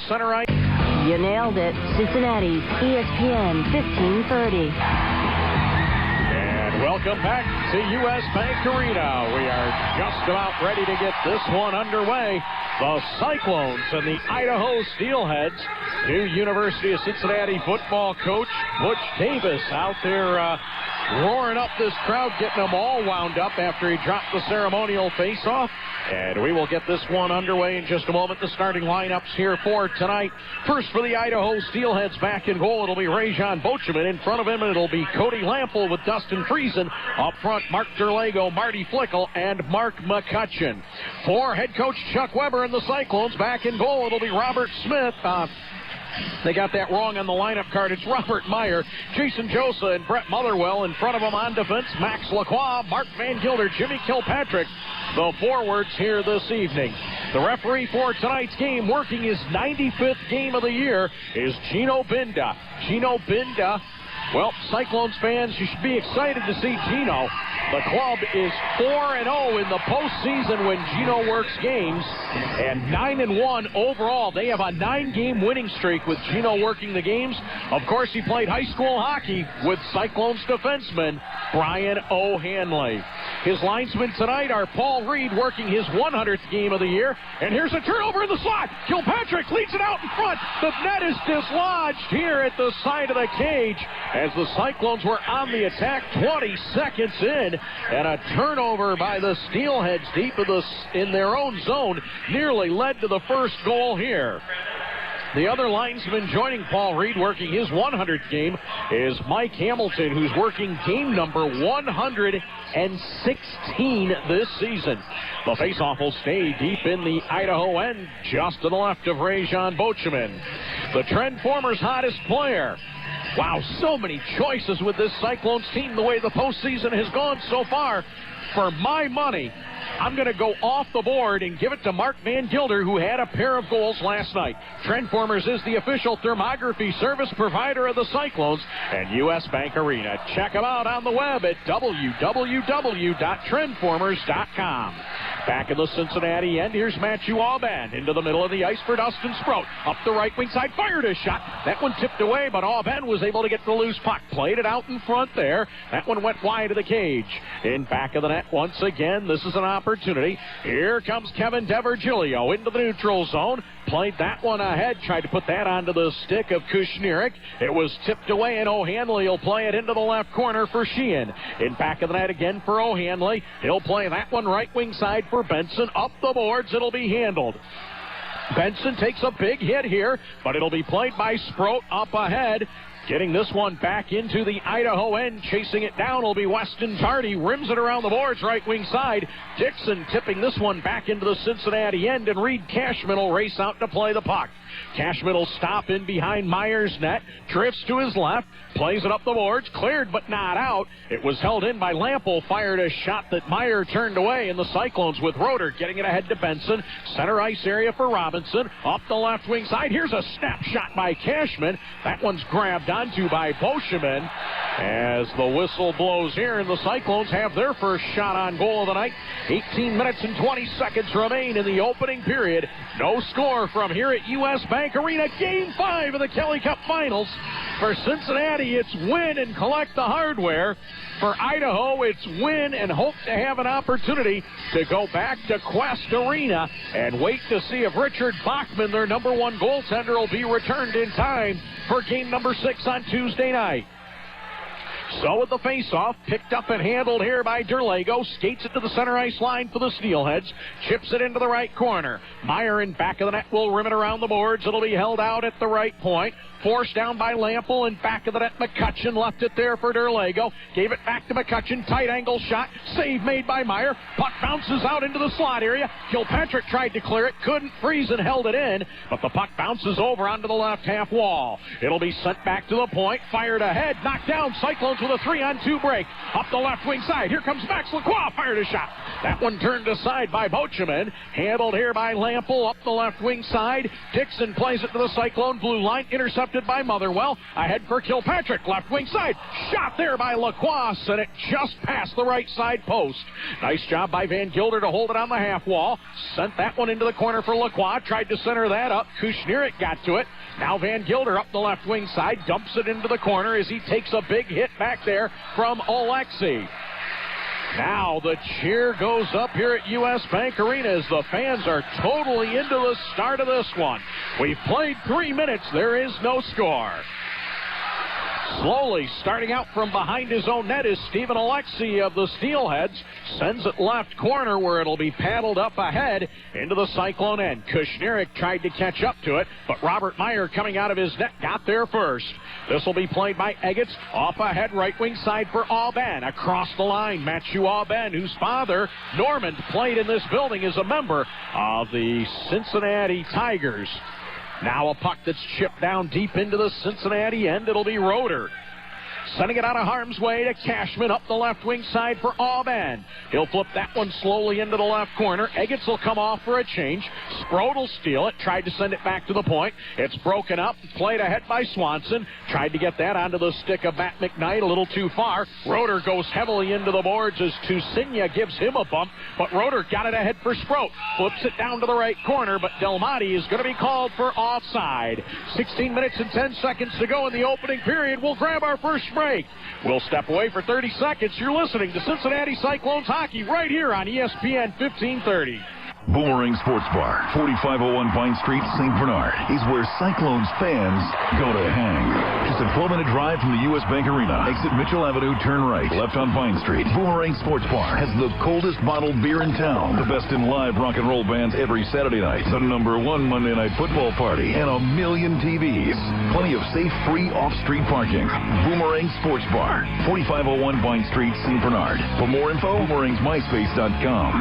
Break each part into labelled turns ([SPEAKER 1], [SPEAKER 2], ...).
[SPEAKER 1] Center right.
[SPEAKER 2] You nailed it. Cincinnati, ESPN 1530.
[SPEAKER 1] And welcome back to U.S. Bank Arena. We are just about ready to get this one underway. The Cyclones and the Idaho Steelheads. New University of Cincinnati football coach Butch Davis out there roaring up this crowd, getting them all wound up after he dropped the ceremonial face-off. And we will get this one underway in just a moment. The starting lineups here for tonight. First for the Idaho Steelheads, back in goal, it'll be Rajon Bocheman. In front of him, it'll be Cody Lample with Dustin Friesen. Up front, Mark Derlago, Marty Flickel, and Mark McCutcheon. For head coach Chuck Weber and the Cyclones, back in goal, it'll be Robert Smith. They got that wrong on the lineup card. It's Robert Meyer, Jason Josa, and Brett Motherwell. In front of them on defense, Max Lacroix, Mark Van Gilder, Jimmy Kilpatrick. The forwards here this evening. The referee for tonight's game, working his 95th game of the year, is Gino Binda. Gino Binda, well, Cyclones fans, you should be excited to see Gino. The club is 4-0 in the postseason when Gino works games, and 9-1 overall. They have a 9-game winning streak with Gino working the games. Of course, he played high school hockey with Cyclones defenseman Brian O'Hanley. His linesmen tonight are Paul Reed, working his 100th game of the year. And here's a turnover in the slot. Kilpatrick leads it out in front. The net is dislodged here at the side of the cage as the Cyclones were on the attack 20 seconds in. And a turnover by the Steelheads deep in their own zone nearly led to the first goal here. The other linesman joining Paul Reed, working his 100th game, is Mike Hamilton, who's working game number 116 this season. The faceoff will stay deep in the Idaho end, just to the left of Rajon Bocheman. The Trendformers' hottest player. Wow, so many choices with this Cyclones team, the way the postseason has gone so far. For my money, I'm going to go off the board and give it to Mark Van Gilder, who had a pair of goals last night. Trendformers is the official thermography service provider of the Cyclones and U.S. Bank Arena. Check them out on the web at www.trendformers.com. Back in the Cincinnati end, here's Matthew Auban into the middle of the ice for Dustin Sproat. Up the right wing side, fired a shot. That one tipped away, but Auban was able to get the loose puck. Played it out in front there. That one went wide of the cage. In back of the net once again, this is an opportunity. Here comes Kevin DeVirgilio into the neutral zone. Played that one ahead, tried to put that onto the stick of Kushnierik. It was tipped away, and O'Hanley will play it into the left corner for Sheehan. In back of the net again for O'Hanley. He'll play that one right wing side for Benson. Up the boards, it'll be handled. Benson takes a big hit here, but it'll be played by Sproat up ahead. Getting this one back into the Idaho end, chasing it down will be Weston Tardy. Rims it around the boards, right wing side. Dixon tipping this one back into the Cincinnati end, and Reed Cashman will race out to play the puck. Cashman will stop in behind Meyer's net, drifts to his left, plays it up the boards, cleared but not out. It was held in by Lample, fired a shot that Meyer turned away, and the Cyclones with Roeder getting it ahead to Benson. Center ice area for Robinson, up the left wing side. Here's a snapshot by Cashman. That one's grabbed onto by Bocheman as the whistle blows here, and the Cyclones have their first shot on goal of the night. 18 minutes and 20 seconds remain in the opening period. No score from here at U.S. Bank Arena. Game 5 of the Kelly Cup Finals. For Cincinnati, it's win and collect the hardware. For Idaho, it's win and hope to have an opportunity to go back to Quest Arena and wait to see if Richard Bachman, their number one goaltender, will be returned in time for game number 6 on Tuesday night. So with the face-off, picked up and handled here by Derlago, skates it to the center ice line for the Steelheads, chips it into the right corner. Meyer in back of the net will rim it around the boards. It'll be held out at the right point. Forced down by Lample, and back of the net, McCutcheon left it there for Derlago. Gave it back to McCutcheon, tight angle shot, save made by Meyer. Puck bounces out into the slot area. Kilpatrick tried to clear it, couldn't. Friesen held it in, but the puck bounces over onto the left half wall. It'll be sent back to the point, fired ahead, knocked down. Cyclones with a 3-on-2 break. Up the left wing side. Here comes Max Lacroix. Fired a shot. That one turned aside by Bocheman. Handled here by Lample up the left wing side. Dixon plays it to the Cyclone blue line. Intercepted by Motherwell. Ahead for Kilpatrick. Left wing side. Shot there by Lacroix. And it just past the right side post. Nice job by Van Gilder to hold it on the half wall. Sent that one into the corner for Lacroix. Tried to center that up. Kushnirik got to it. Now Van Gilder up the left wing side. Dumps it into the corner as he takes a big hit back there from Alexi. Now the cheer goes up here at U.S. Bank Arena as the fans are totally into the start of this one. We've played 3 minutes. There is no score. Slowly starting out from behind his own net is Stephen Alexi of the Steelheads. Sends it left corner where it'll be paddled up ahead into the Cyclone end. Kushnirik tried to catch up to it, but Robert Meyer coming out of his net got there first. This will be played by Eggets off ahead right wing side for Auban. Across the line, Matthew Auban, whose father, Norman, played in this building as a member of the Cincinnati Tigers. Now a puck that's chipped down deep into the Cincinnati end. It'll be Roeder. Sending it out of harm's way to Cashman up the left wing side for Auban. He'll flip that one slowly into the left corner. Eggets will come off for a change. Sprode will steal it. Tried to send it back to the point. It's broken up. Played ahead by Swanson. Tried to get that onto the stick of Matt McKnight a little too far. Roeder goes heavily into the boards as Tusinia gives him a bump. But Roeder got it ahead for Sprode. Flips it down to the right corner. But Del Monte is going to be called for offside. 16 minutes and 10 seconds to go in the opening period. We'll grab our first break. We'll step away for 30 seconds. You're listening to Cincinnati Cyclones hockey right here on ESPN 1530.
[SPEAKER 3] Boomerang Sports Bar, 4501 Vine Street, St. Bernard, is where Cyclones fans go to hang. Just a 12-minute drive from the U.S. Bank Arena. Exit Mitchell Avenue, turn right, left on Vine Street. Boomerang Sports Bar has the coldest bottled beer in town, the best in live rock and roll bands every Saturday night, the #1 Monday night football party, and a million TVs. Plenty of safe, free, off-street parking. Boomerang Sports Bar, 4501 Vine Street, St. Bernard. For more info, boomerangsmyspace.com.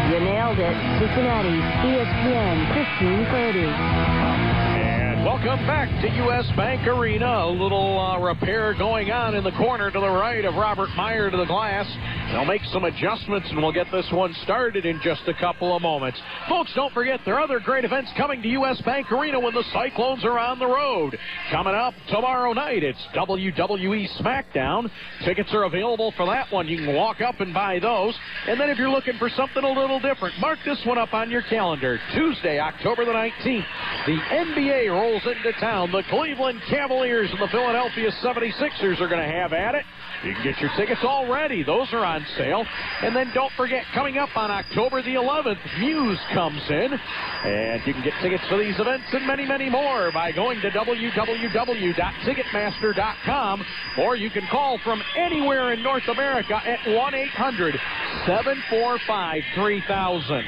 [SPEAKER 2] You nailed it. Cincinnati's ESPN 1530.
[SPEAKER 1] And welcome back to U.S. Bank Arena. A little repair going on in the corner to the right of Robert Meyer to the glass. They'll make some adjustments, and we'll get this one started in just a couple of moments. Folks, don't forget there are other great events coming to U.S. Bank Arena when the Cyclones are on the road. Coming up tomorrow night, it's WWE SmackDown. Tickets are available for that one. You can walk up and buy those. And then if you're looking for something a little different, mark this one up on your calendar. Tuesday, October the 19th, the NBA rolls into town. The Cleveland Cavaliers and the Philadelphia 76ers are going to have at it. You can get your tickets already. Those are on sale. And then don't forget, coming up on October the 11th, Muse comes in. And you can get tickets for these events and many, many more by going to www.ticketmaster.com. Or you can call from anywhere in North America at 1-800-745-3000.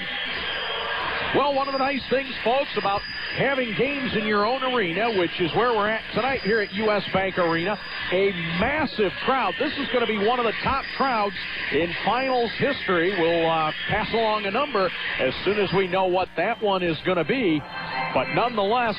[SPEAKER 1] Well, one of the nice things, folks, about having games in your own arena, which is where we're at tonight here at U.S. Bank Arena, a massive crowd. This is going to be one of the top crowds in finals history. We'll pass along a number as soon as we know what that one is going to be. But nonetheless,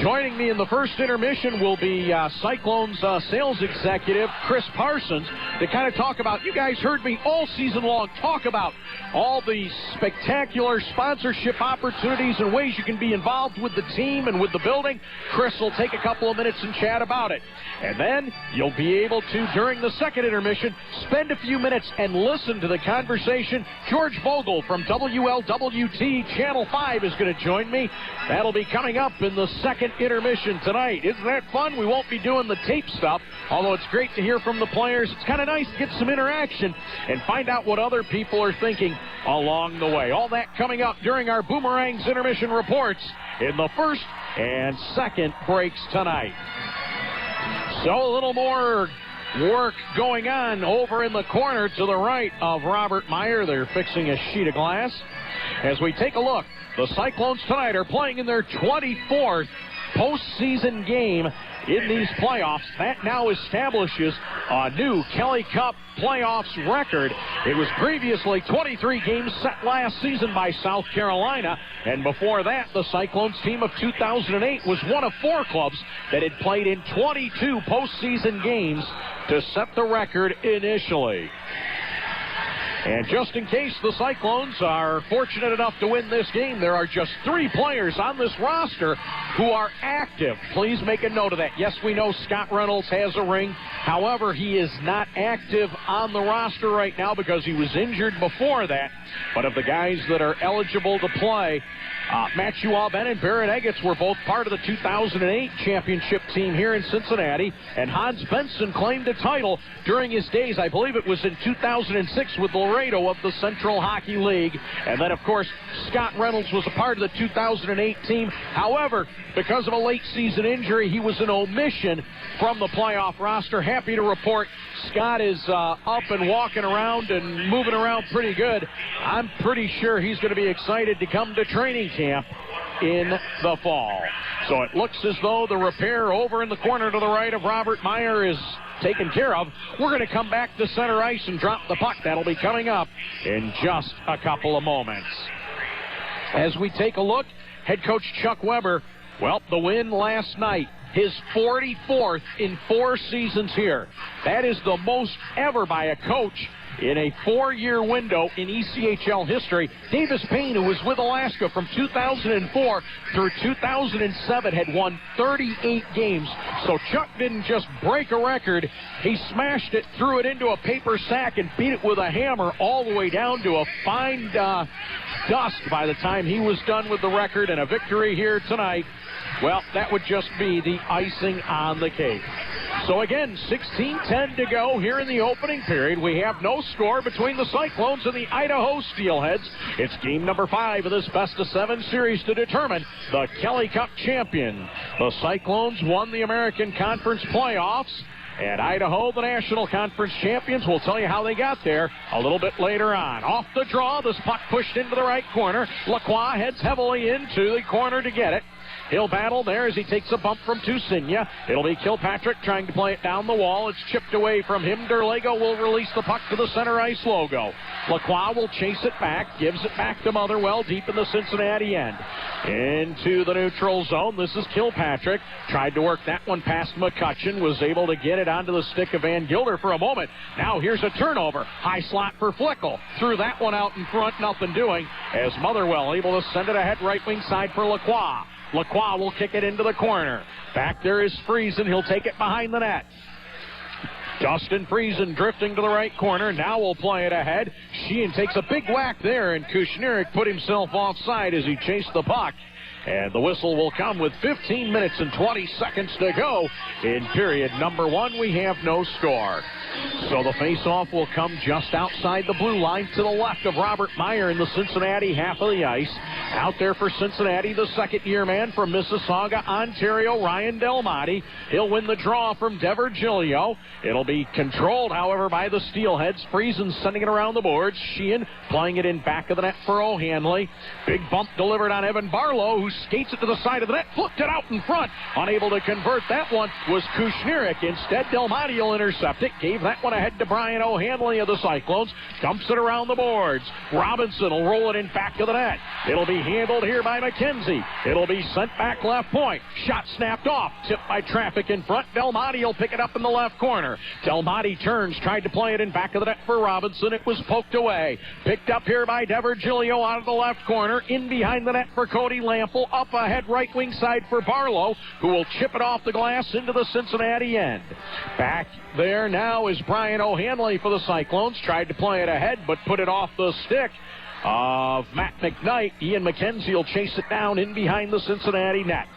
[SPEAKER 1] joining me in the first intermission will be Cyclones sales executive Chris Parsons to kind of talk about, you guys heard me all season long talk about all the spectacular sponsorship opportunities and ways you can be involved with the team and with the building. Chris will take a couple of minutes and chat about it. And then you'll be able to, during the second intermission, spend a few minutes and listen to the conversation. George Vogel from WLWT Channel 5 is going to join me. That'll be coming up in the second intermission tonight. Isn't that fun? We won't be doing the tape stuff, although it's great to hear from the players. It's kind of nice to get some interaction and find out what other people are thinking along the way. All that coming up during our Boomerangs intermission reports in the first and second breaks tonight. So a little more work going on over in the corner to the right of Robert Meyer. They're fixing a sheet of glass. As we take a look, the Cyclones tonight are playing in their 24th postseason game in these playoffs. That now establishes a new Kelly Cup playoffs record. It was previously 23 games set last season by South Carolina, and before that, the Cyclones team of 2008 was one of 4 clubs that had played in 22 postseason games to set the record initially. And just in case the Cyclones are fortunate enough to win this game, there are just 3 players on this roster who are active. Please make a note of that. Yes, we know Scott Reynolds has a ring. However, he is not active on the roster right now because he was injured before that. But of the guys that are eligible to play, Matthew Alben and Barrett Eggets were both part of the 2008 championship team here in Cincinnati, and Hans Benson claimed a title during his days. I believe it was in 2006 with Laredo of the Central Hockey League. And then, of course, Scott Reynolds was a part of the 2008 team. However, because of a late season injury, he was an omission from the playoff roster. Happy to report Scott is up and walking around and moving around pretty good. I'm pretty sure he's going to be excited to come to training camp in the fall. So it looks as though the repair over in the corner to the right of Robert Meyer is taken care of. We're going to come back to center ice and drop the puck. That'll be coming up in just a couple of moments. As we take a look, head coach Chuck Weber, well, the win last night, his 44th in 4 seasons here. That is the most ever by a coach in a 4-year window in ECHL history. Davis Payne, who was with Alaska from 2004 through 2007, had won 38 games. So Chuck didn't just break a record. He smashed it, threw it into a paper sack, and beat it with a hammer all the way down to a fine dust by the time he was done with the record. And a victory here tonight, well, that would just be the icing on the cake. So again, 16:10 to go here in the opening period. We have no score between the Cyclones and the Idaho Steelheads. It's game number 5 of this best-of-7 series to determine the Kelly Cup champion. The Cyclones won the American Conference playoffs, and Idaho, the National Conference champions. We'll tell you how they got there a little bit later on. Off the draw, this puck pushed into the right corner. Lacroix heads heavily into the corner to get it. He'll battle there as he takes a bump from Tusinia. It'll be Kilpatrick trying to play it down the wall. It's chipped away from him. Derlego will release the puck to the center ice logo. Lacroix will chase it back, gives it back to Motherwell deep in the Cincinnati end. Into the neutral zone. This is Kilpatrick. Tried to work that one past McCutcheon. Was able to get it onto the stick of Van Gilder for a moment. Now here's a turnover. High slot for Flickel. Threw that one out in front. Nothing doing as Motherwell able to send it ahead right wing side for Lacroix. Lacroix will kick it into the corner. Back there is Friesen. He'll take it behind the net. Dustin Friesen drifting to the right corner. Now we'll play it ahead. Sheehan takes a big whack there, and Kushnirik put himself offside as he chased the puck. And the whistle will come with 15 minutes and 20 seconds to go. In period number 1, we have no score. So the face-off will come just outside the blue line to the left of Robert Meyer in the Cincinnati half of the ice. Out there for Cincinnati, the second-year man from Mississauga, Ontario, Ryan Delmonte. He'll win the draw from DeVirgilio. It'll be controlled, however, by the Steelheads. Friesen sending it around the boards. Sheehan playing it in back of the net for O'Hanley. Big bump delivered on Evan Barlow, who skates it to the side of the net, flipped it out in front. Unable to convert that one was Kushnirik. Instead, Delmonte will intercept it. Gave that one ahead to Brian O'Hanley of the Cyclones. Dumps it around the boards. Robinson will roll it in back of the net. It'll be handled here by McKenzie. It'll be sent back left point. Shot snapped off. Tipped by traffic in front. Delmonte will pick it up in the left corner. Delmonte turns, tried to play it in back of the net for Robinson. It was poked away. Picked up here by DeVirgilio out of the left corner. In behind the net for Cody Lample. Up ahead right wing side for Barlow, who will chip it off the glass into the Cincinnati end. Back there now is Brian O'Hanley for the Cyclones. Tried to play it ahead, but put it off the stick of Matt McKnight. Ian McKenzie will chase it down in behind the Cincinnati net.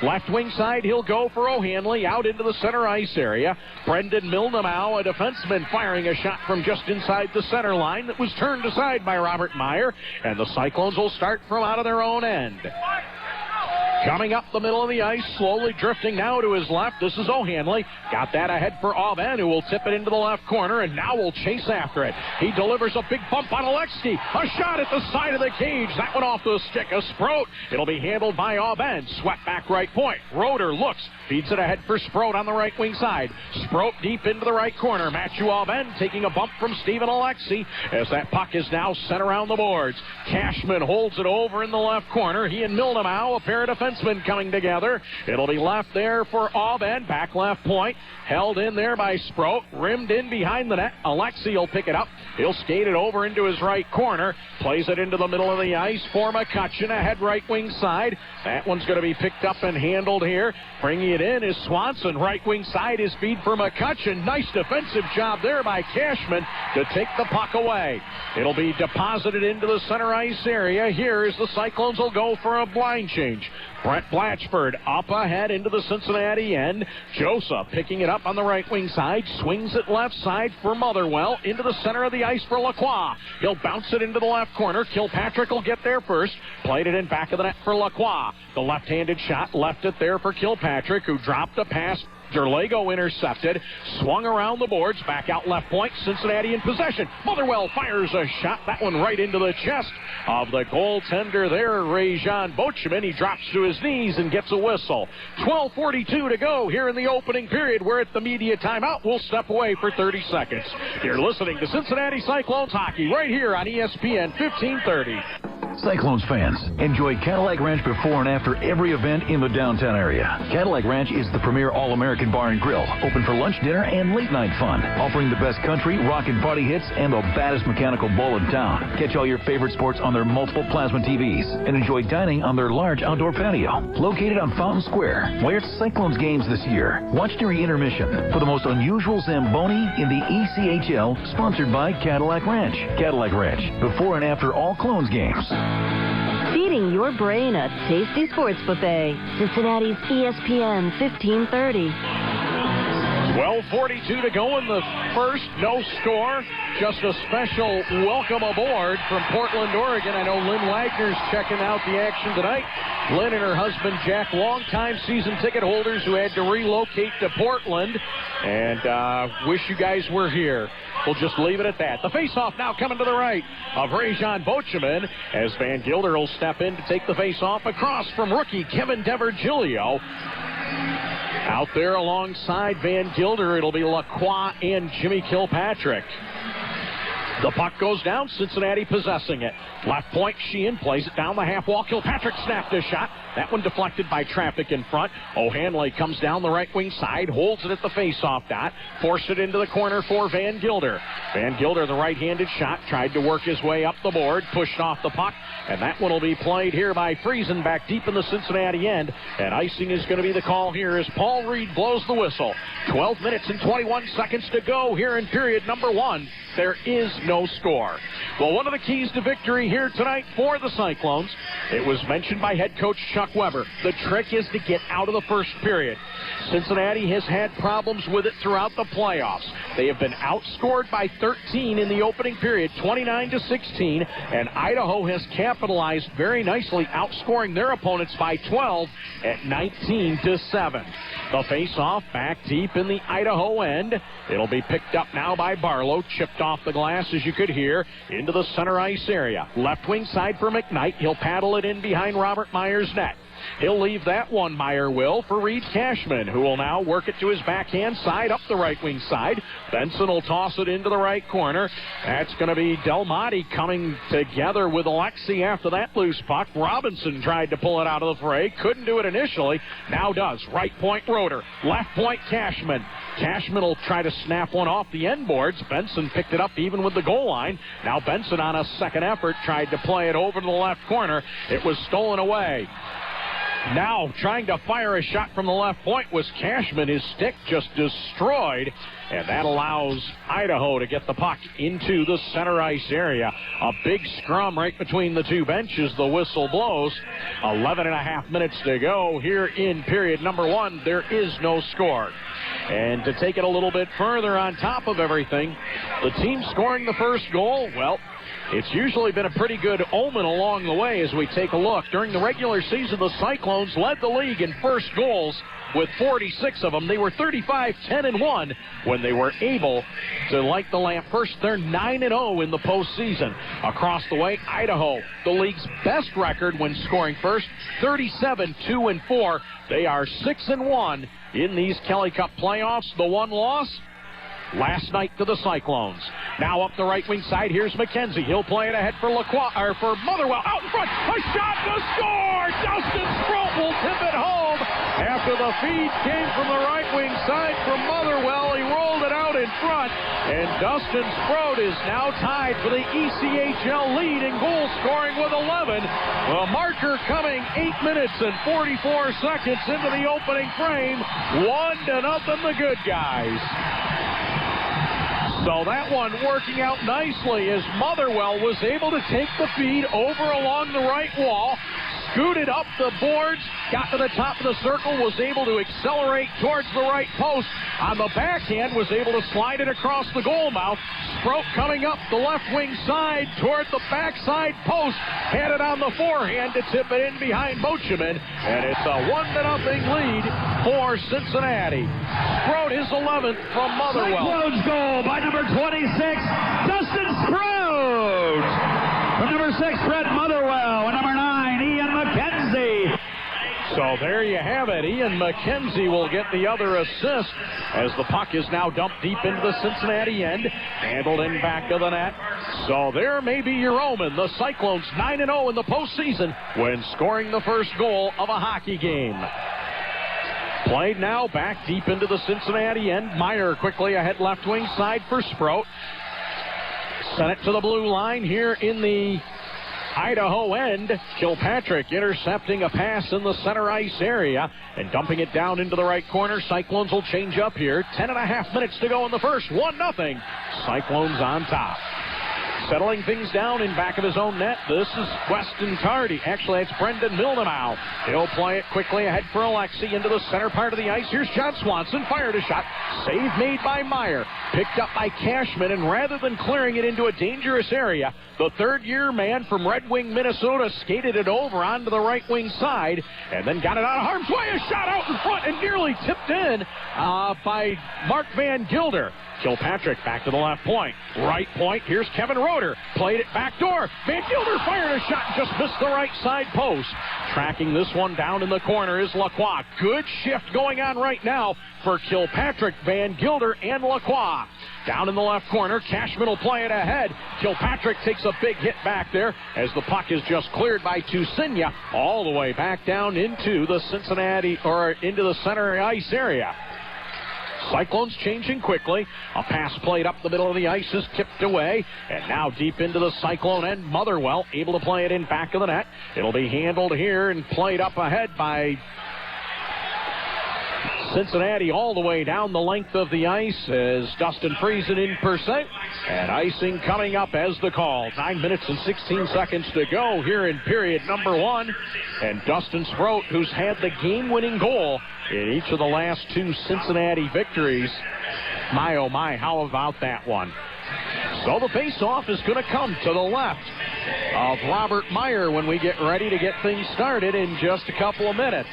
[SPEAKER 1] Left wing side, he'll go for O'Hanley out into the center ice area. Brendan Milnemow, a defenseman, firing a shot from just inside the center line that was turned aside by Robert Meyer. And the Cyclones will start from out of their own end. Coming up the middle of the ice, slowly drifting now to his left. This is O'Hanley. Got that ahead for Auban, who will tip it into the left corner, and now will chase after it. He delivers a big bump on Alexi. A shot at the side of the cage. That one off the stick of Sproat. It'll be handled by Auban. Swept back right point. Roeder looks. Feeds it ahead for Sproat on the right wing side. Sproat deep into the right corner. Matthew Auban taking a bump from Stephen Alexi as that puck is now sent around the boards. Cashman holds it over in the left corner. He and Mildenau, a pair of defensemen coming together. It'll be left there for Auban. Back left point. Held in there by Sproat. Rimmed in behind the net. Alexi will pick it up. He'll skate it over into his right corner. Plays it into the middle of the ice for McCutcheon. Ahead right wing side. That one's going to be picked up and handled here. Bringing it in is Swanson. Right wing side is feed for McCutcheon. Nice defensive job there by Cashman to take the puck away. It'll be deposited into the center ice area. Here is the Cyclones will go for a blind change. Brett Blatchford up ahead into the Cincinnati end. Joseph picking it up on the right wing side. Swings it left side for Motherwell. Into the center of the ice for Lacroix. He'll bounce it into the left corner. Kilpatrick will get there first. Played it in back of the net for Lacroix. The left-handed shot left it there for Kilpatrick, who dropped a pass. Derlago intercepted, swung around the boards, back out left point, Cincinnati in possession. Motherwell fires a shot, that one right into the chest of the goaltender there, Rajan Bocheman. He drops to his knees and gets a whistle. 12:42 to go here in the opening period. We're at the media timeout. We'll step away for 30 seconds. You're listening to Cincinnati Cyclones hockey right here on ESPN 1530.
[SPEAKER 3] Cyclones fans, enjoy Cadillac Ranch before and after every event in the downtown area. Cadillac Ranch is the premier all-American bar and grill, open for lunch, dinner, and late-night fun, offering the best country, rock, and party hits and the baddest mechanical bull in town. Catch all your favorite sports on their multiple plasma TVs and enjoy dining on their large outdoor patio. Located on Fountain Square, where it's Cyclones games this year. Watch during intermission for the most unusual Zamboni in the ECHL, sponsored by Cadillac Ranch. Cadillac Ranch, before and after all Clones games.
[SPEAKER 2] Feeding your brain a tasty sports buffet. Cincinnati's ESPN 1530.
[SPEAKER 1] 12:42 to go in the first. No score. Just a special welcome aboard from Portland, Oregon. I know Lynn Wagner's checking out the action tonight. Lynn and her husband Jack, longtime season ticket holders who had to relocate to Portland, and wish you guys were here. We'll just leave it at that. The face-off now coming to the right of Rajan Bocheman as Van Gilder will step in to take the face-off across from rookie Kevin DeVirgilio. Out there alongside Van Gilder, it'll be Lacroix and Jimmy Kilpatrick. The puck goes down, Cincinnati possessing it. Left point, Sheehan plays it down the half wall. Kilpatrick snapped a shot. That one deflected by traffic in front. O'Hanley comes down the right wing side, holds it at the face-off dot, forced it into the corner for Van Gilder. Van Gilder, the right-handed shot, tried to work his way up the board, pushed off the puck, and that one will be played here by Friesen back deep in the Cincinnati end. And icing is going to be the call here as Paul Reed blows the whistle. 12 minutes and 21 seconds to go here in period number one. There is no score. Well, one of the keys to victory here tonight for the Cyclones, it was mentioned by head coach Chuck Weber. The trick is to get out of the first period. Cincinnati has had problems with it throughout the playoffs. They have been outscored by 13 in the opening period, 29-16, and Idaho has capitalized very nicely, outscoring their opponents by 12 at 19-7. The face-off back deep in the Idaho end. It'll be picked up now by Barlow, chipped off the glass, as you could hear, into the center ice area. Left wing side for McKnight. He'll paddle it in behind Robert Meyer's net. He'll leave that one, Meyer will, for Reed Cashman, who will now work it to his backhand side, up the right wing side. Benson will toss it into the right corner. That's going to be Del Monte coming together with Alexi after that loose puck. Robinson tried to pull it out of the fray. Couldn't do it initially. Now does. Right point, Roeder. Left point, Cashman. Cashman will try to snap one off the end boards. Benson picked it up even with the goal line. Now Benson on a second effort tried to play it over to the left corner. It was stolen away. Now trying to fire a shot from the left point was Cashman. His stick just destroyed, and that allows Idaho to get the puck into the center ice area. A big scrum right between the two benches. The whistle blows. 11.5 minutes to go here in period number one. There is no score. And to take it a little bit further on top of everything, the team scoring the first goal, well, It's usually been a pretty good omen along the way as we take a look. During the regular season, the Cyclones led the league in first goals with 46 of them. They were 35-10-1 when they were able to light the lamp first. They're 9-0 in the postseason. Across the way, Idaho, the league's best record when scoring first, 37-2-4. They are 6-1 in these Kelly Cup playoffs. The one loss last night to the Cyclones. Now up the right wing side, here's McKenzie. He'll play it ahead for for Motherwell. Out in front, a shot to score! Dustin Sproat will tip it home. After the feed came from the right wing side from Motherwell, he rolled it out in front, and Dustin Sproat is now tied for the ECHL lead in goal scoring with 11. The marker coming 8 minutes and 44 seconds into the opening frame. 1-0 the good guys. So that one working out nicely as Motherwell was able to take the feed over along the right wall, scooted up the boards, got to the top of the circle, was able to accelerate towards the right post. On the backhand, was able to slide it across the goal mouth. Sproat coming up the left wing side toward the backside post. Had it on the forehand to tip it in behind Bocheman. And it's a 1-0 lead for Cincinnati. Sproat his 11th from Motherwell.
[SPEAKER 4] Cyclones goal by number 26, Dustin Sproat. From number 6, Brett Motherwell. And number 9, Ian McKenzie.
[SPEAKER 1] So there you have it. Ian McKenzie will get the other assist as the puck is now dumped deep into the Cincinnati end. Handled in back of the net. So there may be your omen. The Cyclones 9-0 in the postseason when scoring the first goal of a hockey game. Played now back deep into the Cincinnati end. Meyer quickly ahead left wing side for Sproat. Sent it to the blue line here in the Idaho end. Kilpatrick intercepting a pass in the center ice area and dumping it down into the right corner. Cyclones will change up here. 10.5 minutes to go in the first. 1-0. Cyclones on top. Settling things down in back of his own net. This is Weston Tardy. Actually, it's Brendan Mildenau. He'll play it quickly ahead for Alexi into the center part of the ice. Here's John Swanson. Fired a shot. Save made by Meyer. Picked up by Cashman, and rather than clearing it into a dangerous area, the third-year man from Red Wing, Minnesota, skated it over onto the right wing side and then got it out of harm's way. A shot out in front and nearly tipped in by Mark Van Gilder. Kilpatrick back to the left point. Right point, here's Kevin Roeder. Played it back door. Van Gilder fired a shot, just missed the right side post. Tracking this one down in the corner is Lacroix. Good shift going on right now for Kilpatrick, Van Gilder, and Lacroix. Down in the left corner, Cashman will play it ahead. Kilpatrick takes a big hit back there as the puck is just cleared by Tusinia all the way back down into the Cincinnati, or into the center ice area. Cyclones changing quickly. A pass played up the middle of the ice is tipped away. And now deep into the Cyclone end. Motherwell able to play it in back of the net. It'll be handled here and played up ahead by Cincinnati all the way down the length of the ice as Dustin Friesen in percent. And icing coming up as the call. 9 minutes and 16 seconds to go here in period number 1. And Dustin Sproat, who's had the game-winning goal in each of the last 2 Cincinnati victories. My, oh my, how about that one? So the face-off is going to come to the left of Robert Meyer when we get ready to get things started in just a couple of minutes.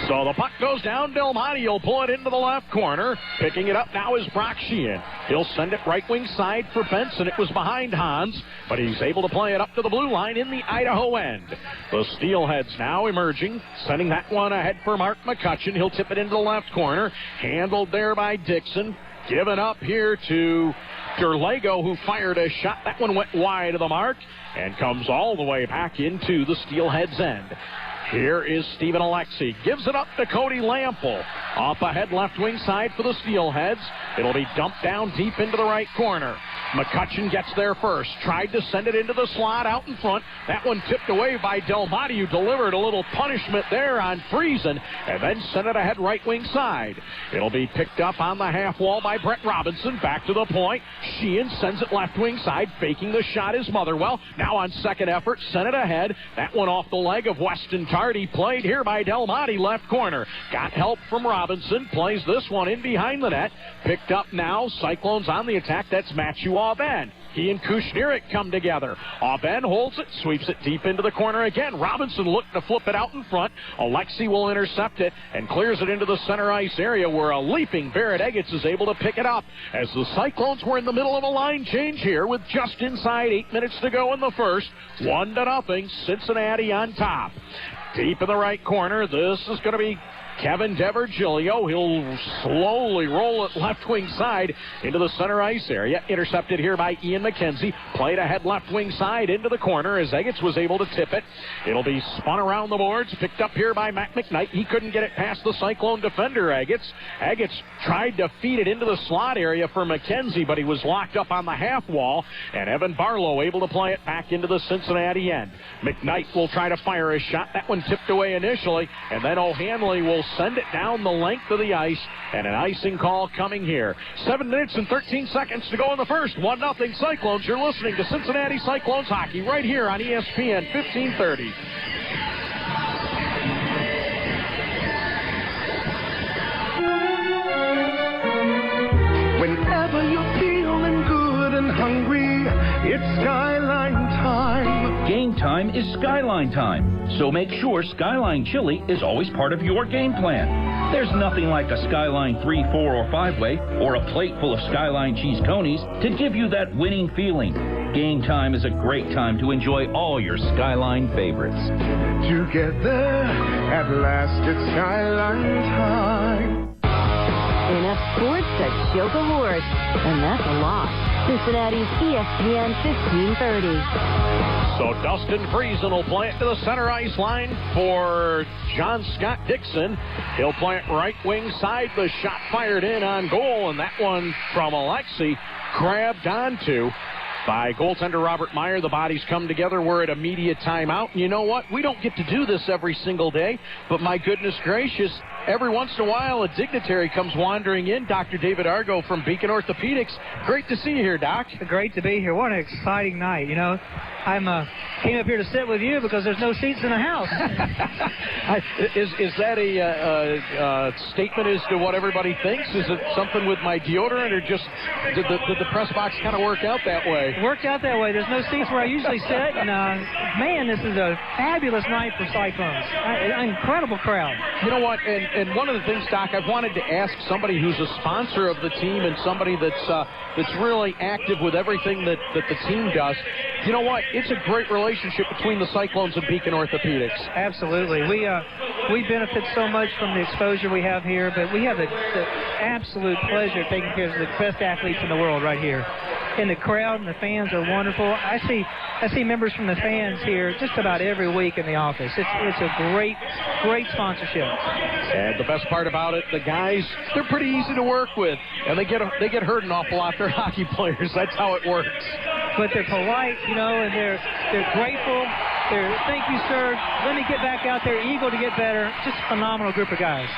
[SPEAKER 1] So the puck goes down. Del Monte will pull it into the left corner. Picking it up now is Brock Sheehan. He'll send it right wing side for Benson. It was behind Hans, but he's able to play it up to the blue line in the Idaho end. The Steelheads now emerging, sending that one ahead for Mark McCutcheon. He'll tip it into the left corner. Handled there by Dixon. Given up here to Derlego, who fired a shot. That one went wide of the mark and comes all the way back into the Steelheads end. Here is Stephen Alexi. Gives it up to Cody Lample. Off ahead left wing side for the Steelheads. It'll be dumped down deep into the right corner. McCutcheon gets there first. Tried to send it into the slot out in front. That one tipped away by Del Monte, who delivered a little punishment there on Friesen, and then sent it ahead right wing side. It'll be picked up on the half wall by Brett Robinson. Back to the point. Sheehan sends it left wing side. Faking the shot is Motherwell. Now on second effort, sent it ahead. That one off the leg of Weston Tardy. Played here by Del Monte, left corner. Got help from Robinson. Plays this one in behind the net. Picked up now. Cyclones on the attack. That's Matthew Auben. He and Kushnirik come together. Auben holds it, sweeps it deep into the corner again. Robinson looking to flip it out in front. Alexi will intercept it and clears it into the center ice area where a leaping Barrett Eggets is able to pick it up. As the Cyclones were in the middle of a line change here with just inside 8 minutes to go in the first. 1-0, Cincinnati on top. Deep in the right corner, this is going to be Kevin DeVirgilio. He'll slowly roll it left wing side into the center ice area. Intercepted here by Ian McKenzie. Played ahead left wing side into the corner as Eggets was able to tip it. It'll be spun around the boards. Picked up here by Matt McKnight. He couldn't get it past the Cyclone defender, Eggets. Eggets tried to feed it into the slot area for McKenzie, but he was locked up on the half wall. And Evan Barlow able to play it back into the Cincinnati end. McKnight will try to fire a shot. That one tipped away initially. And then O'Hanley will send it down the length of the ice, and an icing call coming here. 7 minutes and 13 seconds to go in the first. 1-0 Cyclones. You're listening to Cincinnati Cyclones hockey right here on ESPN 1530.
[SPEAKER 5] Whenever you're feeling good and hungry, it's Skyline time.
[SPEAKER 6] Game time is Skyline time, so make sure Skyline Chili is always part of your game plan. There's nothing like a Skyline 3, 4, or 5-way or a plate full of Skyline cheese conies to give you that winning feeling. Game time is a great time to enjoy all your Skyline favorites.
[SPEAKER 5] Together, at last it's Skyline time.
[SPEAKER 2] Enough sports to choke a horse, and that's a lot. Cincinnati's ESPN 1530.
[SPEAKER 1] So Dustin Friesen will play it to the center ice line for John Scott Dixon. He'll play it right wing side. The shot fired in on goal, and that one from Alexi grabbed onto by goaltender Robert Meyer. The bodies come together. We're at a media timeout. And you know what? We don't get to do this every single day, but my goodness gracious, every once in a while a dignitary comes wandering in. Dr. David Argo from Beacon Orthopedics. Great to see you here, Doc.
[SPEAKER 7] Great to be here. What an exciting night. You know, I came up here to sit with you because there's no seats in the house.
[SPEAKER 1] Is that a statement as to what everybody thinks? Is it something with my deodorant, or just did the press box kind of work out that way?
[SPEAKER 7] It worked out that way. There's no seats where I usually sit, and man, this is a fabulous night for Cyclones. An incredible crowd.
[SPEAKER 1] You know what? And one of the things, Doc, I've wanted to ask somebody who's a sponsor of the team and somebody that's really active with everything that the team does. You know what? It's a great relationship between the Cyclones and Beacon Orthopedics.
[SPEAKER 7] Absolutely. We benefit so much from the exposure we have here, but we have the absolute pleasure of taking care of the best athletes in the world right here. And the crowd and the fans are wonderful. I see members from the fans here just about every week in the office. It's a great sponsorship.
[SPEAKER 1] And the best part about it, the guys, they're pretty easy to work with, and they get hurt an awful lot. They're hockey players. That's how it works.
[SPEAKER 7] But they're polite, you know, and they're grateful. They're, thank you, sir. Let me get back out there, eager to get better. Just a phenomenal group of guys.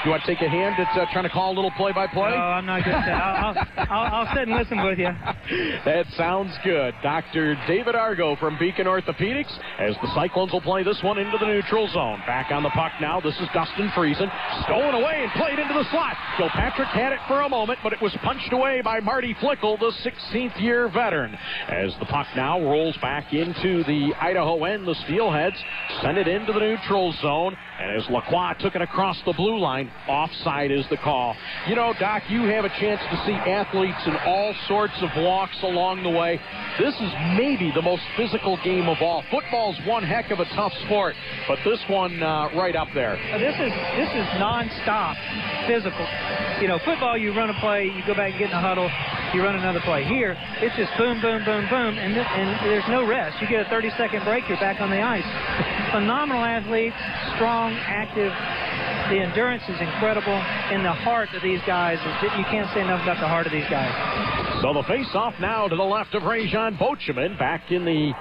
[SPEAKER 1] You want to take a hand at trying to call a little play-by-play?
[SPEAKER 7] No, I'm not good at that. I'll sit and listen with you.
[SPEAKER 1] That sounds good. Dr. David Argo from Beacon Orthopedics, as the Cyclones will play this one into the neutral zone. Back on the puck now, this is Dustin Friesen. Stolen away and played into the slot. Kilpatrick had it for a moment, but it was punched away by Marty Flickel, the 16th-year veteran. As the puck now rolls back into the Idaho end, the Steelheads send it into the neutral zone. And as Lacroix took it across the blue line, offside is the call. You know, Doc, you have a chance to see athletes in all sorts of walks along the way. This is maybe the most physical game of all. Football's one heck of a tough sport, but this one right up there.
[SPEAKER 7] This is nonstop physical. You know, football, you run a play, you go back and get in the huddle, you run another play. Here, it's just boom, boom, boom, boom, and there's no rest. You get a 30-second break, you're back on the ice. Phenomenal athletes, strong, active. The endurance is incredible, and the heart of these guys, you can't say enough about the heart of these guys.
[SPEAKER 1] So the face-off now to the left of Rajon Bocheman, back in the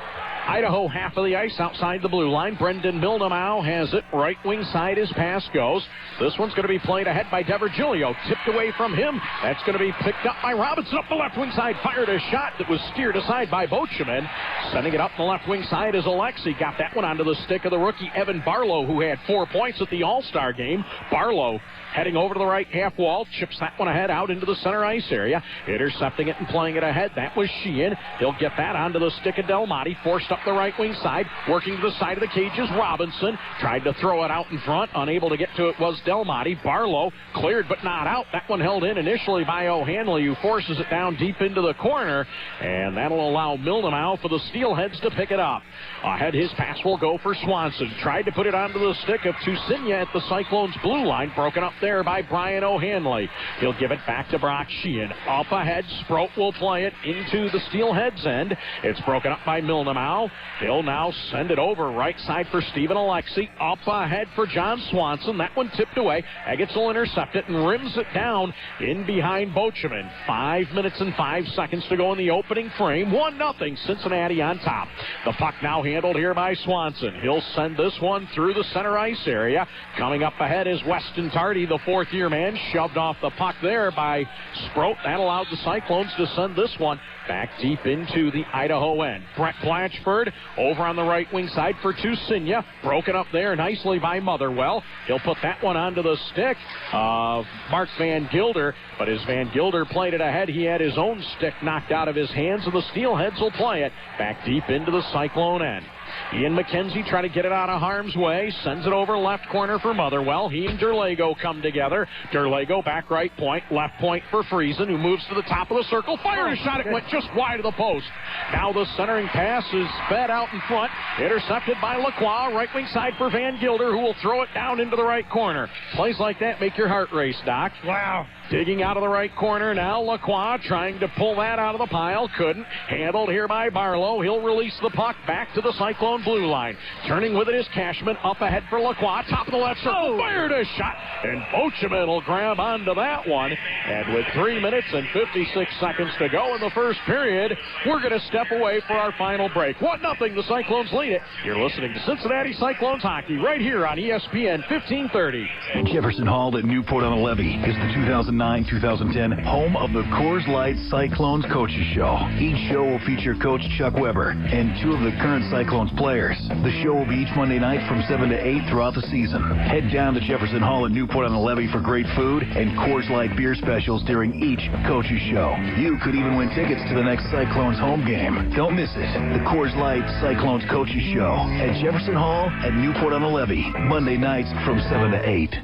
[SPEAKER 1] Idaho half of the ice outside the blue line. Brendan Mildemow has it. Right wing side, his pass goes. This one's going to be played ahead by DeVirgilio. Tipped away from him. That's going to be picked up by Robinson. Up the left wing side. Fired a shot that was steered aside by Bocheman. Sending it up the left wing side is Alexi. Got that one onto the stick of the rookie Evan Barlow, who had 4 points at the All-Star game. Barlow heading over to the right half wall. Chips that one ahead out into the center ice area. Intercepting it and playing it ahead. That was Sheehan. He'll get that onto the stick of Delmonte. Forced up the right wing side. Working to the side of the cages. Robinson tried to throw it out in front. Unable to get to it was Delmonte. Barlow cleared but not out. That one held in initially by O'Hanley, who forces it down deep into the corner. And that'll allow Mildemow for the Steelheads to pick it up. Ahead, his pass will go for Swanson. Tried to put it onto the stick of Tusinia at the Cyclones blue line. Broken up there by Brian O'Hanley. He'll give it back to Brock Sheehan. Up ahead, Sproat will play it into the Steelheads end. It's broken up by Mildemow. He'll now send it over right side for Stephen Alexi. Up ahead for John Swanson. That one tipped away. Eggets will intercept it and rims it down in behind Bocheman. 5 minutes and 5 seconds to go in the opening frame. 1-0 Cincinnati on top. The puck now handled here by Swanson. He'll send this one through the center ice area. Coming up ahead is Weston Tardy, the fourth-year man. Shoved off the puck there by Sproat. That allowed the Cyclones to send this one back deep into the Idaho end. Brett Blatchford over on the right wing side for Tusinia. Broken up there nicely by Motherwell. He'll put that one onto the stick of Mark Van Gilder. But as Van Gilder played it ahead, he had his own stick knocked out of his hands, and the Steelheads will play it back deep into the Cyclone end. Ian McKenzie trying to get it out of harm's way. Sends it over left corner for Motherwell. He and Derlago come together. Derlago back right point. Left point for Friesen, who moves to the top of the circle. Fired a shot. It went just wide of the post. Now the centering pass is fed out in front. Intercepted by Lacroix. Right wing side for Van Gilder, who will throw it down into the right corner. Plays like that make your heart race, Doc.
[SPEAKER 7] Wow.
[SPEAKER 1] Digging out of the right corner now. Lacroix trying to pull that out of the pile. Couldn't. Handled here by Barlow. He'll release the puck back to the Cyclone blue line. Turning with it is Cashman. Up ahead for Lacroix. Top of the left circle. Fired a shot. And Bocheman will grab onto that one. And with 3 minutes and 56 seconds to go in the first period, we're going to step away for our final break. 1-0. The Cyclones lead it. You're listening to Cincinnati Cyclones hockey right here on ESPN 1530.
[SPEAKER 3] Jefferson Hall at Newport on the Levee is the 2009-2010 home of the Coors Light Cyclones Coaches Show. Each show will feature Coach Chuck Weber and 2 of the current Cyclones players. The show will be each Monday night from 7 to 8 throughout the season. Head down to Jefferson Hall at Newport on the Levee for great food and Coors Light beer specials during each Coaches Show. You could even win tickets to the next Cyclones home game. Don't miss it. The Coors Light Cyclones Coaches Show at Jefferson Hall at Newport on the Levee, Monday nights from 7 to 8.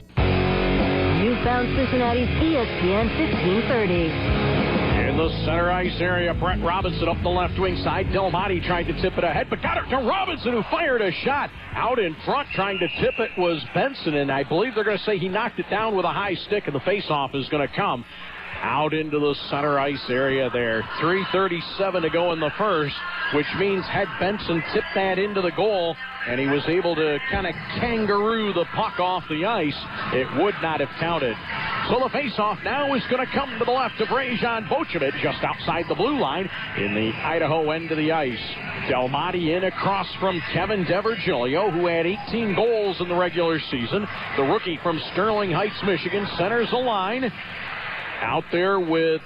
[SPEAKER 2] You found Cincinnati's ESPN 1530.
[SPEAKER 1] In the center ice area, Brett Robinson up the left wing side. Delmonte tried to tip it ahead, but got it to Robinson, who fired a shot out in front. Trying to tip it was Benson, and I believe they're going to say he knocked it down with a high stick, and the faceoff is going to come out into the center ice area there. 3:37 to go in the first, which means had Benson tipped that into the goal and he was able to kind of kangaroo the puck off the ice, it would not have counted. So the faceoff now is going to come to the left of Rajan Bocheman, just outside the blue line in the Idaho end of the ice. Delmonte in across from Kevin DeVirgilio, who had 18 goals in the regular season. The rookie from Sterling Heights, Michigan, centers the line. Out there with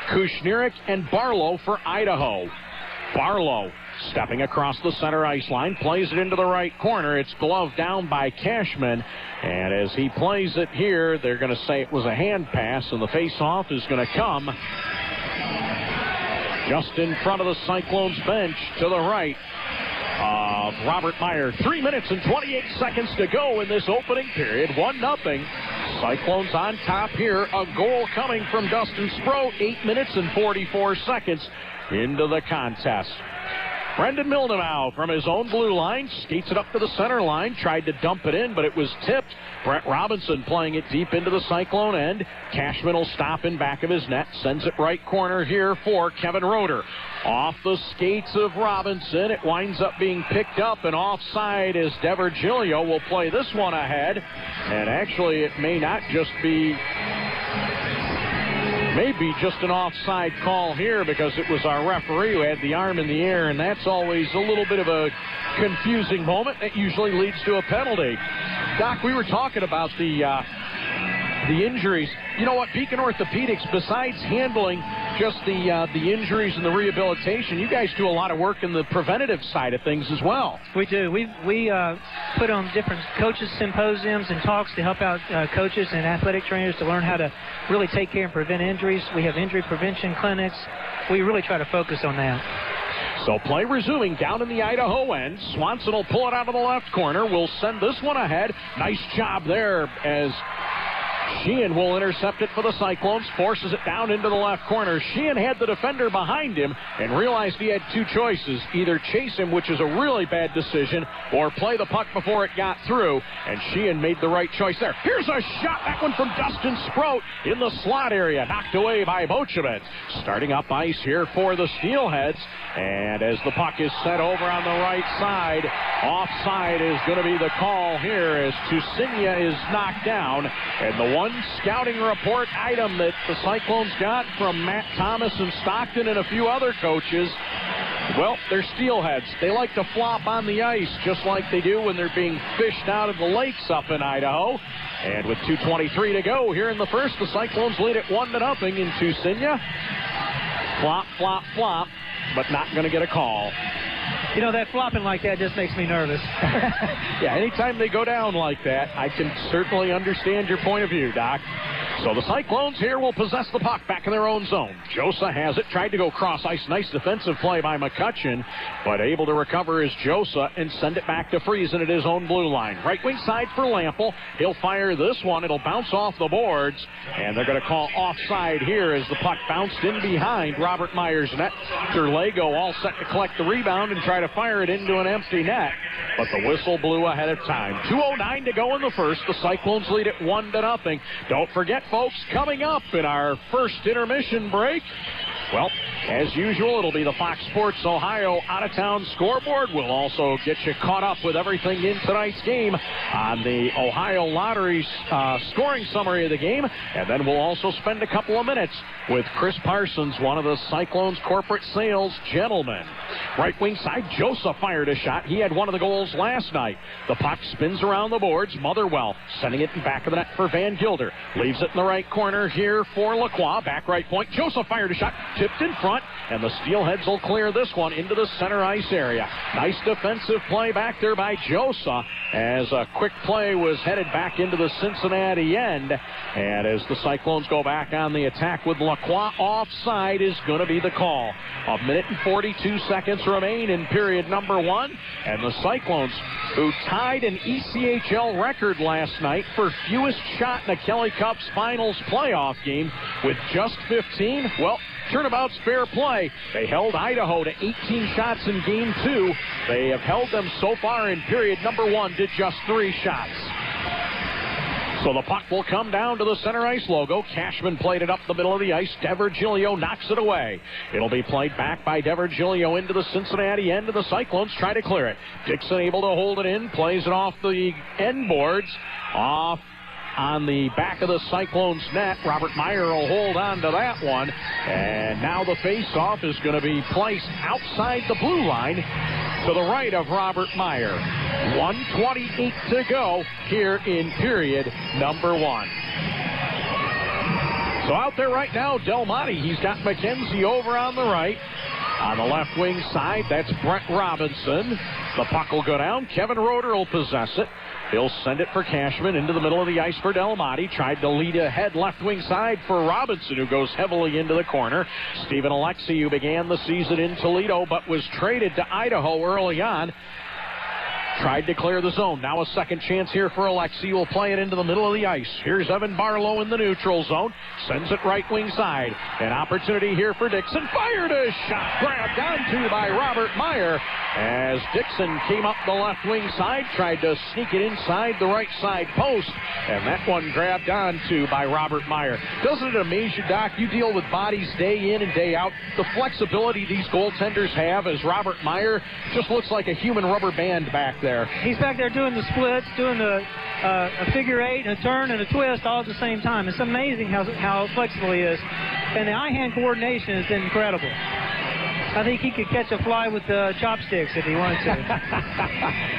[SPEAKER 1] Kushnirik and Barlow for Idaho. Barlow stepping across the center ice line, plays it into the right corner. It's gloved down by Cashman. And as he plays it here, they're going to say it was a hand pass, and the face-off is going to come just in front of the Cyclones bench to the right of Robert Meyer. 3 minutes and 28 seconds to go in this opening period. 1-0. Cyclones on top here. A goal coming from Dustin Sproat. 8 minutes and 44 seconds into the contest. Brendan Mildemow from his own blue line skates it up to the center line, tried to dump it in, but it was tipped. Brett Robinson playing it deep into the Cyclone end. Cashman will stop in back of his net, sends it right corner here for Kevin Roeder. Off the skates of Robinson, it winds up being picked up and offside as DeVirgilio will play this one ahead. And actually, it may not just be Maybe just an offside call here because it was our referee who had the arm in the air, and that's always a little bit of a confusing moment. That usually leads to a penalty. Doc, we were talking about the injuries. You know what, Beacon Orthopedics, besides handling just the injuries and the rehabilitation, you guys do a lot of work in the preventative side of things as well.
[SPEAKER 7] We do. We put on different coaches symposiums and talks to help out coaches and athletic trainers to learn how to really take care and prevent injuries. We have injury prevention clinics. We really try to focus on that.
[SPEAKER 1] So play resuming down in the Idaho end. Swanson will pull it out of the left corner. We'll send this one ahead. Nice job there as Sheehan will intercept it for the Cyclones, forces it down into the left corner. Sheehan had the defender behind him and realized he had two choices. Either chase him, which is a really bad decision, or play the puck before it got through. And Sheehan made the right choice there. Here's a shot. That one from Dustin Sproat in the slot area. Knocked away by Bochevitz. Starting up ice here for the Steelheads. And as the puck is set over on the right side, offside is going to be the call here as Tusinia is knocked down. And the one scouting report item that the Cyclones got from Matt Thomas and Stockton and a few other coaches, well, they're Steelheads. They like to flop on the ice just like they do when they're being fished out of the lakes up in Idaho. And with 2:23 to go here in the first, the Cyclones lead it 1-0 in Tusinia. Flop, flop, flop, but not going to get a call.
[SPEAKER 7] You know, that flopping like that just makes me nervous.
[SPEAKER 1] Yeah, anytime they go down like that, I can certainly understand your point of view, Doc. So the Cyclones here will possess the puck back in their own zone. Josa has it, tried to go cross ice. Nice defensive play by McCutcheon, but able to recover is Josa and send it back to Friesen at his own blue line. Right wing side for Lample. He'll fire this one. It'll bounce off the boards, and they're going to call offside here as the puck bounced in behind Robert Meyer's net. Lego all set to collect the rebound and try to fire it into an empty net, but the whistle blew ahead of time. 2:09 to go in the first. The Cyclones lead it 1-0. Don't forget, folks, coming up in our first intermission break, well, as usual, it'll be the Fox Sports Ohio out-of-town scoreboard. We'll also get you caught up with everything in tonight's game on the Ohio Lottery's scoring summary of the game. And then we'll also spend a couple of minutes with Chris Parsons, one of the Cyclones corporate sales gentlemen. Right wing side, Joseph fired a shot. He had one of the goals last night. The puck spins around the boards. Motherwell sending it in back of the net for Van Gilder. Leaves it in the right corner here for Lacroix. Back right point. Joseph fired a shot. Tipped in front, and the Steelheads will clear this one into the center ice area. Nice defensive play back there by Josa as a quick play was headed back into the Cincinnati end. And as the Cyclones go back on the attack with Lacroix, offside is going to be the call. 1 minute and 42 seconds remain in period number one. And the Cyclones, who tied an ECHL record last night for fewest shot in a Kelly Cup's finals playoff game with just 15, well, turnabout's fair play. They held Idaho to 18 shots in game two. They have held them so far in period number one to just 3 shots. So the puck will come down to the center ice logo. Cashman played it up the middle of the ice. DeVirgilio knocks it away. It'll be played back by DeVirgilio into the Cincinnati end, and the Cyclones try to clear it. Dixon able to hold it in, plays it off the end boards, off on the back of the Cyclones net. Robert Meyer will hold on to that one. And now the face-off is going to be placed outside the blue line to the right of Robert Meyer. 1:28 to go here in period number one. So out there right now, Del Monte. He's got McKenzie over on the right. On the left wing side, that's Brett Robinson. The puck will go down. Kevin Roeder will possess it. He'll send it for Cashman into the middle of the ice for Del Monte. Tried to lead ahead left wing side for Robinson, who goes heavily into the corner. Stephen Alexi, who began the season in Toledo but was traded to Idaho early on, tried to clear the zone. Now a second chance here for Alexi. Will play it into the middle of the ice. Here's Evan Barlow in the neutral zone. Sends it right wing side. An opportunity here for Dixon. Fired a shot. Grabbed onto by Robert Meyer as Dixon came up the left wing side. Tried to sneak it inside the right side post. And that one grabbed onto by Robert Meyer. Doesn't it amaze you, Doc? You deal with bodies day in and day out. The flexibility these goaltenders have as Robert Meyer just looks like a human rubber band back there. there.
[SPEAKER 7] He's back there doing the splits, doing a figure eight, and a turn, and a twist all at the same time. It's amazing how flexible he is. And the eye-hand coordination is incredible. I think he could catch a fly with chopsticks if he wanted to.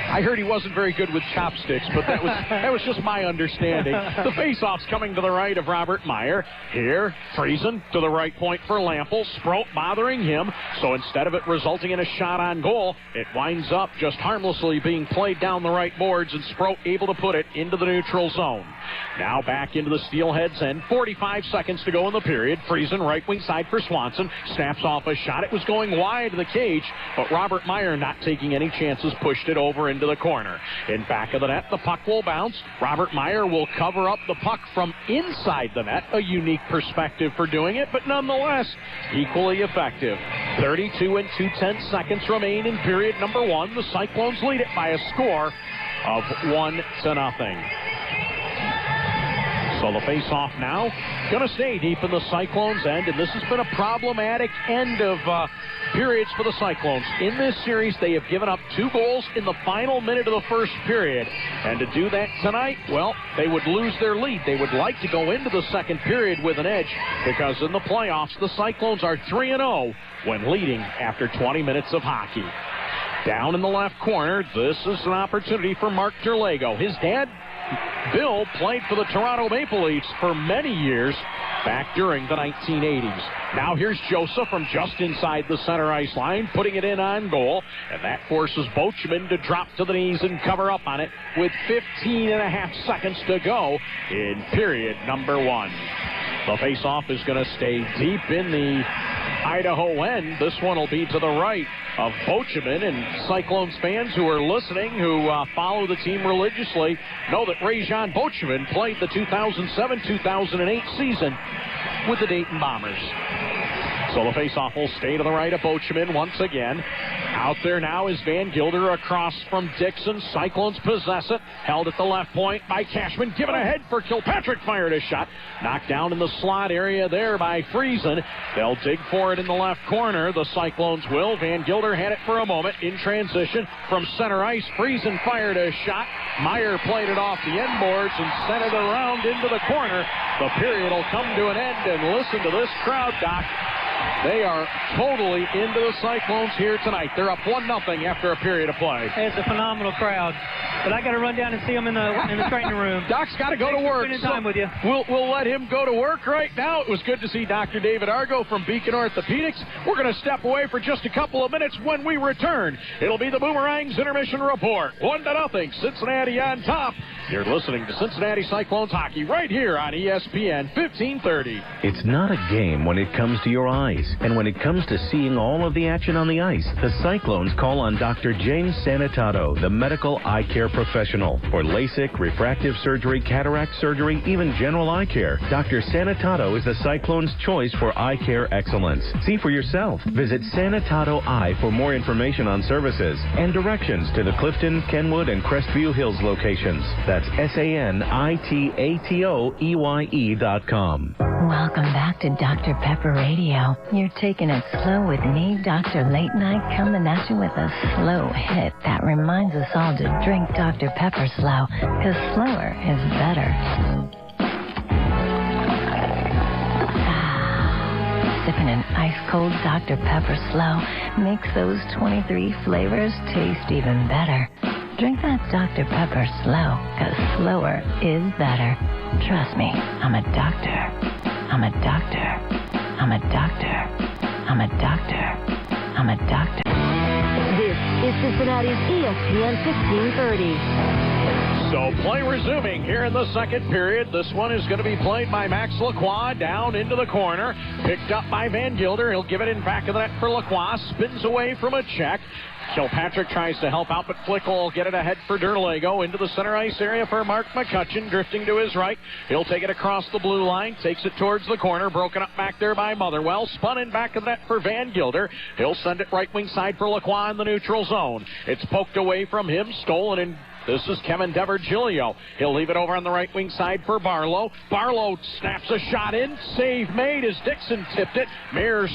[SPEAKER 1] I heard he wasn't very good with chopsticks, but that was just my understanding. The face-off's coming to the right of Robert Meyer. Here, Friesen to the right point for Lample. Sproat bothering him, so instead of it resulting in a shot on goal, it winds up just harmlessly being played down the right boards, and Sproat able to put it into the neutral zone. Now back into the Steelheads end. 45 seconds to go in the period. Friesen, right wing side for Swanson. Snaps off a shot. It was going wide of the cage, but Robert Meyer, not taking any chances, pushed it over into the corner. In back of the net, the puck will bounce. Robert Meyer will cover up the puck from inside the net. A unique perspective for doing it, but nonetheless, equally effective. 32 and 2/10 seconds remain in period number 1. The Cyclones lead it by a score of 1-0. So the face-off now going to stay deep in the Cyclones' end, and this has been a problematic end of periods for the Cyclones. In this series, they have given up 2 goals in the final minute of the first period. And to do that tonight, well, they would lose their lead. They would like to go into the second period with an edge, because in the playoffs, the Cyclones are 3-0 when leading after 20 minutes of hockey. Down in the left corner, this is an opportunity for Mark Terlego. His dad, Bill, played for the Toronto Maple Leafs for many years back during the 1980s. Now here's Joseph from just inside the center ice line, putting it in on goal, and that forces Bochum to drop to the knees and cover up on it with 15.5 seconds to go in period number 1. The face-off is going to stay deep in the Idaho end. This one will be to the right of Bochum, and Cyclones fans who are listening, who follow the team religiously, know that Rajon Bochum played the 2007-2008 season with the Dayton Bombers. So the face-off will stay to the right of Bochum once again. Out there now is Van Gilder across from Dixon. Cyclones possess it. Held at the left point by Cashman. Given ahead for Kilpatrick. Fired a shot. Knocked down in the slot area there by Friesen. They'll dig for it in the left corner. The Cyclones will. Van Gilder had it for a moment in transition from center ice. Friesen fired a shot. Meyer played it off the end boards and sent it around into the corner. The period will come to an end, and listen to this crowd, Doc. They are totally into the Cyclones here tonight. They're up 1-0 after a period of play.
[SPEAKER 7] It's a phenomenal crowd. But I got to run down and see them in the training room.
[SPEAKER 1] Doc's got to go to work.
[SPEAKER 7] Spending time with you.
[SPEAKER 1] We'll let him go to work right now. It was good to see Dr. David Argo from Beacon Orthopedics. We're going to step away for just a couple of minutes. When we return, it'll be the Boomerangs Intermission Report. 1-0, Cincinnati on top. You're listening to Cincinnati Cyclones hockey right here on ESPN 1530.
[SPEAKER 8] It's not a game when it comes to your eyes. And when it comes to seeing all of the action on the ice, the Cyclones call on Dr. James Sanitato, the medical eye care professional. For LASIK, refractive surgery, cataract surgery, even general eye care, Dr. Sanitato is the Cyclones' choice for eye care excellence. See for yourself. Visit Sanitato Eye for more information on services and directions to the Clifton, Kenwood, and Crestview Hills locations. That's SANITATOEYE.com.
[SPEAKER 2] Welcome back to Dr. Pepper Radio. You're taking it slow with me, Dr. Late Night, coming at you with a slow hit that reminds us all to drink Dr. Pepper slow, because slower is better. Sipping an ice-cold Dr. Pepper slow makes those 23 flavors taste even better. Drink that Dr. Pepper slow, because slower is better. Trust me, I'm a doctor. I'm a doctor. I'm a doctor. I'm a doctor. I'm a doctor. This is Cincinnati's ESPN 1530.
[SPEAKER 1] So play resuming here in the second period. This one is going to be played by Max Lacroix down into the corner. Picked up by Van Gilder. He'll give it in back of the net for Lacroix. Spins away from a check. Kilpatrick tries to help out, but Flick will get it ahead for Derlego into the center ice area for Mark McCutcheon, drifting to his right. He'll take it across the blue line, takes it towards the corner, broken up back there by Motherwell, spun in back of the net for Van Gilder. He'll send it right wing side for Lacroix in the neutral zone. It's poked away from him, stolen in. This is Kevin DeVirgilio. He'll leave it over on the right wing side for Barlow. Barlow snaps a shot in. Save made as Dixon tipped it. Mears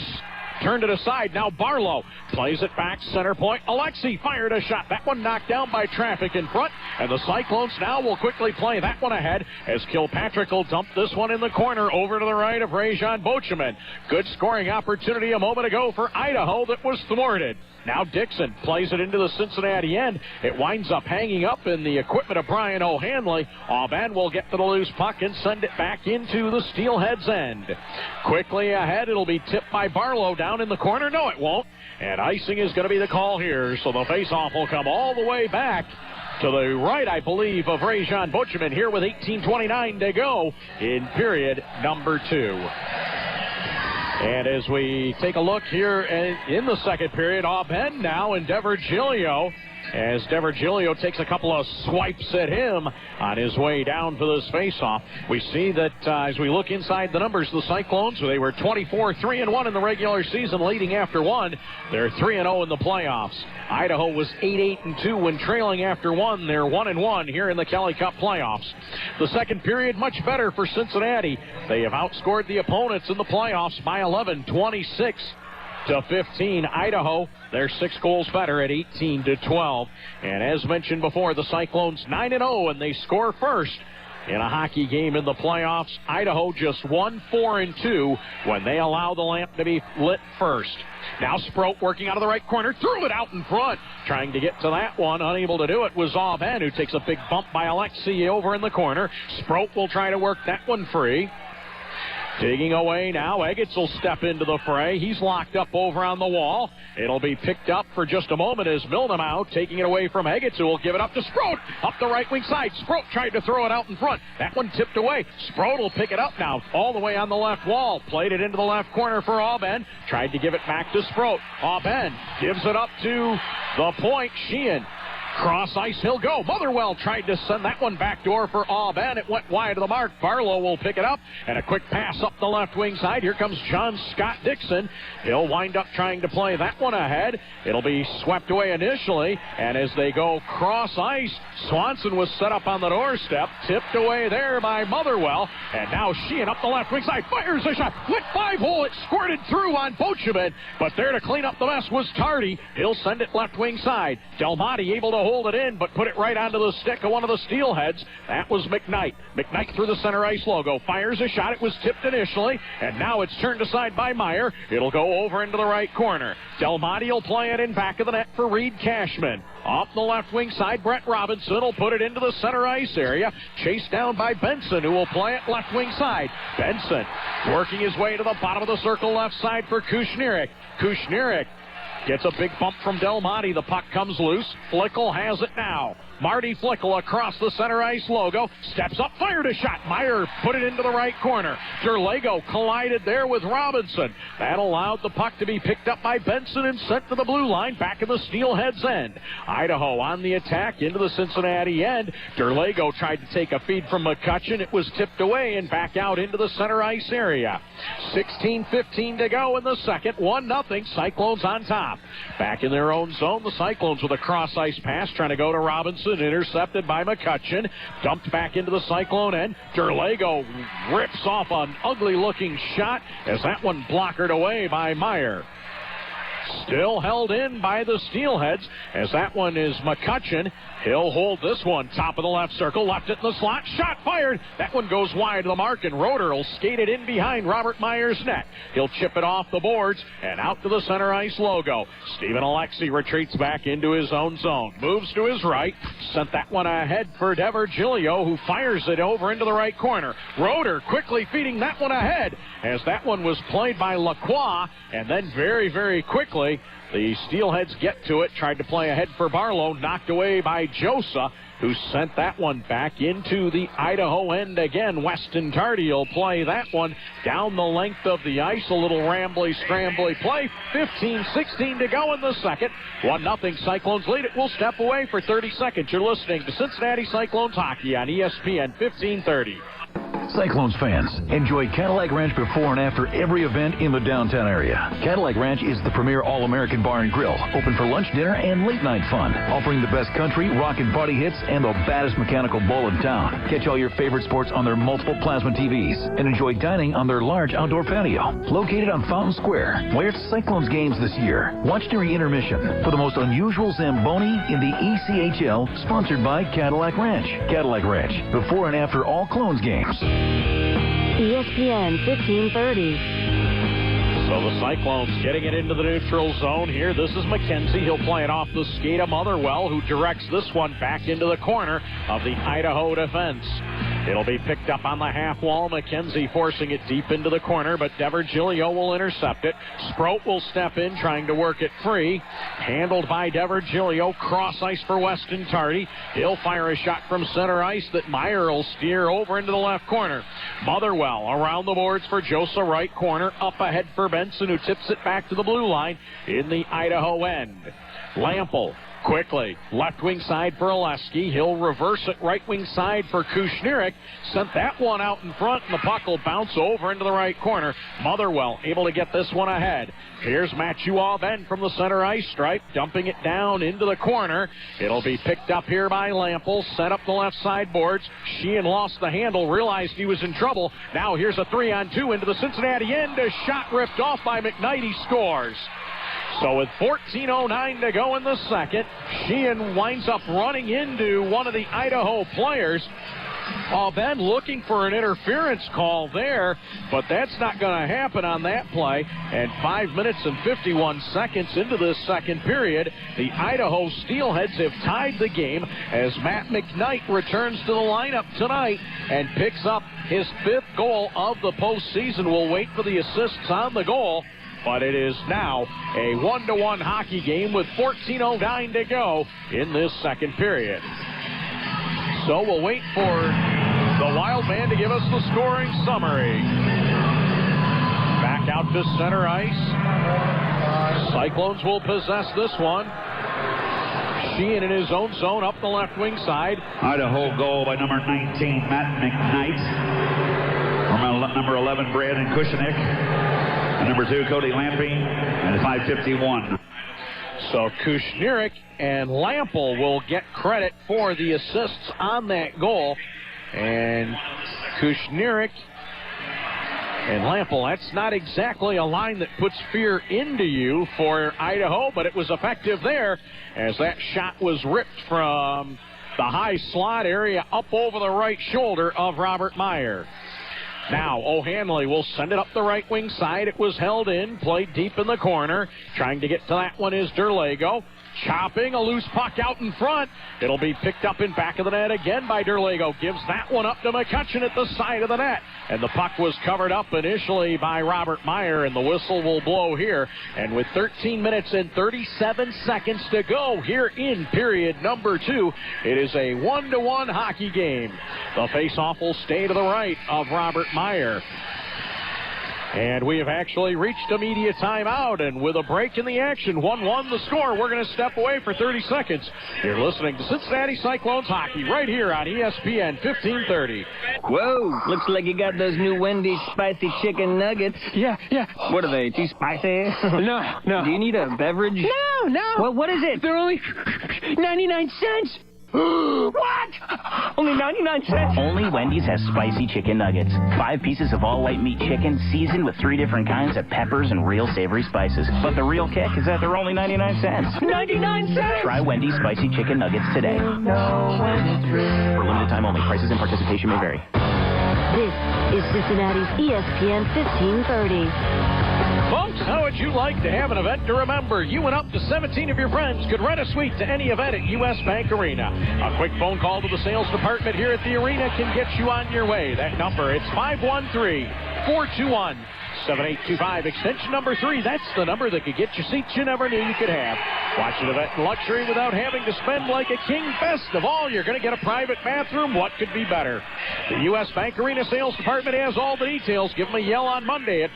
[SPEAKER 1] turned it aside. Now Barlow plays it back center point. Alexi fired a shot. That one knocked down by traffic in front, and the Cyclones now will quickly play that one ahead as Kilpatrick will dump this one in the corner over to the right of Rajon Bocheman. Good scoring opportunity a moment ago for Idaho that was thwarted. Now Dixon plays it into the Cincinnati end. It winds up hanging up in the equipment of Brian O'Hanley. Auban will get to the loose puck and send it back into the Steelheads end. Quickly ahead, it'll be tipped by Barlow down in the corner. No, it won't. And icing is going to be the call here. So the faceoff will come all the way back to the right, I believe, of Rajon Bocheman here with 18:29 to go in period number 2. And as we take a look here in the second period, Auban now and DeVirgilio, as DeVirgilio takes a couple of swipes at him on his way down for this faceoff. We see that as we look inside the numbers, the Cyclones, they were 24-3-1 in the regular season, leading after one. They're 3-0 in the playoffs. Idaho was 8-8-2 when trailing after one. They're 1-1 here in the Kelly Cup playoffs. The second period, much better for Cincinnati. They have outscored the opponents in the playoffs by 11, 26-15. Idaho, they're 6 goals better at 18-12. And as mentioned before, the Cyclones 9-0, and they score first in a hockey game in the playoffs. Idaho just 1-4-2 when they allow the lamp to be lit first. Now Sproat working out of the right corner, threw it out in front. Trying to get to that one, unable to do it was Auban, who takes a big bump by Alexi over in the corner. Sproat will try to work that one free. Digging away now, Eggetz will step into the fray. He's locked up over on the wall. It'll be picked up for just a moment as Mildenau taking it away from Eggetz, who will give it up to Sproat up the right wing side. Sproat tried to throw it out in front. That one tipped away. Sproat will pick it up now all the way on the left wall. Played it into the left corner for Auban. Tried to give it back to Sproat. Auban gives it up to the point. Sheehan. Cross ice, he'll go. Motherwell tried to send that one backdoor for Auban. It went wide of the mark. Barlow will pick it up, and a quick pass up the left wing side. Here comes John Scott Dixon. He'll wind up trying to play that one ahead. It'll be swept away initially, and as they go cross ice, Swanson was set up on the doorstep, tipped away there by Motherwell, and now Sheehan up the left wing side, fires a shot, went 5-hole, it squirted through on Bocheman, but there to clean up the mess was Tardy. He'll send it left wing side. Del Monte able to hold it in, but put it right onto the stick of one of the Steelheads. That was McKnight. McKnight through the center ice logo, fires a shot. It was tipped initially, and now it's turned aside by Meyer. It'll go over into the right corner. Del Monte will play it in back of the net for Reed Cashman. Off the left wing side, Brett Robinson will put it into the center ice area. Chased down by Benson, who will play it left wing side. Benson working his way to the bottom of the circle left side for Kushnirik. Kushnirik gets a big bump from Del Monte. The puck comes loose. Flickle has it now. Marty Flickle across the center ice logo. Steps up, fired a shot. Meyer put it into the right corner. Derlego collided there with Robinson. That allowed the puck to be picked up by Benson and sent to the blue line back in the Steelheads end. Idaho on the attack into the Cincinnati end. Derlego tried to take a feed from McCutcheon. It was tipped away and back out into the center ice area. 16:15 to go in the second. 1-0. Cyclones on top. Back in their own zone, the Cyclones with a cross ice pass trying to go to Robinson. Intercepted by McCutcheon. Dumped back into the Cyclone end. Derlego rips off an ugly-looking shot as that one blockered away by Meyer. Still held in by the Steelheads as that one is McCutcheon. He'll hold this one. Top of the left circle. Left it in the slot. Shot fired. That one goes wide of the mark, and Roeder will skate it in behind Robert Meyer's net. He'll chip it off the boards and out to the center ice logo. Stephen Alexi retreats back into his own zone. Moves to his right. Sent that one ahead for DeVirgilio, who fires it over into the right corner. Roeder quickly feeding that one ahead as that one was played by Lacroix, and then very, very quickly the Steelheads get to it. Tried to play ahead for Barlow. Knocked away by Josa, who sent that one back into the Idaho end again. Weston Tardy will play that one down the length of the ice. A little rambly, scrambly play. 15-16 to go in the second. 1-0 Cyclones lead it. We'll step away for 30 seconds. You're listening to Cincinnati Cyclones Hockey on ESPN 1530.
[SPEAKER 3] Cyclones fans, enjoy Cadillac Ranch before and after every event in the downtown area. Cadillac Ranch is the premier all-American bar and grill, open for lunch, dinner, and late-night fun, offering the best country, rock, and party hits and the baddest mechanical bull in town. Catch all your favorite sports on their multiple plasma TVs and enjoy dining on their large outdoor patio. Located on Fountain Square, where it's Cyclones games this year. Watch during intermission for the most unusual Zamboni in the ECHL, sponsored by Cadillac Ranch. Cadillac Ranch, before and after all Clones games.
[SPEAKER 2] ESPN 1530.
[SPEAKER 1] So the Cyclones getting it into the neutral zone here. This is McKenzie. He'll play it off the skate of Motherwell, who directs this one back into the corner of the Idaho defense. It'll be picked up on the half wall. McKenzie forcing it deep into the corner, but DeVirgilio will intercept it. Sproat will step in, trying to work it free. Handled by DeVirgilio. Cross ice for Weston Tardy. He'll fire a shot from center ice that Meyer will steer over into the left corner. Motherwell around the boards for Josa, right corner. Up ahead for Benson, who tips it back to the blue line in the Idaho end. Lample quickly left wing side for Oleski. He'll reverse it right wing side for Kushnirik. Sent that one out in front, and the puck will bounce over into the right corner. Motherwell able to get this one ahead. Here's Matthew Aubin from the center ice stripe, dumping it down into the corner. It'll be picked up here by Lample. Set up the left side boards. Sheehan lost the handle, realized he was in trouble. Now here's a 3-on-2 into the Cincinnati end. A shot ripped off by McKnight. He scores. So with 14:09 to go in the second, Sheehan winds up running into one of the Idaho players. Ben looking for an interference call there, but that's not going to happen on that play. And 5 minutes and 51 seconds into this second period, the Idaho Steelheads have tied the game as Matt McKnight returns to the lineup tonight and picks up his 5th goal of the postseason. We'll wait for the assists on the goal. But it is now a 1-1 hockey game with 14:09 to go in this second period. So we'll wait for the Wild Man to give us the scoring summary. Back out to center ice. Cyclones will possess this one. Sheehan in his own zone up the left wing side.
[SPEAKER 4] Idaho goal by number 19, Matt McKnight. From number 11, Brandon Kushnick. Number 2, Cody Lampy, and 5:51.
[SPEAKER 1] So Kushnirik and Lample will get credit for the assists on that goal. And Kushnirik and Lample, that's not exactly a line that puts fear into you for Idaho, but it was effective there as that shot was ripped from the high slot area up over the right shoulder of Robert Meyer. Now, O'Hanley will send it up the right wing side. It was held in, played deep in the corner. Trying to get to that one is Derlago. Chopping a loose puck out in front. It'll be picked up in back of the net again by Derlago. Gives that one up to McCutcheon at the side of the net. And the puck was covered up initially by Robert Meyer, and the whistle will blow here. And with 13 minutes and 37 seconds to go here in period number 2, it is a 1-1 hockey game. The faceoff will stay to the right of Robert Meyer. And we have actually reached a media timeout, and with a break in the action, 1-1 the score. We're going to step away for 30 seconds. You're listening to Cincinnati Cyclones hockey right here on ESPN 1530.
[SPEAKER 9] Whoa, looks like you got those new Wendy's spicy chicken nuggets.
[SPEAKER 10] Yeah.
[SPEAKER 9] What are they, too spicy?
[SPEAKER 10] No.
[SPEAKER 9] Do you need a beverage?
[SPEAKER 10] No.
[SPEAKER 9] Well, what is it?
[SPEAKER 10] They're only 99 cents.
[SPEAKER 9] What? Only 99 cents?
[SPEAKER 11] Only Wendy's has spicy chicken nuggets. 5 pieces of all white meat chicken seasoned with 3 different kinds of peppers and real savory spices. But the real kick is that they're only 99 cents.
[SPEAKER 10] 99 cents?
[SPEAKER 11] Try Wendy's spicy chicken nuggets today. For limited time only. Prices and participation may vary.
[SPEAKER 2] This is Cincinnati's ESPN 1530.
[SPEAKER 1] Folks, how would you like to have an event to remember? You and up to 17 of your friends could rent a suite to any event at U.S. Bank Arena. A quick phone call to the sales department here at the arena can get you on your way. That number, it's 513-421-7825. Extension number 3, that's the number that could get you seats you never knew you could have. Watch an event in luxury without having to spend like a king. Best of all, you're going to get a private bathroom. What could be better? The U.S. Bank Arena sales department has all the details. Give them a yell on Monday at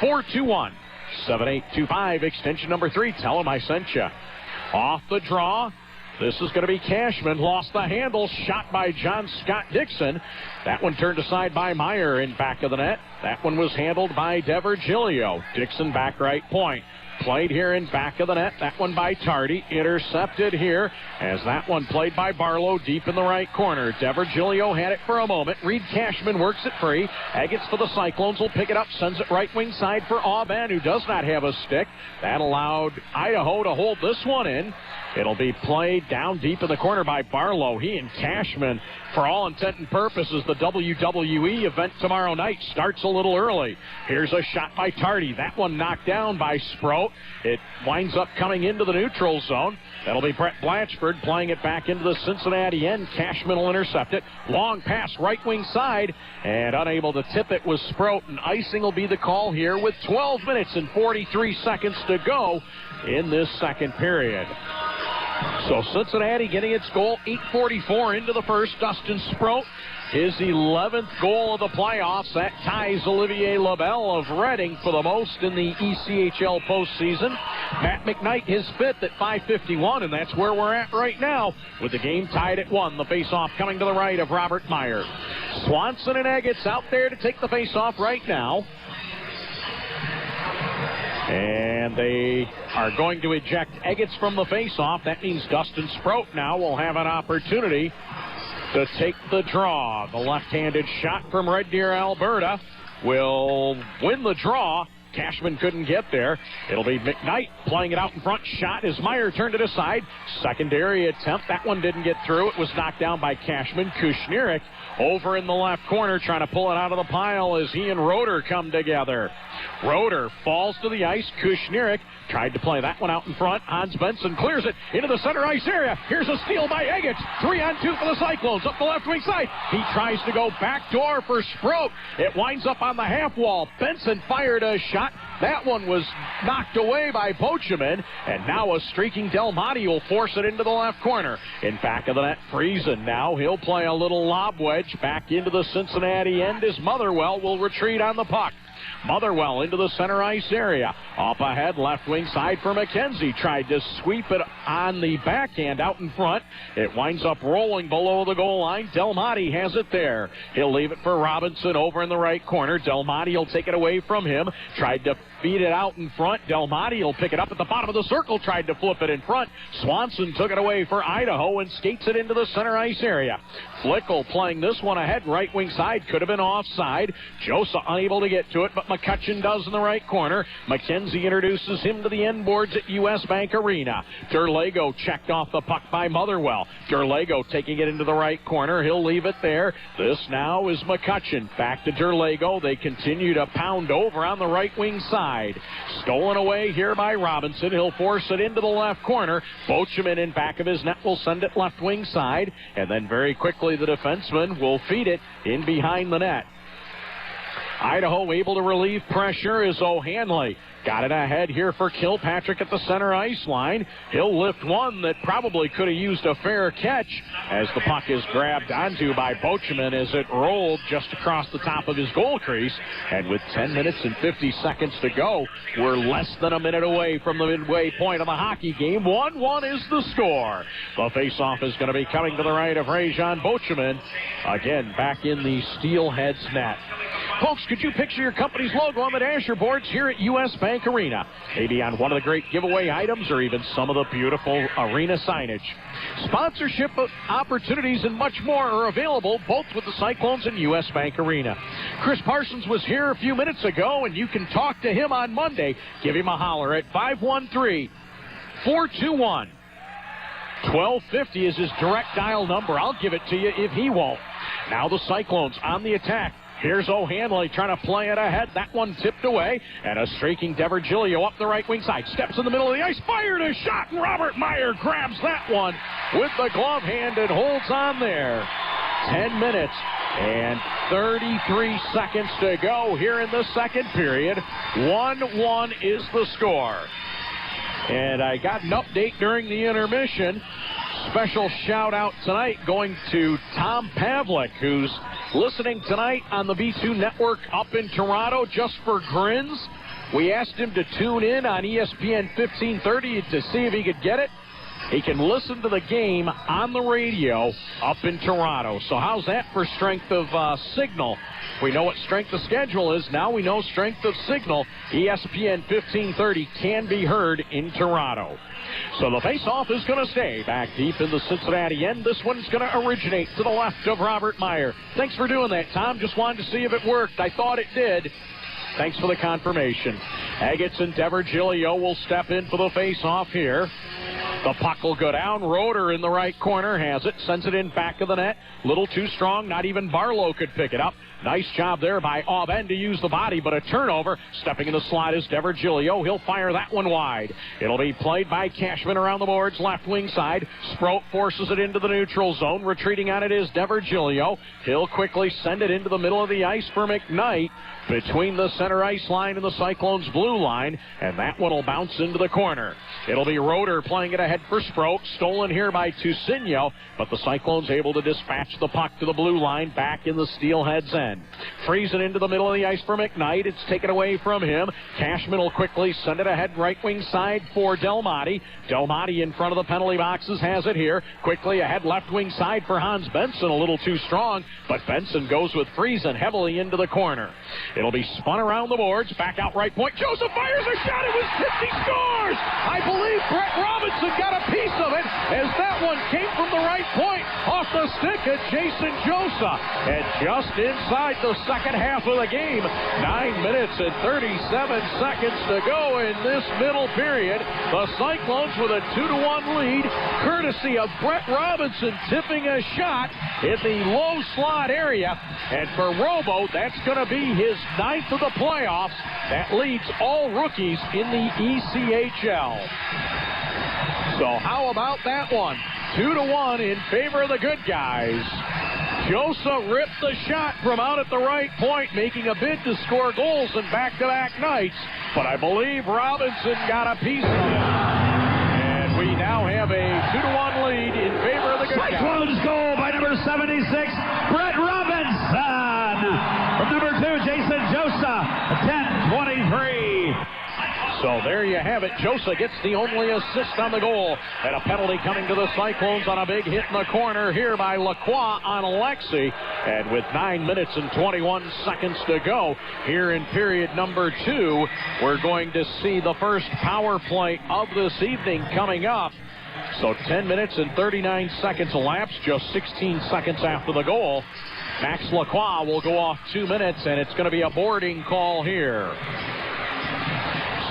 [SPEAKER 1] 513-421-7825. Extension number 3. Tell them I sent you. Off the draw. This is going to be Cashman. Lost the handle. Shot by John Scott Dixon. That one turned aside by Meyer in back of the net. That one was handled by DeVirgilio. Dixon back right point. Played here in back of the net. That one by Tardy. Intercepted here as that one played by Barlow deep in the right corner. DeVirgilio had it for a moment. Reed Cashman works it free. Eggets for the Cyclones will pick it up. Sends it right wing side for Auban, who does not have a stick. That allowed Idaho to hold this one in. It'll be played down deep in the corner by Barlow. He and Cashman, for all intent and purposes, the WWE event tomorrow night starts a little early. Here's a shot by Tardy. That one knocked down by Sproat. It winds up coming into the neutral zone. That'll be Brett Blatchford playing it back into the Cincinnati end. Cashman will intercept it. Long pass right wing side, and unable to tip it was Sproat, and icing will be the call here with 12 minutes and 43 seconds to go in this second period. So Cincinnati getting its goal, 8:44 into the first. Dustin Sproat, his 11th goal of the playoffs. That ties Olivier Labelle of Reading for the most in the ECHL postseason. Matt McKnight, his 5th at 5:51, and that's where we're at right now with the game tied at 1. The faceoff coming to the right of Robert Meyer. Swanson and Eggets out there to take the faceoff right now. And they are going to eject Eggets from the faceoff. That means Dustin Sproat now will have an opportunity to take the draw. The left-handed shot from Red Deer, Alberta will win the draw. Cashman couldn't get there. It'll be McKnight playing it out in front. Shot as Meyer turned it aside. Secondary attempt. That one didn't get through. It was knocked down by Cashman. Kushnirik over in the left corner trying to pull it out of the pile as he and Roeder come together. Roeder falls to the ice. Kushnirik tried to play that one out in front. Hans Benson clears it into the center ice area. Here's a steal by Eggets. 3-on-2 for the Cyclones up the left wing side. He tries to go backdoor for Sproat. It winds up on the half wall. Benson fired a shot. That one was knocked away by Bocheman, and now a streaking Del Monte will force it into the left corner. In back of the net, Friesen now. He'll play a little lob wedge back into the Cincinnati end as Motherwell will retreat on the puck. Motherwell into the center ice area. Up ahead, left wing side for McKenzie. Tried to sweep it on the backhand out in front. It winds up rolling below the goal line. Del Monte has it there. He'll leave it for Robinson over in the right corner. Del Monte will take it away from him. Tried to feed it out in front. Del Monte will pick it up at the bottom of the circle. Tried to flip it in front. Swanson took it away for Idaho and skates it into the center ice area. Flickel playing this one ahead, right wing side. Could have been offside. Josa unable to get to it, but McCutcheon does in the right corner. McKenzie introduces him to the end boards at U.S. Bank Arena. Derlego checked off the puck by Motherwell. Derlego taking it into the right corner. He'll leave it there. This now is McCutcheon. Back to Derlego. They continue to pound over on the right wing side. Stolen away here by Robinson. He'll force it into the left corner. Bocheman in back of his net will send it left wing side. And then very quickly the defenseman will feed it in behind the net. Idaho able to relieve pressure is O'Hanley. Got it ahead here for Kilpatrick at the center ice line. He'll lift one that probably could have used a fair catch as the puck is grabbed onto by Bocheman as it rolled just across the top of his goal crease. And with 10 minutes and 50 seconds to go, we're less than a minute away from the midway point of the hockey game. 1-1 is the score. The faceoff is going to be coming to the right of Rajan Bocheman. Again, back in the Steelheads net. Folks, could you picture your company's logo on the dasher boards here at U.S. Bank Arena? Maybe on one of the great giveaway items or even some of the beautiful arena signage. Sponsorship opportunities and much more are available both with the Cyclones and U.S. Bank Arena. Chris Parsons was here a few minutes ago, and you can talk to him on Monday. Give him a holler at 513-421. 1250 is his direct dial number. I'll give it to you if he won't. Now the Cyclones on the attack. Here's O'Hanley trying to play it ahead. That one tipped away. And a streaking DeVirgilio up the right wing side. Steps in the middle of the ice. Fired a shot. And Robert Meyer grabs that one with the glove hand and holds on there. 10 minutes and 33 seconds to go here in the second period. 1-1 is the score. And I got an update during the intermission. Special shout out tonight going to Tom Pavlik, who's listening tonight on the B2 network up in Toronto just for grins. We asked him to tune in on ESPN 1530 to see if he could get it. he can listen to the game on the radio up in Toronto. So how's that for strength of signal? We know what strength of schedule is. Now we know strength of signal. ESPN 1530 can be heard in Toronto. So the face-off is going to stay back deep in the Cincinnati end. This one's going to originate to the left of Robert Meyer. Thanks for doing that, Tom. Just wanted to see if it worked. I thought it did. Thanks for the confirmation. Agats and DeVirgilio will step in for the face-off here. The puck will go down. Roeder in the right corner has it. Sends it in back of the net. Little too strong. Not even Barlow could pick it up. Nice job there by Aubin to use the body, but a turnover. Stepping in the slot is DeVirgilio. He'll fire that one wide. It'll be played by Cashman around the boards, left wing side. Sproat forces it into the neutral zone. Retreating on it is DeVirgilio. He'll quickly send it into the middle of the ice for McKnight. Between the center ice line and the Cyclones' blue line, and that one will bounce into the corner. It'll be Roeder playing it ahead for Sproat. Stolen here by Toussigno, but the Cyclones able to dispatch the puck to the blue line back in the Steelheads' end. Freezing into the middle of the ice for McKnight. It's taken away from him. Cashman will quickly send it ahead right wing side for Delmonte. Delmonte in front of the penalty boxes has it here. Quickly ahead left wing side for Hans Benson. A little too strong, but Benson goes with Friesen heavily into the corner. It'll be spun around the boards. Back out right point. Joseph fires a shot. It was tipped. He scores. I believe Brett Robinson got a piece of it as that one came from the right point off the stick of Jason Josa. And just inside the second half of the game, 9 minutes and 37 seconds to go in this middle period. The Cyclones with a 2-1 lead, courtesy of Brett Robinson tipping a shot in the low slot area. And for Robo, that's going to be his 9th of the playoffs. That leads all rookies in the ECHL. So how about that one? 2-1 in favor of the good guys. Josa ripped the shot from out at the right point, making a bid to score goals in back-to-back nights. But I believe Robinson got a piece of it. And we now have a 2-1 lead in favor of the good guys.
[SPEAKER 4] Cyclones goal by number 76, Brett Robinson. From number 2, Jason Josa, 10-23.
[SPEAKER 1] So there you have it. Josa gets the only assist on the goal. And a penalty coming to the Cyclones on a big hit in the corner here by Lacroix on Alexi. And with 9 minutes and 21 seconds to go here in period number 2, we're going to see the first power play of this evening coming up. So 10 minutes and 39 seconds elapsed, just 16 seconds after the goal. Max Lacroix will go off 2 minutes, and it's going to be a boarding call here.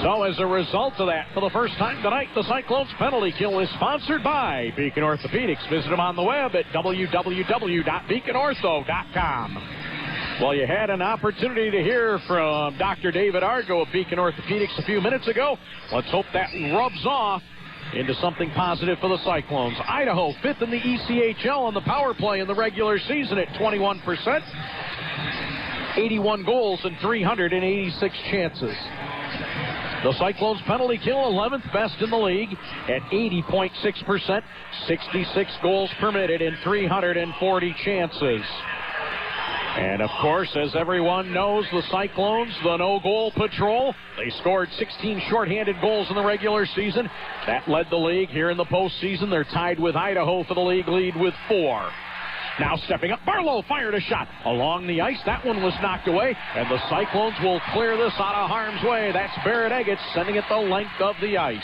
[SPEAKER 1] So as a result of that, for the first time tonight, the Cyclones penalty kill is sponsored by Beacon Orthopedics. Visit them on the web at www.beaconortho.com. Well, you had an opportunity to hear from Dr. David Argo of Beacon Orthopedics a few minutes ago. Let's hope that rubs off into something positive for the Cyclones. Idaho, 5th in the ECHL on the power play in the regular season at 21%. 81 goals and 386 chances. The Cyclones penalty kill, 11th best in the league at 80.6%, 66 goals permitted in 340 chances. And, of course, as everyone knows, the Cyclones, the no-goal patrol, they scored 16 shorthanded goals in the regular season. That led the league here in the postseason. They're tied with Idaho for the league lead with 4. Now stepping up, Barlow fired a shot along the ice. That one was knocked away, and the Cyclones will clear this out of harm's way. That's Barrett Eggets sending it the length of the ice.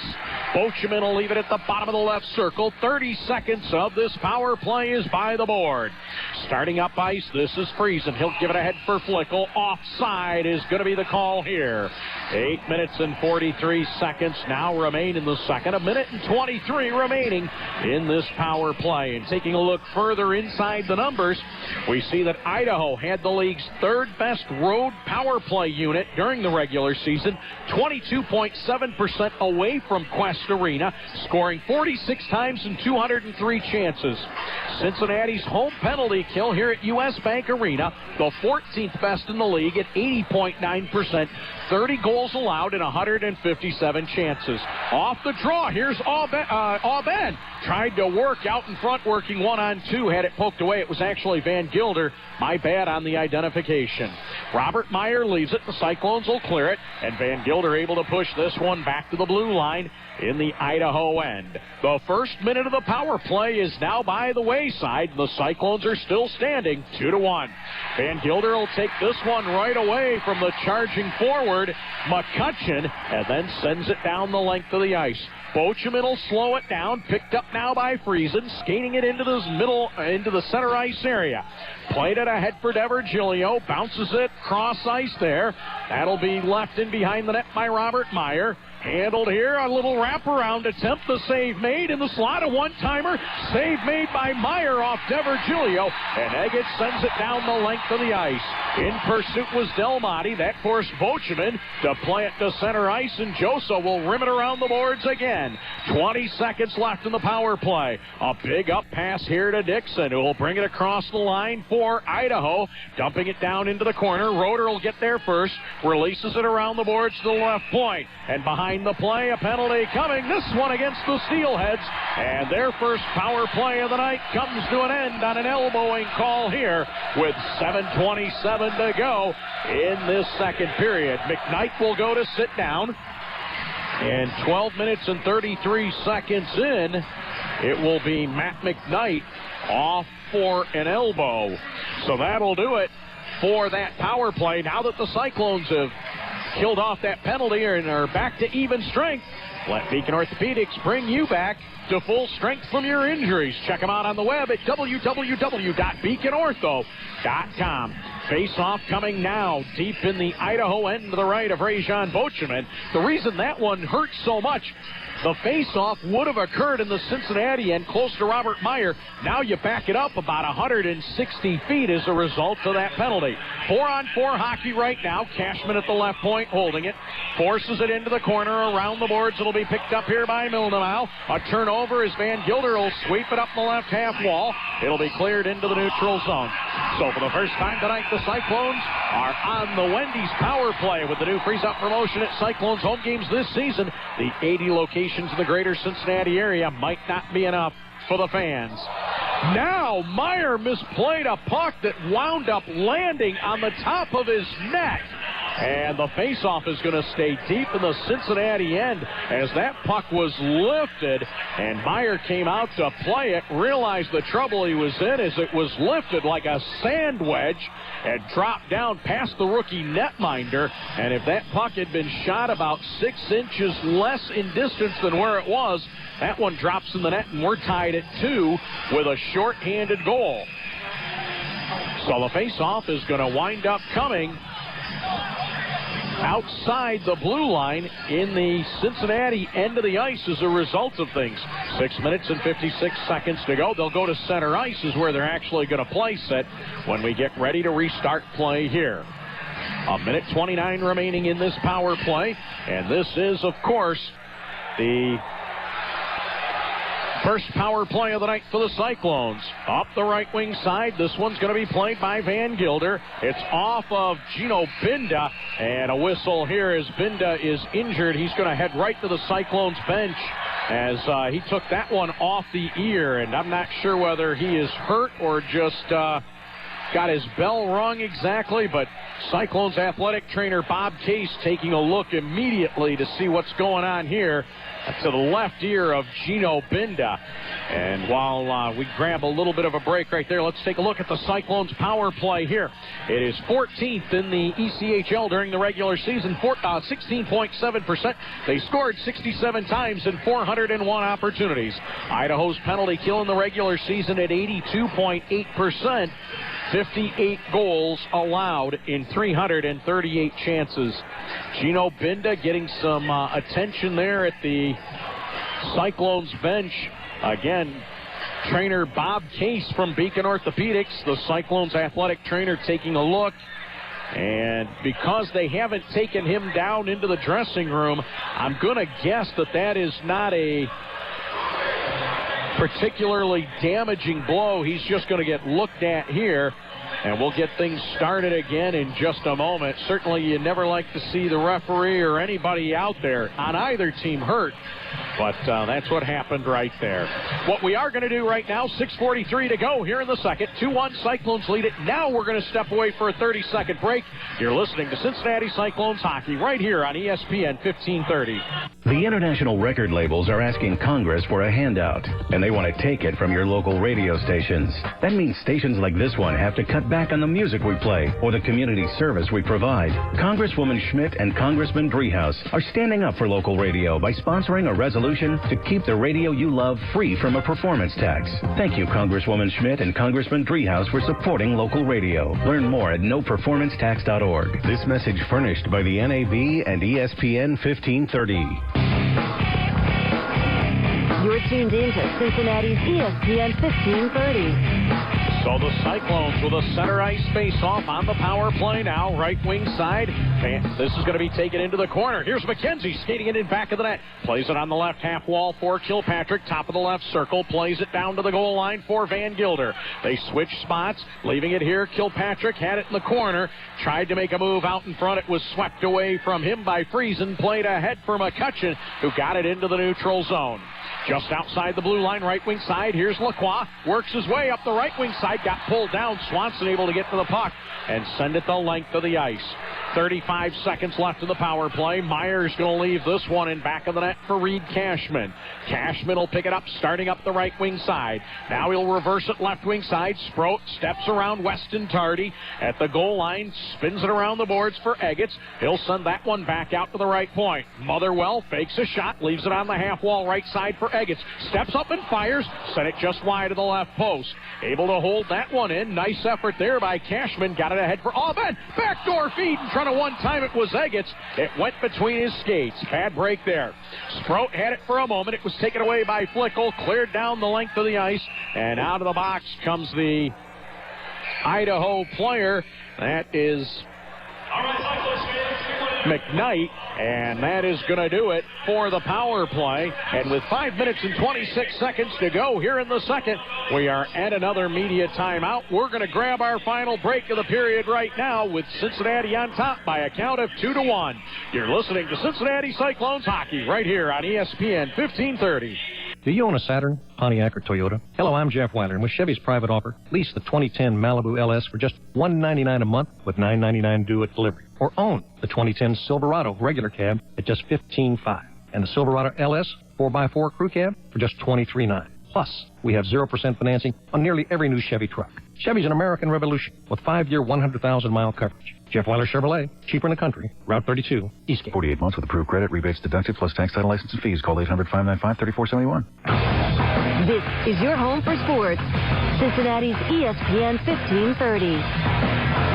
[SPEAKER 1] Bocheman will leave it at the bottom of the left circle. 30 seconds of this power play is by the board. Starting up ice, this is Friesen. He'll give it ahead for Flickle. Offside is going to be the call here. 8 minutes and 43 seconds now remain in the second. 1 minute and 23 remaining in this power play. And taking a look further inside the numbers, we see that Idaho had the league's 3rd best road power play unit during the regular season, 22.7% away from Quest Arena, scoring 46 times and 203 chances. Cincinnati's home penalty kill here at U.S. Bank Arena, the 14th best in the league at 80.9%, 30 goals allowed in 157 chances. Off the draw, here's Aubin. Tried to work out in front, working 1-on-2, had it poked away. It was actually Van Gilder. My bad on the identification. Robert Meyer leaves it. The Cyclones will clear it, and Van Gilder able to push this one back to the blue line in the Idaho end. The first minute of the power play is now by the wayside. The Cyclones are still standing 2-1. Van Gilder will take this one right away from the charging forward, McCutcheon, and then sends it down the length of the ice. Bocheman will slow it down, picked up now by Friesen, skating it into the center ice area. Played it ahead for DeVirgilio, bounces it cross ice there. That'll be left in behind the net by Robert Meyer. Handled here, a little wraparound attempt, the save made in the slot, a one-timer, save made by Meyer off DeVirgilio, and Eggett sends it down the length of the ice. In pursuit was Del Monte, that forced Bocheman to play it to center ice, and Josa will rim it around the boards again. 20 seconds left in the power play. A big up pass here to Dixon, who will bring it across the line for Idaho, dumping it down into the corner. Roeder will get there first, releases it around the boards to the left point, and behind the play, a penalty coming. This one against the Steelheads. And their first power play of the night comes to an end on an elbowing call here with 7:27 to go in this second period. McKnight will go to sit down. And 12 minutes and 33 seconds in, it will be Matt McKnight off for an elbow. So that'll do it for that power play. Now that the Cyclones have killed off that penalty and are back to even strength, let Beacon Orthopedics bring you back to full strength from your injuries. Check them out on the web at www.beaconortho.com. Face-off coming now deep in the Idaho end to the right of Rajon Bocheman. The reason that one hurts so much, the face-off would have occurred in the Cincinnati end close to Robert Meyer. Now you back it up about 160 feet as a result of that penalty. 4-on-4 hockey right now. Cashman at the left point holding it. Forces it into the corner around the boards. It'll be picked up here by Mildenau. A turnover as Van Gilder will sweep it up the left half wall. It'll be cleared into the neutral zone. So for the first time tonight, the Cyclones are on the Wendy's power play with the new freeze-up promotion at Cyclones home games this season. The 80 locations in the greater Cincinnati area might not be enough for the fans. Now Meyer misplayed a puck that wound up landing on the top of his net. And the faceoff is going to stay deep in the Cincinnati end as that puck was lifted, and Meyer came out to play it, realized the trouble he was in as it was lifted like a sand wedge and dropped down past the rookie netminder. And if that puck had been shot about 6 inches less in distance than where it was, that one drops in the net, and we're tied at 2 with a shorthanded goal. So the faceoff is going to wind up coming outside the blue line in the Cincinnati end of the ice as a result of things. 6 minutes and 56 seconds to go. They'll go to center ice is where they're actually going to place it when we get ready to restart play here. 1:29 remaining in this power play, and this is, of course, the first power play of the night for the Cyclones. Up the right wing side, this one's going to be played by Van Gilder. It's off of Gino Binda, and a whistle here as Binda is injured. He's going to head right to the Cyclones bench as he took that one off the ear, and I'm not sure whether he is hurt or just got his bell rung exactly, but Cyclones athletic trainer Bob Case taking a look immediately to see what's going on here to the left ear of Gino Binda. And while we grab a little bit of a break right there, let's take a look at the Cyclones power play here. It is 14th in the ECHL during the regular season, 16.7%. They scored 67 times in 401 opportunities. Idaho's penalty kill in the regular season at 82.8%. 58 goals allowed in 338 chances. Gino Binda getting some attention there at the Cyclones bench. Again, trainer Bob Case from Beacon Orthopedics, the Cyclones athletic trainer, taking a look. And because they haven't taken him down into the dressing room, I'm going to guess that that is not a particularly damaging blow. He's just going to get looked at here. And we'll get things started again in just a moment. Certainly you never like to see the referee or anybody out there on either team hurt. But that's what happened right there. What we are going to do right now, 6:43 to go here in the second. 2-1 Cyclones lead it. Now we're going to step away for a 30-second break. You're listening to Cincinnati Cyclones hockey right here on ESPN 1530.
[SPEAKER 8] The international record labels are asking Congress for a handout, and they want to take it from your local radio stations. That means stations like this one have to cut back on the music we play or the community service we provide. Congresswoman Schmidt and Congressman Driehaus are standing up for local radio by sponsoring a resolution to keep the radio you love free from a performance tax. Thank you, Congresswoman Schmidt and Congressman Driehaus, for supporting local radio. Learn more at noperformancetax.org. This message furnished by the NAB and ESPN 1530.
[SPEAKER 12] You're tuned in to Cincinnati's ESPN 1530.
[SPEAKER 1] So the Cyclones with a center ice face-off on the power play now, right wing side. And this is going to be taken into the corner. Here's McKenzie skating it in back of the net. Plays it on the left half wall for Kilpatrick. Top of the left circle. Plays it down to the goal line for Van Gilder. They switch spots, leaving it here. Kilpatrick had it in the corner. Tried to make a move out in front. It was swept away from him by Friesen. Played ahead for McCutcheon, who got it into the neutral zone. Just outside the blue line, right wing side, here's Lacroix. Works his way up the right wing side, got pulled down. Swanson able to get to the puck and send it the length of the ice. 35 seconds left in the power play. Meyer's going to leave this one in back of the net for Reed Cashman. Cashman will pick it up, starting up the right wing side. Now he'll reverse it left wing side. Sproat steps around Weston Tardy at the goal line, spins it around the boards for Eggets. He'll send that one back out to the right point. Motherwell fakes a shot, leaves it on the half wall right side for Eggets. Steps up and fires, sent it just wide of the left post. Able to hold that one in. Nice effort there by Cashman. Got it ahead for Aubin. Backdoor feed in front of one time. It was Eggets. It went between his skates. Bad break there. Sproat had it for a moment. It was taken away by Flickle. Cleared down the length of the ice. And out of the box comes the Idaho player. That is McKnight, and that is going to do it for the power play. And with 5 minutes and 26 seconds to go here in the second, we are at another media timeout. We're going to grab our final break of the period right now with Cincinnati on top by a count of 2-1. You're listening to Cincinnati Cyclones hockey right here on ESPN 1530.
[SPEAKER 13] Do you own a Saturn, Pontiac, or Toyota? Hello, I'm Jeff Weiler, and with Chevy's private offer, lease the 2010 Malibu LS for just $199 a month with $999 due at delivery. Or own the 2010 Silverado regular cab at just $15,500. And the Silverado LS 4x4 crew cab for just $23,900. Plus, we have 0% financing on nearly every new Chevy truck. Chevy's an American revolution with 5-year, 100,000-mile coverage. Jeff Weiler Chevrolet, cheaper in the country, Route 32, Eastgate.
[SPEAKER 14] 48 months with approved credit, rebates deducted, plus tax, title, license, and fees. Call 800-595-3471.
[SPEAKER 12] This is your home for sports. Cincinnati's ESPN 1530.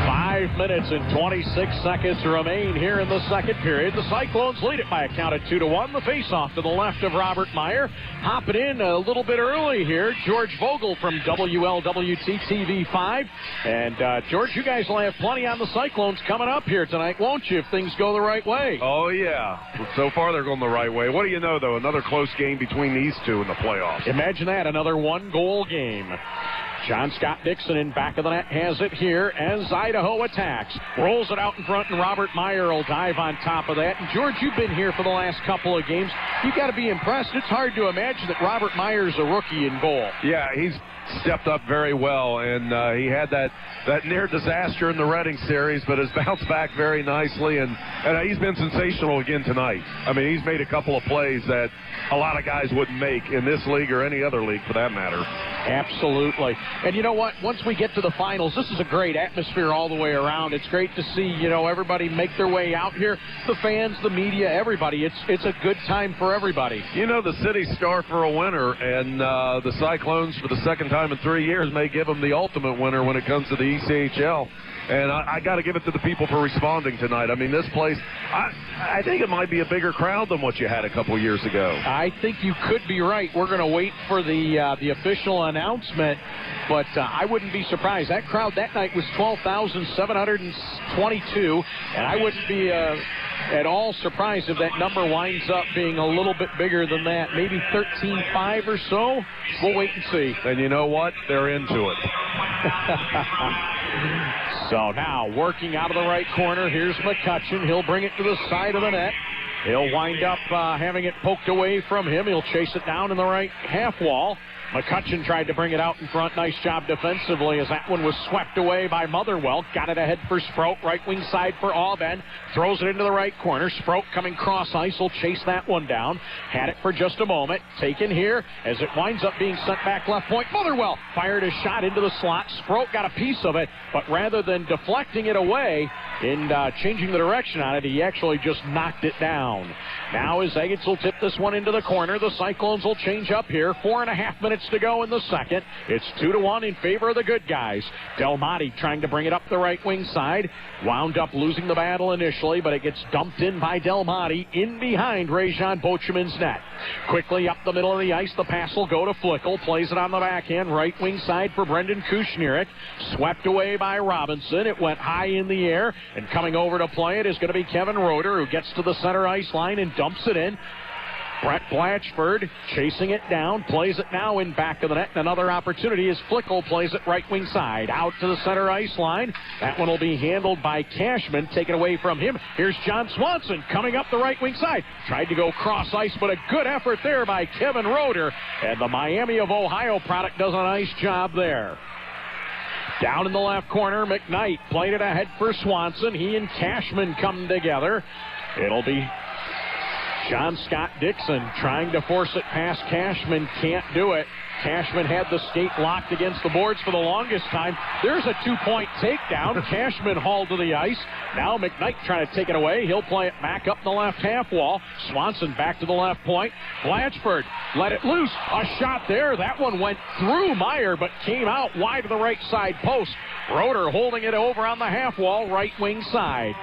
[SPEAKER 1] 5 minutes and 26 seconds remain here in the second period. The Cyclones lead it by a count of 2-1. The face-off to the left of Robert Meyer. Hopping in a little bit early here, George Vogel from WLWT TV5. And, George, you guys will have plenty on the Cyclones coming up here tonight, won't you, if things go the right way?
[SPEAKER 15] Oh, yeah. So far, they're going the right way. What do you know, though? Another close game between these two in the playoffs.
[SPEAKER 1] Imagine that, another one-goal game. John Scott Dixon in back of the net has it here as Idaho attacks. Rolls it out in front, and Robert Meyer will dive on top of that. And, George, you've been here for the last couple of games. You've got to be impressed. It's hard to imagine that Robert Meyer's a rookie in goal.
[SPEAKER 15] Yeah, he's stepped up very well, and he had that near disaster in the Reading series, but has bounced back very nicely, and he's been sensational again tonight. I mean, he's made a couple of plays that a lot of guys wouldn't make in this league or any other league for that matter.
[SPEAKER 1] Absolutely. And you know what? Once we get to the finals, this is a great atmosphere all the way around. It's great to see, everybody make their way out here. The fans, the media, everybody. It's a good time for everybody.
[SPEAKER 15] The city's star for a winner, and the Cyclones, for the second time in 3 years, may give them the ultimate winner when it comes to the ECHL. And I got to give it to the people for responding tonight. I mean, this place, I think it might be a bigger crowd than what you had a couple years ago.
[SPEAKER 1] I think you could be right. We're going to wait for the official announcement, but I wouldn't be surprised. That crowd that night was 12,722, and I wouldn't be at all surprised if that number winds up being a little bit bigger than that, maybe 13-5 or so. We'll wait and see.
[SPEAKER 15] And you know what? They're into it.
[SPEAKER 1] So now working out of the right corner, here's McCutcheon. He'll bring it to the side of the net. He'll wind up having it poked away from him. He'll chase it down in the right half wall. McCutcheon tried to bring it out in front. Nice job defensively as that one was swept away by Motherwell. Got it ahead for Sproat. Right wing side for Auben. Throws it into the right corner. Sproat coming cross ice. Will chase that one down. Had it for just a moment. Taken here as it winds up being sent back left point. Motherwell fired a shot into the slot. Sproat got a piece of it, but rather than deflecting it away and changing the direction on it, he actually just knocked it down. Now as Eggets will tip this one into the corner, the Cyclones will change up here. 4.5 minutes to go in the second. It's 2-1 in favor of the good guys. Del Monte trying to bring it up the right wing side. Wound up losing the battle initially, but it gets dumped in by Del Monte in behind Rajon Bocheman's net. Quickly up the middle of the ice, the pass will go to Flickel. Plays it on the backhand, right wing side for Brendan Kushnierik. Swept away by Robinson. It went high in the air, and coming over to play it is going to be Kevin Roeder, who gets to the center ice line and dumps it in. Brett Blatchford chasing it down, plays it now in back of the net. Another opportunity as Flickel plays it right wing side. Out to the center ice line. That one will be handled by Cashman. Taken away from him. Here's John Swanson coming up the right wing side. Tried to go cross ice, but a good effort there by Kevin Roeder. And the Miami of Ohio product does a nice job there. Down in the left corner, McKnight played it ahead for Swanson. He and Cashman come together. It'll be John Scott Dixon trying to force it past Cashman. Can't do it. Cashman had the skate locked against the boards for the longest time. There's a 2-point takedown. Cashman hauled to the ice. Now McKnight trying to take it away. He'll play it back up the left half wall. Swanson back to the left point. Blatchford let it loose. A shot there. That one went through Meyer, but came out wide to the right side post. Roeder holding it over on the half wall, right wing side.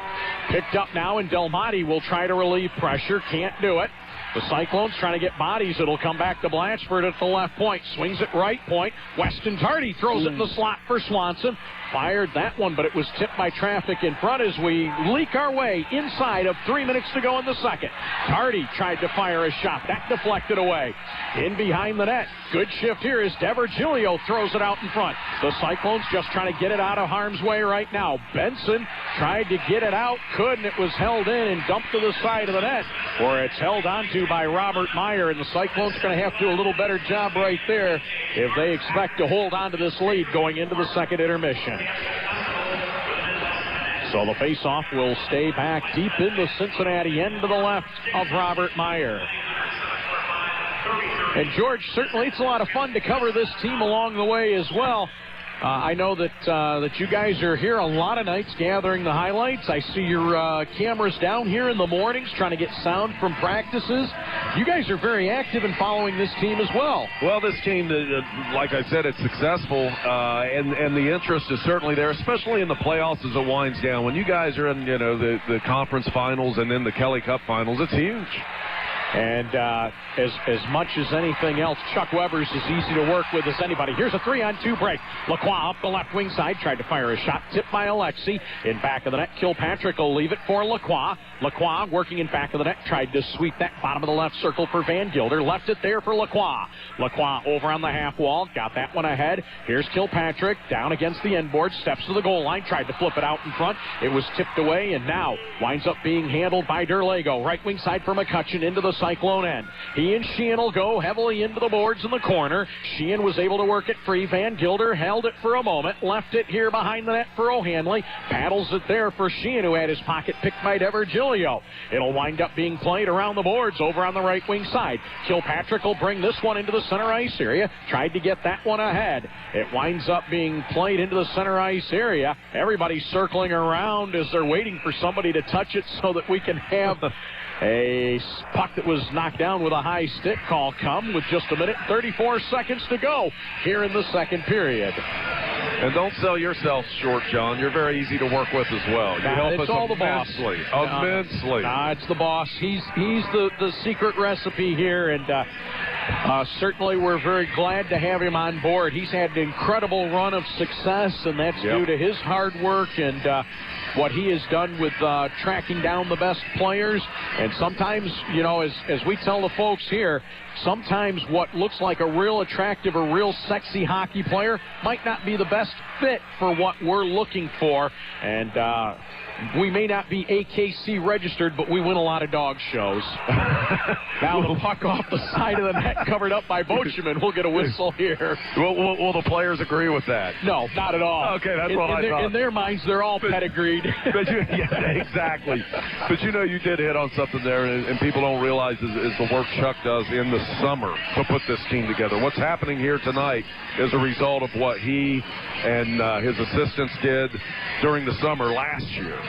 [SPEAKER 1] Picked up now, and Del Monte will try to relieve pressure. Can't do it. The Cyclones trying to get bodies. It'll come back to Blatchford at the left point. Swings it right point. Weston Tardy throws it in the slot for Swanson. Fired that one, but it was tipped by traffic in front as we leak our way inside of 3 minutes to go in the second. Tardy tried to fire a shot. That deflected away. In behind the net. Good shift here as DeVirgilio throws it out in front. The Cyclones just trying to get it out of harm's way right now. Benson tried to get it out. Couldn't. It was held in and dumped to the side of the net, where it's held onto by Robert Meyer. And the Cyclones are going to have to do a little better job right there if they expect to hold on to this lead going into the second intermission. So the faceoff will stay back deep in the Cincinnati end to the left of Robert Meyer. And George, certainly it's a lot of fun to cover this team along the way as well. I know that you guys are here a lot of nights gathering the highlights. I see your cameras down here in the mornings trying to get sound from practices. You guys are very active in following this team as well.
[SPEAKER 15] Well, this team, like I said, it's successful, and the interest is certainly there, especially in the playoffs as it winds down. When you guys are in, the conference finals and then the Kelly Cup finals, it's huge.
[SPEAKER 1] And as much as anything else, Chuck Weber's as easy to work with as anybody. Here's a 3-on-2 break. Lacroix up the left wing side, tried to fire a shot, tipped by Alexi. In back of the net, Kilpatrick will leave it for Lacroix. Lacroix working in back of the net, tried to sweep that bottom of the left circle for Van Gilder. Left it there for Lacroix. Lacroix over on the half wall, got that one ahead. Here's Kilpatrick down against the end board, steps to the goal line, tried to flip it out in front. It was tipped away and now winds up being handled by Derlago. Right wing side for McCutcheon into the Cyclone end. He and Sheehan will go heavily into the boards in the corner. Sheehan was able to work it free. Van Gilder held it for a moment, left it here behind the net for O'Hanley. Paddles it there for Sheehan, who had his pocket picked by DeVirgilio. It'll wind up being played around the boards over on the right wing side. Kilpatrick will bring this one into the center ice area. Tried to get that one ahead. It winds up being played into the center ice area. Everybody's circling around as they're waiting for somebody to touch it so that we can have a puck that was knocked down with a high stick call come with just 1:34 seconds to go here in the second period.
[SPEAKER 15] And don't sell yourself short, John. You're very easy to work with as well. You help us
[SPEAKER 1] all
[SPEAKER 15] immensely. Immensely.
[SPEAKER 1] It's the boss. He's the secret recipe here, and certainly we're very glad to have him on board. He's had an incredible run of success, and that's due to his hard work and what he has done with tracking down the best players. And sometimes, you know, as we tell the folks here, sometimes what looks like a real attractive or real sexy hockey player might not be the best fit for what we're looking for. And we may not be AKC registered, but we win a lot of dog shows. Now the puck off the side of the net, covered up by Bocheman. We'll get a whistle here.
[SPEAKER 15] Will the players agree with that?
[SPEAKER 1] No, not at all.
[SPEAKER 15] Okay, that's what I thought.
[SPEAKER 1] In their minds, they're all pedigreed.
[SPEAKER 15] Yeah, exactly. But you know, you did hit on something there, and people don't realize is the work Chuck does in the summer to put this team together. What's happening here tonight is a result of what he and his assistants did during the summer last year.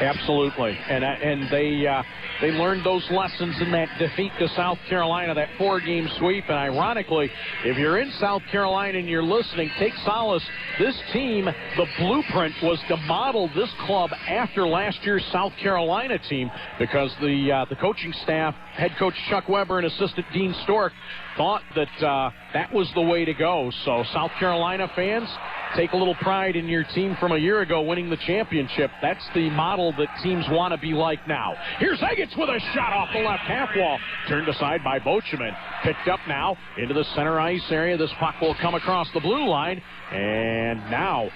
[SPEAKER 1] Absolutely, and they learned those lessons in that defeat to South Carolina, that 4-game sweep. And ironically, if you're in South Carolina and you're listening, take solace. This team, the blueprint was to model this club after last year's South Carolina team, because the coaching staff, head coach Chuck Weber and assistant Dean Stork, thought that that was the way to go. So South Carolina fans, take a little pride in your team from a year ago winning the championship. That's the model that teams want to be like now. Here's Eggets with a shot off the left half wall. Turned aside by Bocheman. Picked up now into the center ice area. This puck will come across the blue line. And now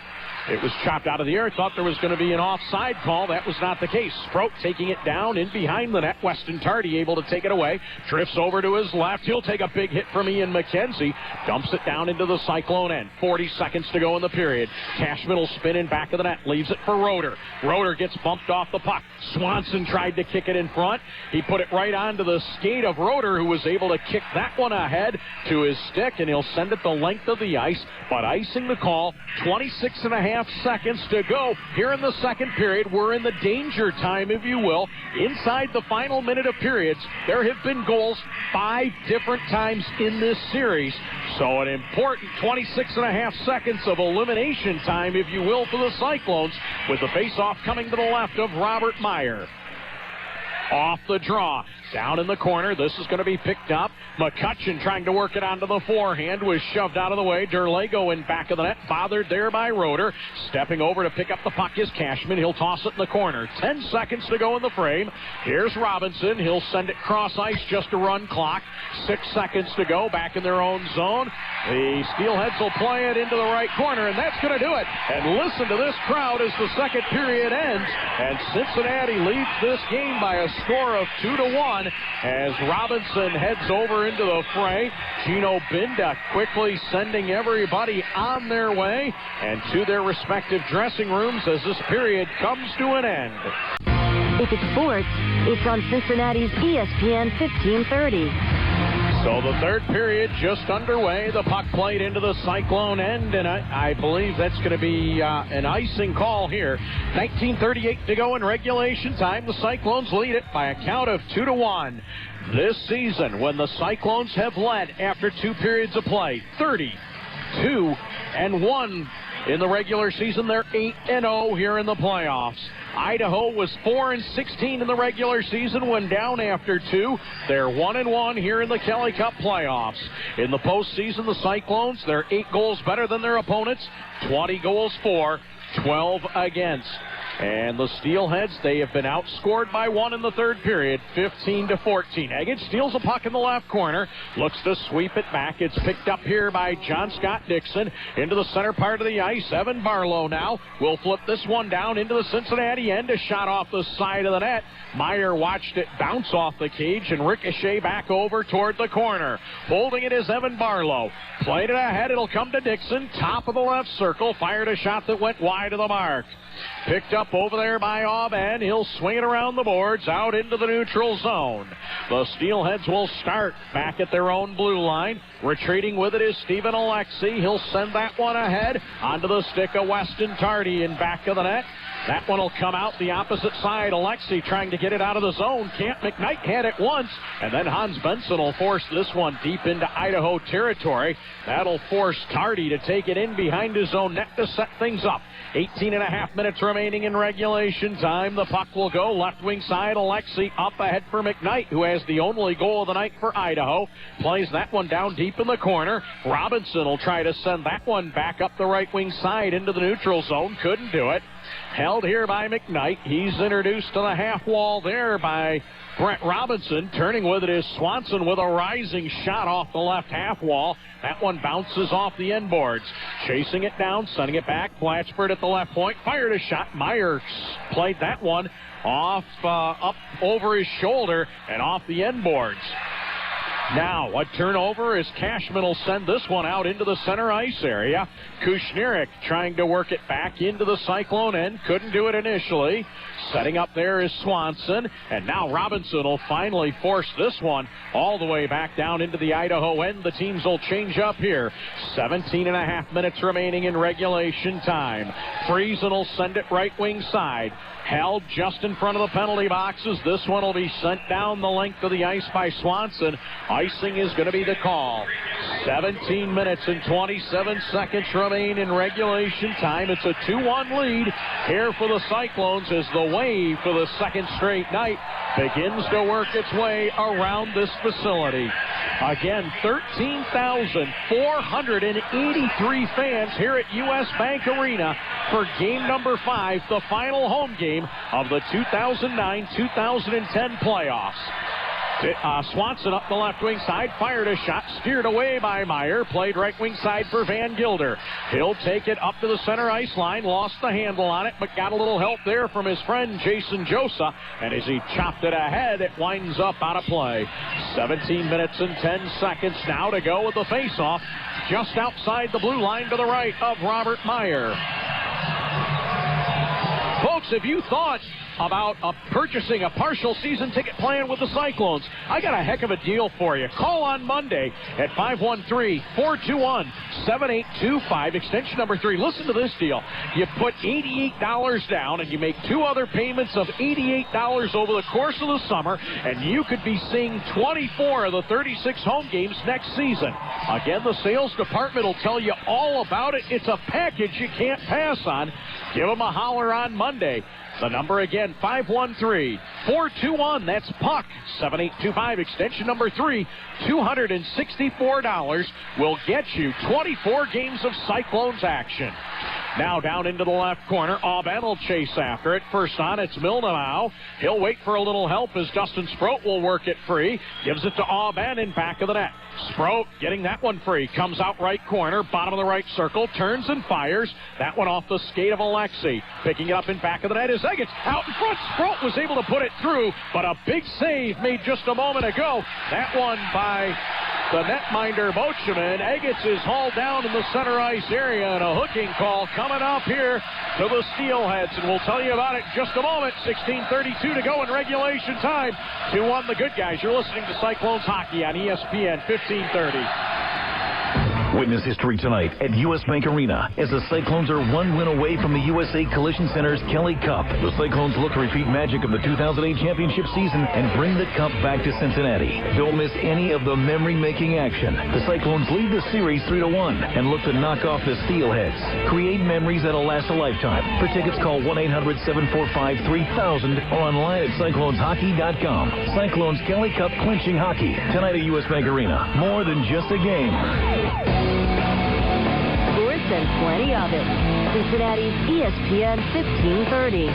[SPEAKER 1] it was chopped out of the air. Thought there was going to be an offside call. That was not the case. Sproat taking it down in behind the net. Weston Tardy able to take it away. Drifts over to his left. He'll take a big hit from Ian McKenzie. Dumps it down into the Cyclone end. 40 seconds to go in the period. Cashman will spin in back of the net. Leaves it for Roeder. Roeder gets bumped off the puck. Swanson tried to kick it in front. He put it right onto the skate of Roeder, who was able to kick that one ahead to his stick, and he'll send it the length of the ice. But icing the call, 26.5 seconds to go here in the second period. We're in the danger time, if you will. Inside the final minute of periods, there have been goals 5 different times in this series. So an important 26.5 seconds of elimination time, if you will, for the Cyclones, with the faceoff coming to the left of Robert Meyer. Off the draw, down in the corner. This is going to be picked up. McCutcheon trying to work it onto the forehand, was shoved out of the way. Derlago in back of the net, bothered there by Roeder. Stepping over to pick up the puck is Cashman. He'll toss it in the corner. 10 seconds to go in the frame. Here's Robinson. He'll send it cross ice just to run clock. 6 seconds to go, back in their own zone. The Steelheads will play it into the right corner, and that's going to do it. And listen to this crowd as the second period ends. And Cincinnati leads this game by a score of 2-1 as Robinson heads over into the fray. Gino Binda quickly sending everybody on their way and to their respective dressing rooms as this period comes to an end.
[SPEAKER 12] If it's sports, it's on Cincinnati's ESPN 1530.
[SPEAKER 1] So the third period just underway. The puck played into the Cyclone end, and I believe that's going to be an icing call here. 19:38 to go in regulation time. The Cyclones lead it by a count of 2-1. This season, when the Cyclones have led after 2 periods of play, 30-2-1 in the regular season. They're 8-0 here in the playoffs. Idaho was 4-16 in the regular season when down after 2. They're 1-1 here in the Kelly Cup playoffs. In the postseason, the Cyclones, they're 8 goals better than their opponents, 20 goals for, 12 against. And the Steelheads, they have been outscored by 1 in the third period, 15-14. Eggett steals a puck in the left corner, looks to sweep it back. It's picked up here by John Scott Dixon into the center part of the ice. Evan Barlow now will flip this one down into the Cincinnati end. A shot off the side of the net. Meyer watched it bounce off the cage and ricochet back over toward the corner. Holding it is Evan Barlow. Played it ahead. It'll come to Dixon. Top of the left circle. Fired a shot that went wide of the mark. Picked up over there by Auban. He'll swing it around the boards out into the neutral zone. The Steelheads will start back at their own blue line. Retreating with it is Stephen Alexi. He'll send that one ahead onto the stick of Weston Tardy in back of the net. That one will come out the opposite side. Alexi trying to get it out of the zone. Camp McKnight had it once, and then Hans Benson will force this one deep into Idaho territory. That'll force Tardy to take it in behind his own net to set things up. 18.5 minutes remaining in regulation time. The puck will go left wing side. Alexi up ahead for McKnight, who has the only goal of the night for Idaho. Plays that one down deep in the corner. Robinson will try to send that one back up the right wing side into the neutral zone. Couldn't do it. Held here by McKnight. He's introduced to the half wall there by Brett Robinson. Turning with it is Swanson with a rising shot off the left half wall. That one bounces off the end boards. Chasing it down, sending it back. Blatchford at the left point. Fired a shot. Meyer played that one off up over his shoulder and off the end boards. Now, a turnover as Cashman will send this one out into the center ice area. Kushnirik trying to work it back into the Cyclone end. Couldn't do it initially. Setting up there is Swanson. And now Robinson will finally force this one all the way back down into the Idaho end. The teams will change up here. 17.5 minutes remaining in regulation time. Friesen will send it right wing side. Held just in front of the penalty boxes. This one will be sent down the length of the ice by Swanson. Icing is going to be the call. 17 minutes and 27 seconds remain in regulation time. It's a 2-1 lead here for the Cyclones as the wave for the second straight night begins to work its way around this facility. Again, 13,483 fans here at U.S. Bank Arena for game number 5, the final home game of the 2009-2010 playoffs. Swanson up the left wing side, fired a shot, steered away by Meyer, played right wing side for Van Gilder. He'll take it up to the center ice line, lost the handle on it, but got a little help there from his friend Jason Josa, and as he chopped it ahead, it winds up out of play. 17 minutes and 10 seconds now to go with the faceoff, just outside the blue line to the right of Robert Meyer. Folks, if you thought about purchasing a partial season ticket plan with the Cyclones, I got a heck of a deal for you. Call on Monday at 513-421-7825, extension number 3. Listen to this deal. You put $88 down and you make 2 other payments of $88 over the course of the summer, and you could be seeing 24 of the 36 home games next season. Again, the sales department will tell you all about it. It's a package you can't pass on. Give them a holler on Monday. The number again, 513-421. That's Puck, 7825, extension number 3. $264 will get you 24 games of Cyclones action. Now down into the left corner. Aubin will chase after it. First on, it's Mildenau. He'll wait for a little help as Dustin Sproat will work it free. Gives it to Aubin in back of the net. Sproat getting that one free. Comes out right corner, bottom of the right circle, turns and fires. That one off the skate of Alexi. Picking it up in back of the net is Eggets. Out in front, Sproat was able to put it through, but a big save made just a moment ago. That one by the netminder Bocheman. Eggets is hauled down in the center ice area, and a hooking call coming up here to the Steelheads, and we'll tell you about it in just a moment. 16:32 to go in regulation time. 2-1 the good guys. You're listening to Cyclones Hockey on ESPN 1530.
[SPEAKER 3] Witness history tonight at U.S. Bank Arena as the Cyclones are 1 win away from the USA Collision Center's Kelly Cup. The Cyclones look to repeat magic of the 2008 championship season and bring the cup back to Cincinnati. Don't miss any of the memory-making action. The Cyclones lead the series 3-1 and look to knock off the Steelheads. Create memories that'll last a lifetime. For tickets, call 1-800-745-3000 or online at cycloneshockey.com. Cyclones Kelly Cup clinching hockey tonight at U.S. Bank Arena. More than just a game.
[SPEAKER 12] Sports and plenty of it. Cincinnati's ESPN 1530.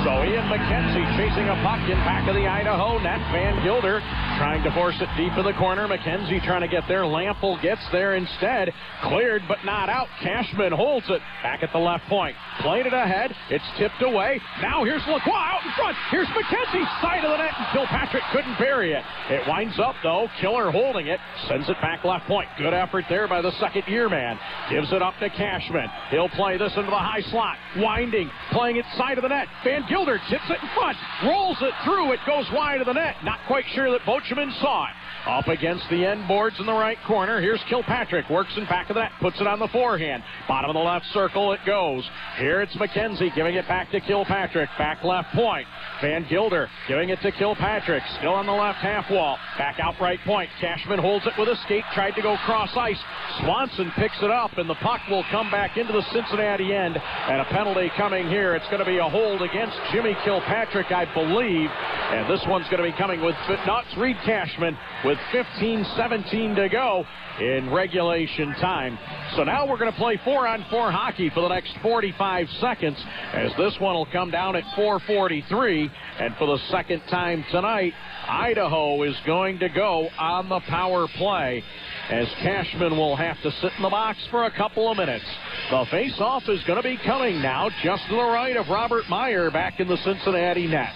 [SPEAKER 1] So Ian McKenzie chasing a puck in back of the Idaho net. Van Gilder trying to force it deep in the corner. McKenzie trying to get there. Lample gets there instead. Cleared but not out. Cashman holds it back at the left point. Played it ahead. It's tipped away. Now here's Lacroix out in front. Here's McKenzie's side of the net, and Kilpatrick couldn't bury it. It winds up, though. Killer holding it. Sends it back left point. Good effort there by the second-year man. Gives it up to Cashman. He'll play this into the high slot. Winding. Playing it side of the net. Van Gilder tips it in front. Rolls it through. It goes wide of the net. Not quite sure that Bocheman saw it. Up against the end boards in the right corner. Here's Kilpatrick. Works in back of the net. Puts it on the forehand. Bottom of the left circle it goes. Here it's McKenzie giving it back to Kilpatrick. Back left point. Van Gilder giving it to Kilpatrick. Still on the left half wall. Back out right point. Cashman holds it with a skate. Tried to go cross ice. Swanson picks it up, and the puck will come back into the Cincinnati end. And a penalty coming here. It's going to be a hold against Jimmy Kilpatrick, I believe. And this one's going to be coming with nuts. Reed Cashman with 15-17 to go in regulation time. So now we're going to play 4-on-4 hockey for the next 45 seconds as this one will come down at 4:43. And for the second time tonight, Idaho is going to go on the power play as Cashman will have to sit in the box for a couple of minutes. The face-off is going to be coming now just to the right of Robert Meyer back in the Cincinnati net.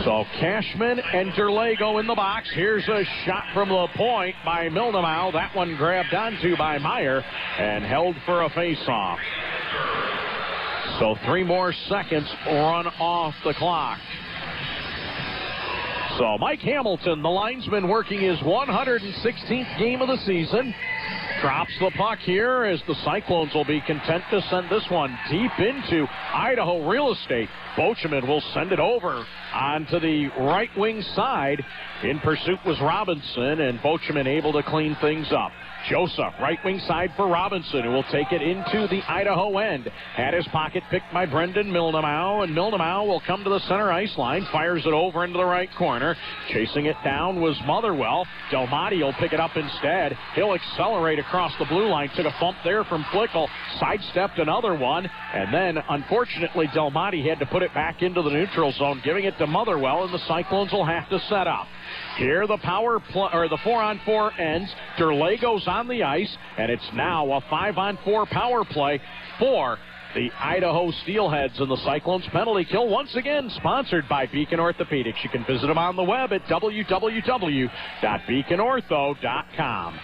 [SPEAKER 1] So Cashman and Derlago in the box. Here's a shot from the point by Mildemow. That one grabbed onto by Meyer and held for a face-off. So 3 more seconds run off the clock. So Mike Hamilton, the linesman, working his 116th game of the season, drops the puck here as the Cyclones will be content to send this one deep into Idaho real estate. Bocheman will send it over onto the right wing side. In pursuit was Robinson, and Bocheman able to clean things up. Joseph, right wing side for Robinson, who will take it into the Idaho end. Had his pocket picked by Brendan Mildemow, and Mildemow will come to the center ice line, fires it over into the right corner. Chasing it down was Motherwell. Delmonte will pick it up instead. He'll accelerate across the blue line. Took a bump there from Flickle, sidestepped another one, and then, unfortunately, Delmonte had to put it back into the neutral zone, giving it to Motherwell, and the Cyclones will have to set up. Here the the 4-on-4 ends. Derlago's on the ice, and it's now a 5-on-4 power play for the Idaho Steelheads, and the Cyclones penalty kill once again sponsored by Beacon Orthopedics. You can visit them on the web at www.beaconortho.com.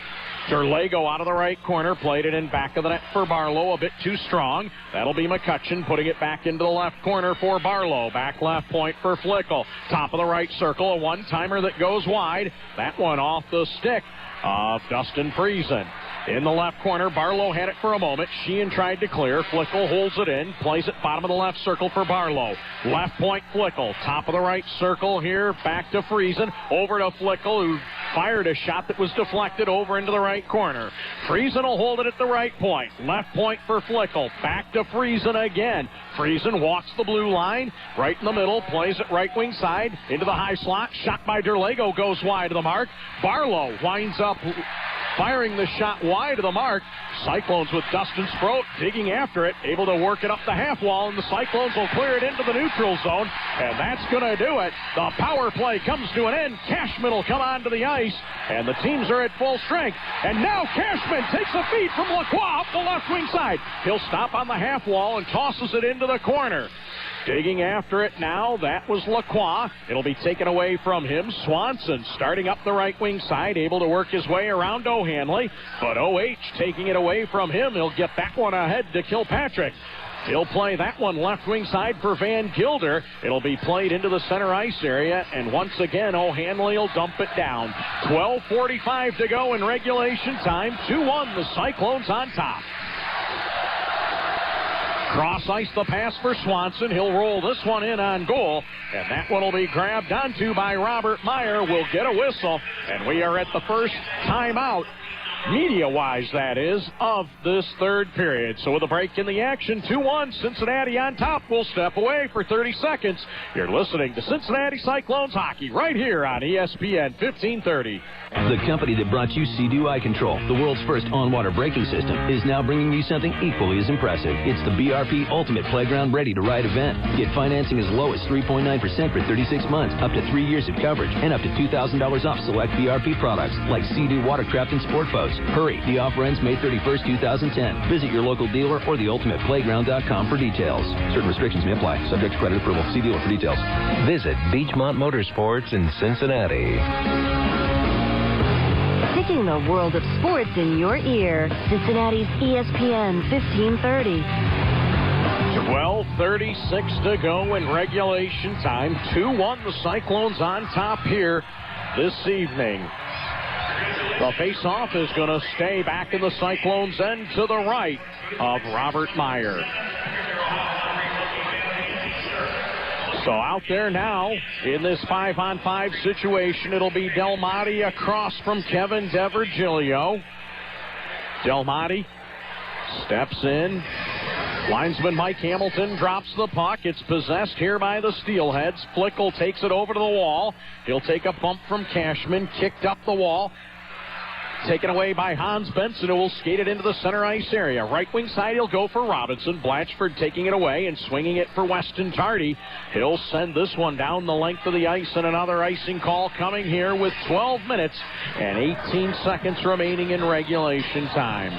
[SPEAKER 1] Derlago out of the right corner, played it in back of the net for Barlow, a bit too strong. That'll be McCutcheon putting it back into the left corner for Barlow. Back left point for Flickle. Top of the right circle, a one-timer that goes wide. That one off the stick of Dustin Friesen. In the left corner, Barlow had it for a moment. Sheehan tried to clear. Flickle holds it in, plays it bottom of the left circle for Barlow. Left point, Flickle. Top of the right circle here, back to Friesen. Over to Flickle, who fired a shot that was deflected over into the right corner. Friesen will hold it at the right point. Left point for Flickle. Back to Friesen again. Friesen walks the blue line, right in the middle, plays it right wing side, into the high slot. Shot by Derlago goes wide of the mark. Barlow winds up firing the shot wide of the mark. Cyclones with Dustin Sproat digging after it, able to work it up the half wall, and the Cyclones will clear it into the neutral zone, and that's going to do it. The power play comes to an end. Cashman will come onto the ice, and the teams are at full strength. And now Cashman takes a feed from Lacroix up the left wing side. He'll stop on the half wall and tosses it into the corner. Digging after it now, that was Lacroix. It'll be taken away from him. Swanson starting up the right wing side, able to work his way around O'Hanley. But O.H. taking it away from him. He'll get that one ahead to Kilpatrick. He'll play that one left wing side for Van Gilder. It'll be played into the center ice area, and once again, O'Hanley will dump it down. 12:45 to go in regulation time. 2-1, the Cyclones on top. Cross ice the pass for Swanson. He'll roll this one in on goal, and that one will be grabbed onto by Robert Meyer. We'll get a whistle, and we are at the first timeout, media-wise that is, of this third period. So with a break in the action, 2-1, Cincinnati on top. We'll step away for 30 seconds. You're listening to Cincinnati Cyclones hockey right here on ESPN 1530.
[SPEAKER 16] The company that brought you Sea-Doo Eye Control, the world's first on-water braking system, is now bringing you something equally as impressive. It's the BRP Ultimate Playground Ready-to-Ride event. Get financing as low as 3.9% for 36 months, up to 3 years of coverage, and up to $2,000 off select BRP products like Sea-Doo watercraft and sport boats. Hurry, the offer ends May 31st, 2010. Visit your local dealer or theultimateplayground.com for details. Certain restrictions may apply, subject to credit approval. See dealer for details.
[SPEAKER 8] Visit Beachmont Motorsports in Cincinnati.
[SPEAKER 12] Sticking the world of sports in your ear. Cincinnati's ESPN 1530.
[SPEAKER 1] 12:36 to go in regulation time. 2-1, the Cyclones on top here this evening. The face-off is going to stay back in the Cyclones' end to the right of Robert Meyer. So out there now in this 5-on-5 situation, it'll be Delmonte across from Kevin DeVirgilio. Delmonte steps in, Linesman Mike Hamilton drops the puck. It's possessed here by the Steelheads. Flickle takes it over to the wall. He'll take a bump from Cashman, kicked up the wall. Taken away by Hans Benson, who will skate it into the center ice area. Right wing side, he'll go for Robinson. Blatchford taking it away and swinging it for Weston Tardy. He'll send this one down the length of the ice, and another icing call coming here with 12 minutes and 18 seconds remaining in regulation time.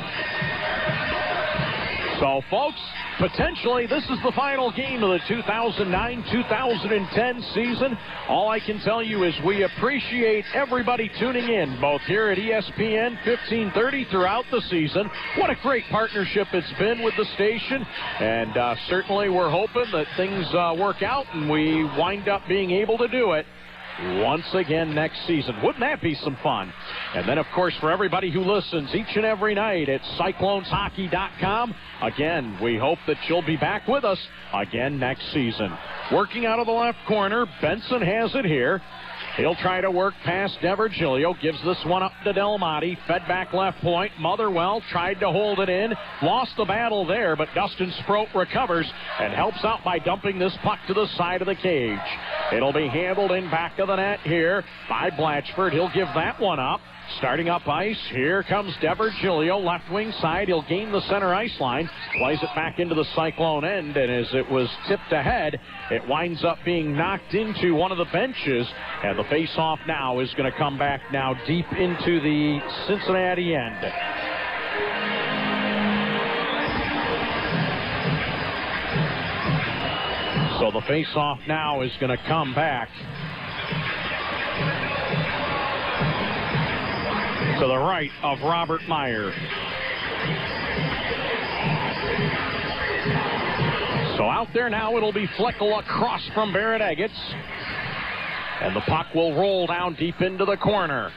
[SPEAKER 1] So, folks, potentially this is the final game of the 2009-2010 season. All I can tell you is we appreciate everybody tuning in, both here at ESPN 1530 throughout the season. What a great partnership it's been with the station, and certainly we're hoping that things work out and we wind up being able to do it once again next season. Wouldn't that be some fun? And then, of course, for everybody who listens each and every night at CyclonesHockey.com, again, we hope that you'll be back with us again next season. Working out of the left corner, Benson has it here. He'll try to work past DeVirgilio, gives this one up to Del Monte, fed back left point. Motherwell tried to hold it in, lost the battle there, but Dustin Sproat recovers and helps out by dumping this puck to the side of the cage. It'll be handled in back of the net here by Blatchford. He'll give that one up. Starting up ice, here comes DeVirgilio, left wing side. He'll gain the center ice line, plays it back into the Cyclone end, and as it was tipped ahead, it winds up being knocked into one of the benches, and the face-off now is going to come back now deep into the Cincinnati end. So the face-off now is going to come back to the right of Robert Meyer. So out there now, it'll be Flickle across from Barrett Eggets. And the puck will roll down deep into the corner.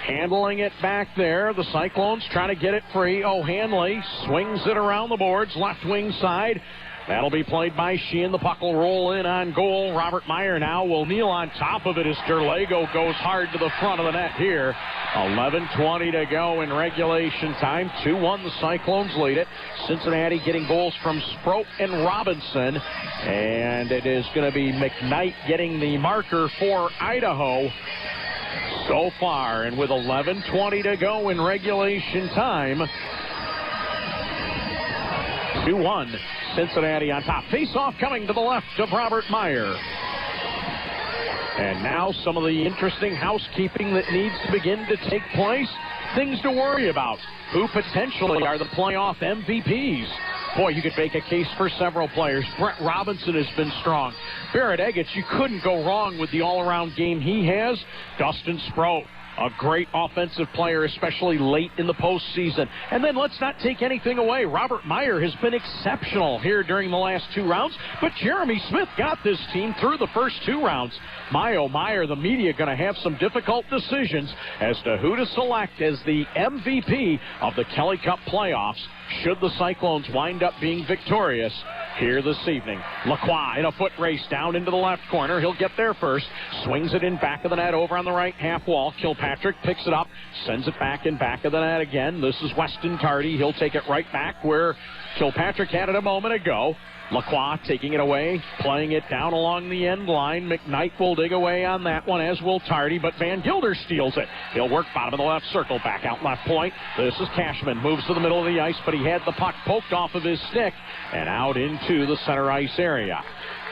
[SPEAKER 1] Handling it back there, the Cyclones trying to get it free. O'Hanley swings it around the boards, left wing side. That'll be played by Sheehan. The puck will roll in on goal. Robert Meyer now will kneel on top of it as Derlego goes hard to the front of the net here. 11:20 to go in regulation time. 2-1, the Cyclones lead it. Cincinnati getting goals from Sproat and Robinson. And it is going to be McKnight getting the marker for Idaho so far. And with 11:20 to go in regulation time, 2-1. Cincinnati on top. Face-off coming to the left of Robert Meyer. And now some of the interesting housekeeping that needs to begin to take place. Things to worry about. Who potentially are the playoff MVPs? Boy, you could make a case for several players. Brett Robinson has been strong. Barrett Eggets, you couldn't go wrong with the all-around game he has. Dustin Sproat, a great offensive player, especially late in the postseason. And then let's not take anything away. Robert Meyer has been exceptional here during the last two rounds, but Jeremy Smith got this team through the first two rounds. My, oh, Meyer, the media going to have some difficult decisions as to who to select as the MVP of the Kelly Cup playoffs should the Cyclones wind up being victorious here this evening. Lacroix in a foot race down into the left corner. He'll get there first. Swings it in back of the net over on the right half wall. Kilpatrick picks it up. Sends it back in back of the net again. This is Weston Tardy. He'll take it right back where Kilpatrick had it a moment ago. Lacroix taking it away, playing it down along the end line. McKnight will dig away on that one, as will Tardy, but Van Gilder steals it. He'll work bottom of the left circle, back out left point. This is Cashman, moves to the middle of the ice, but he had the puck poked off of his stick and out into the center ice area.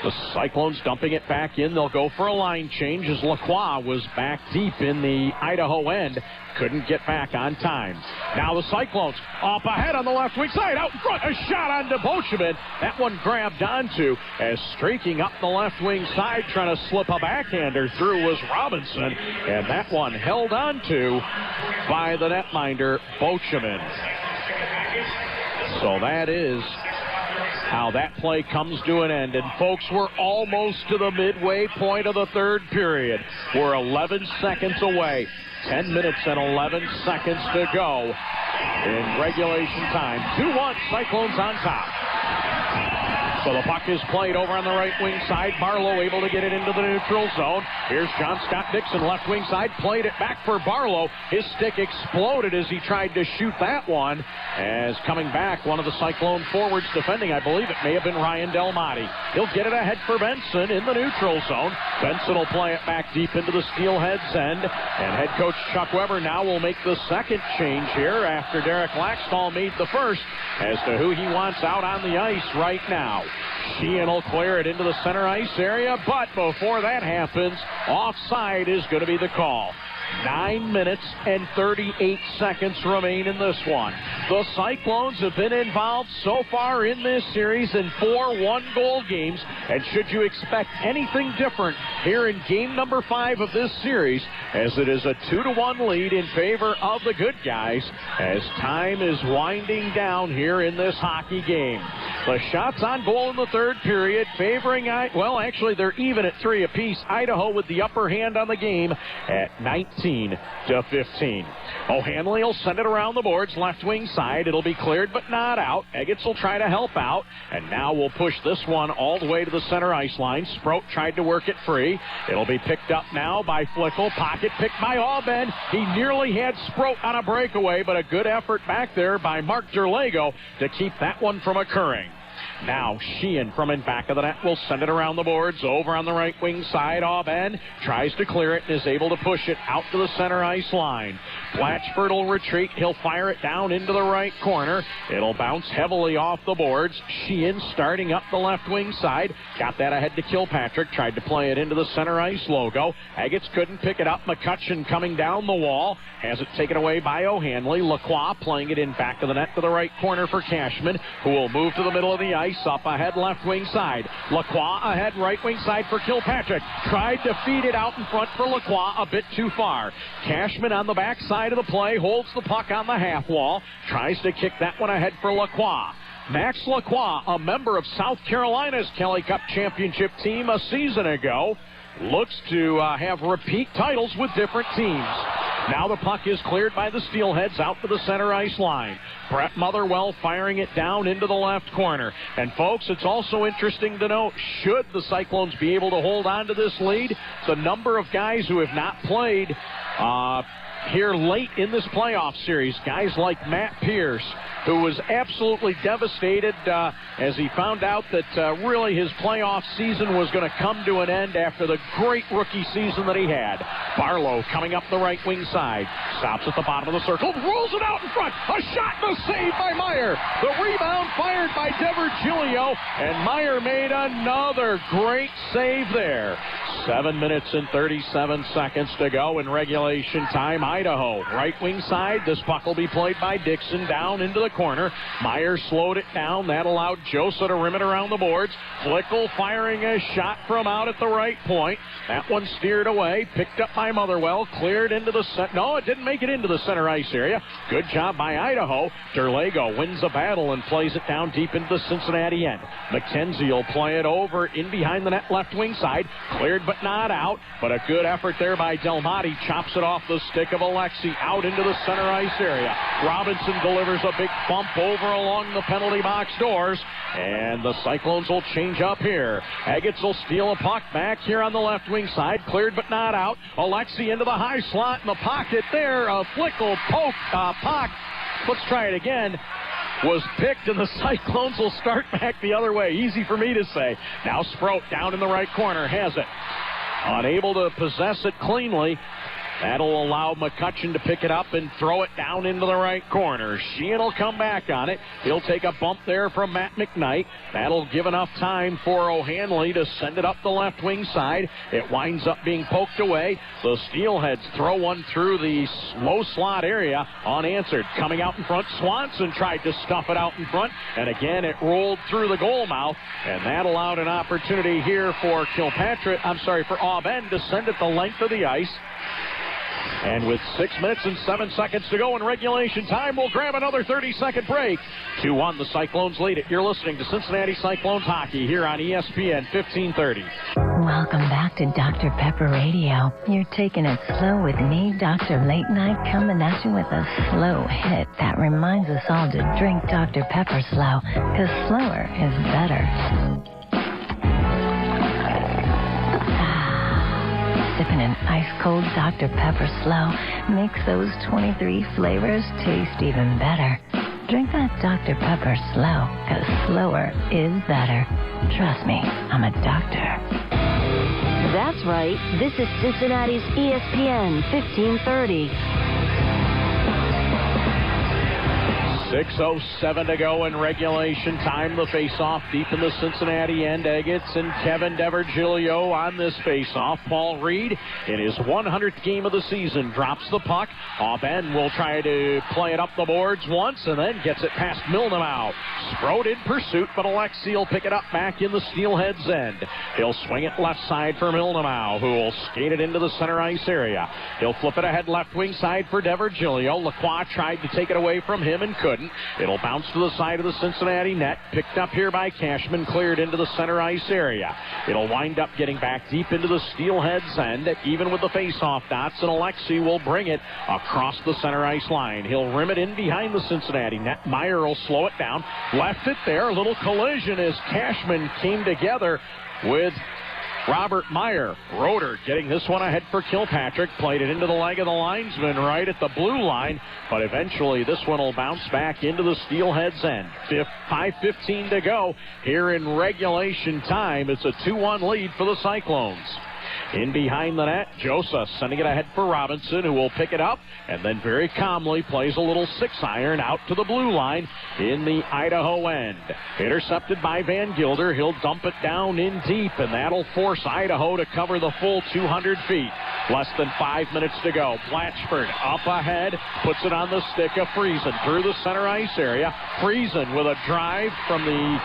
[SPEAKER 1] The Cyclones dumping it back in. They'll go for a line change as Lacroix was back deep in the Idaho end. Couldn't get back on time. Now the Cyclones up ahead on the left wing side. Out in front, a shot on Boschman. That one grabbed onto as streaking up the left wing side, trying to slip a backhander through was Robinson. And that one held onto by the netminder, Boschman. So that is how that play comes to an end. And folks, we're almost to the midway point of the third period. We're 11 seconds away. 10 minutes and 11 seconds to go in regulation time. 2-1, Cyclones on top. So the puck is played over on the right wing side. Barlow able to get it into the neutral zone. Here's John Scott Dixon, left wing side, played it back for Barlow. His stick exploded as he tried to shoot that one. As coming back, one of the Cyclone forwards defending, I believe it may have been Ryan Delmonte. He'll get it ahead for Benson in the neutral zone. Benson will play it back deep into the Steelheads end. And head coach Chuck Weber now will make the second change here after Derek Laxdal made the first as to who he wants out on the ice right now. Sheehan will clear it into the center ice area, but before that happens, offside is going to be the call. 9 minutes and 38 seconds remain in this one. The Cyclones have been involved so far in this series in 4 one-goal games, and should you expect anything different here in game number 5 of this series, as it is a 2-1 lead in favor of the good guys as time is winding down here in this hockey game. The shots on goal in the third period favoring, well, actually they're even at 3 apiece. Idaho with the upper hand on the game at 19-15. O'Hanley will send it around the boards, left wing side. It'll be cleared but not out. Eggets will try to help out, and now we'll push this one all the way to the center ice line. Sproat tried to work it free. It'll be picked up now by Flickle. Pocket picked by Allben. He nearly had Sproat on a breakaway, but a good effort back there by Mark Derlego to keep that one from occurring. Now Sheehan from in back of the net will send it around the boards over on the right wing side. Auben tries to clear it and is able to push it out to the center ice line. Blatchford will retreat. He'll fire it down into the right corner. It'll bounce heavily off the boards. Sheehan starting up the left wing side. Got that ahead to Kilpatrick. Tried to play it into the center ice logo. Eggets couldn't pick it up. McCutcheon coming down the wall. Has it taken away by O'Hanley. Lacroix playing it in back of the net to the right corner for Cashman, who will move to the middle of the ice. Up ahead left wing side. Lacroix ahead right wing side for Kilpatrick. Tried to feed it out in front for Lacroix, a bit too far. Cashman on the back side of the play holds the puck on the half wall. Tries to kick that one ahead for Lacroix. Max Lacroix, a member of South Carolina's Kelly Cup championship team a season ago, looks to have repeat titles with different teams. Now the puck is cleared by the Steelheads out to the center ice line. Brett Motherwell firing it down into the left corner. And folks, it's also interesting to note, should the Cyclones be able to hold on to this lead, the number of guys who have not played here late in this playoff series, guys like Matt Pierce, who was absolutely devastated as he found out that really his playoff season was going to come to an end after the great rookie season that he had. Barlow coming up the right wing side. Stops at the bottom of the circle. Rolls it out in front. A shot and a save by Meyer. The rebound fired by Devergilio, and Meyer made another great save there. 7 minutes and 37 seconds to go in regulation time. Idaho, right wing side. This puck will be played by Dixon down into the corner. Meyer slowed it down. That allowed Josa to rim it around the boards. Flickle firing a shot from out at the right point. That one steered away. Picked up by Motherwell. Cleared into the center. No, it didn't make it into the center ice area. Good job by Idaho. Derlego wins the battle and plays it down deep into the Cincinnati end. McKenzie will play it over in behind the net left wing side. Cleared but not out. But a good effort there by Delmonte. Chops it off the stick of Alexi out into the center ice area. Robinson delivers a big bump over along the penalty box doors. And the Cyclones will change up here. Eggets will steal a puck back here on the left wing side. Cleared but not out. Alexi into the high slot in the pocket there. A Flickle poke. Puck. Let's try it again. Was picked, and the Cyclones will start back the other way. Easy for me to say. Now Sproat down in the right corner has it. Unable to possess it cleanly. That'll allow McCutcheon to pick it up and throw it down into the right corner. Sheehan will come back on it. He'll take a bump there from Matt McKnight. That'll give enough time for O'Hanley to send it up the left wing side. It winds up being poked away. The Steelheads throw one through the low slot area unanswered. Coming out in front, Swanson tried to stuff it out in front, and again it rolled through the goal mouth, and that allowed an opportunity here for for Auben to send it the length of the ice. And with 6 minutes and 7 seconds to go in regulation time, we'll grab another 30-second break. 2-1, the Cyclones lead it. You're listening to Cincinnati Cyclones hockey here on ESPN 1530.
[SPEAKER 2] Welcome back to Dr. Pepper Radio. You're taking it slow with me, Dr. Late Night, coming at you with a slow hit that reminds us all to drink Dr. Pepper slow, because slower is better. Sipping an ice-cold Dr. Pepper slow makes those 23 flavors taste even better. Drink that Dr. Pepper slow, because slower is better. Trust me, I'm a doctor.
[SPEAKER 12] That's right. This is Cincinnati's ESPN 1530.
[SPEAKER 1] 6:07 to go in regulation time. The face-off deep in the Cincinnati end. Eggets and Kevin DeVirgilio on this face-off. Paul Reed, in his 100th game of the season, drops the puck. Ben will try to play it up the boards once and then gets it past Milnemau. Sproat in pursuit, but Alexi will pick it up back in the Steelheads end. He'll swing it left side for Milnemau, who will skate it into the center ice area. He'll flip it ahead left wing side for DeVirgilio. Lacroix tried to take it away from him and couldn't. It'll bounce to the side of the Cincinnati net. Picked up here by Cashman, cleared into the center ice area. It'll wind up getting back deep into the Steelheads end, even with the face-off dots, and Alexi will bring it across the center ice line. He'll rim it in behind the Cincinnati net. Meyer will slow it down. Left it there. A little collision as Cashman came together with Robert Meyer. Roeder getting this one ahead for Kilpatrick. Played it into the leg of the linesman right at the blue line, but eventually this one will bounce back into the Steelheads end. 5:15 to go here in regulation time. It's a 2-1 lead for the Cyclones. In behind the net, Josa sending it ahead for Robinson, who will pick it up and then very calmly plays a little 6-iron out to the blue line in the Idaho end. Intercepted by Van Gilder. He'll dump it down in deep, and that'll force Idaho to cover the full 200 feet. Less than 5 minutes to go. Blatchford up ahead, puts it on the stick of Friesen through the center ice area. Friesen with a drive from the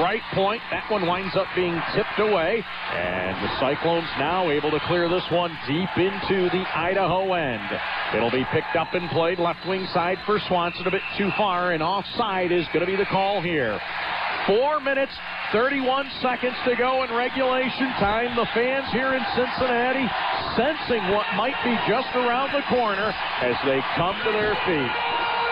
[SPEAKER 1] right point. That one winds up being tipped away, and the Cyclones now able to clear this one deep into the Idaho end. It'll be picked up and played left wing side for Swanson, a bit too far, and offside is going to be the call here. 4 minutes, 31 seconds to go in regulation time. The fans here in Cincinnati sensing what might be just around the corner as they come to their feet.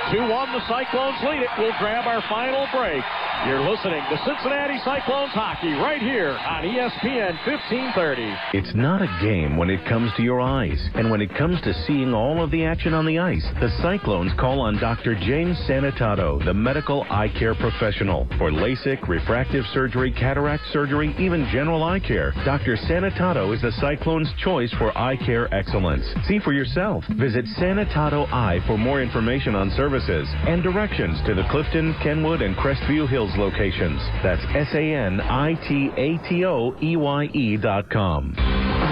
[SPEAKER 1] 2-1, the Cyclones lead it. We'll grab our final break. You're listening to Cincinnati Cyclones hockey right here on ESPN 1530.
[SPEAKER 8] It's not a game when it comes to your eyes. And when it comes to seeing all of the action on the ice, the Cyclones call on Dr. James Sanitato, the medical eye care professional. For LASIK, refractive surgery, cataract surgery, even general eye care, Dr. Sanitato is the Cyclones' choice for eye care excellence. See for yourself. Visit Sanitato Eye for more information on services and directions to the Clifton, Kenwood, and Crestview Hills locations. That's SANITATOEYE.com.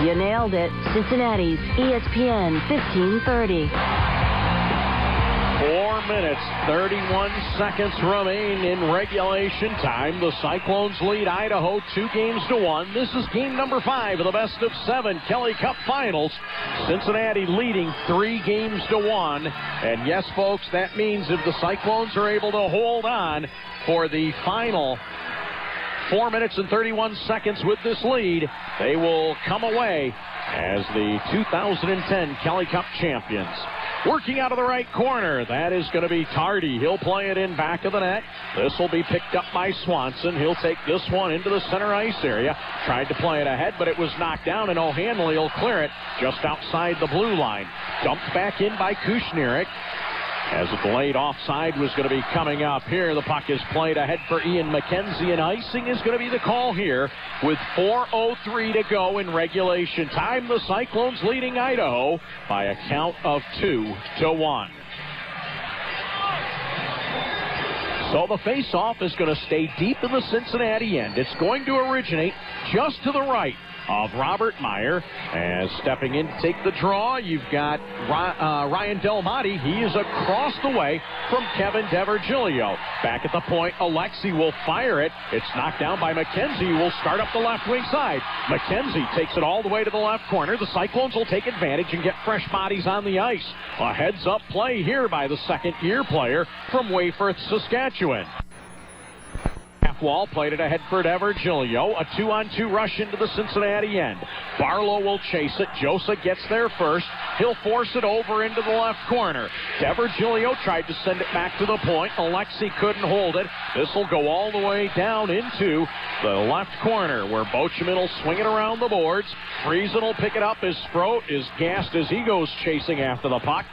[SPEAKER 12] You nailed it. Cincinnati's ESPN 1530.
[SPEAKER 1] 4 minutes, 31 seconds remain in regulation time. The Cyclones lead Idaho 2-1. This is game number 5 of the best of 7 Kelly Cup Finals. Cincinnati leading 3-1. And yes, folks, that means if the Cyclones are able to hold on for the final 4 minutes and 31 seconds with this lead, they will come away as the 2010 Kelly Cup champions. Working out of the right corner, that is going to be Tardy. He'll play it in back of the net. This will be picked up by Swanson. He'll take this one into the center ice area. Tried to play it ahead, but it was knocked down, and O'Hanley will clear it just outside the blue line. Dumped back in by Kushnirik. As a delayed offside was going to be coming up here. The puck is played ahead for Ian McKenzie, and icing is going to be the call here with 4:03 to go in regulation time. The Cyclones leading Idaho by a count of 2-1. So the face-off is going to stay deep in the Cincinnati end. It's going to originate just to the right of Robert Meyer. As stepping in to take the draw, you've got Ryan Del Monte. He is across the way from Kevin DeVirgilio. Back at the point, Alexi will fire it. It's knocked down by McKenzie, who will start up the left wing side. McKenzie takes it all the way to the left corner. The Cyclones will take advantage and get fresh bodies on the ice. A heads-up play here by the second-year player from Wayforth, Saskatchewan. Wall played it ahead for DeVirgilio. A 2-on-2 rush into the Cincinnati end. Barlow will chase it. Josa gets there first. He'll force it over into the left corner. DeVirgilio tried to send it back to the point. Alexi couldn't hold it. This will go all the way down into the left corner, where Bocheman will swing it around the boards. Friesen will pick it up as Sproat is gassed as he goes chasing after the puck.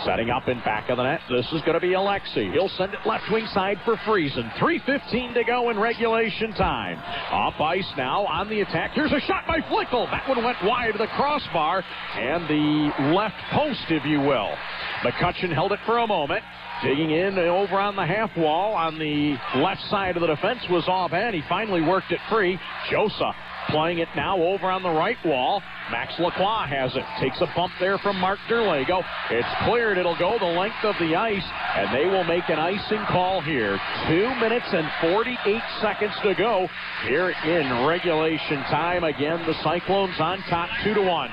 [SPEAKER 1] Setting up in back of the net, this is going to be Alexi. He'll send it left wing side for Friesen. 3:15 to go in regulation time. Off ice now on the attack. Here's a shot by Flickle. That one went wide of the crossbar and the left post, if you will. McCutcheon held it for a moment. Digging in over on the half wall on the left side of the defense was Aubin. He finally worked it free. Josa playing it now over on the right wall. Max Lacroix has it. Takes a bump there from Mark Derlago. It's cleared. It'll go the length of the ice, and they will make an icing call here. 2 minutes and 48 seconds to go here in regulation time. Again, the Cyclones on top 2-1.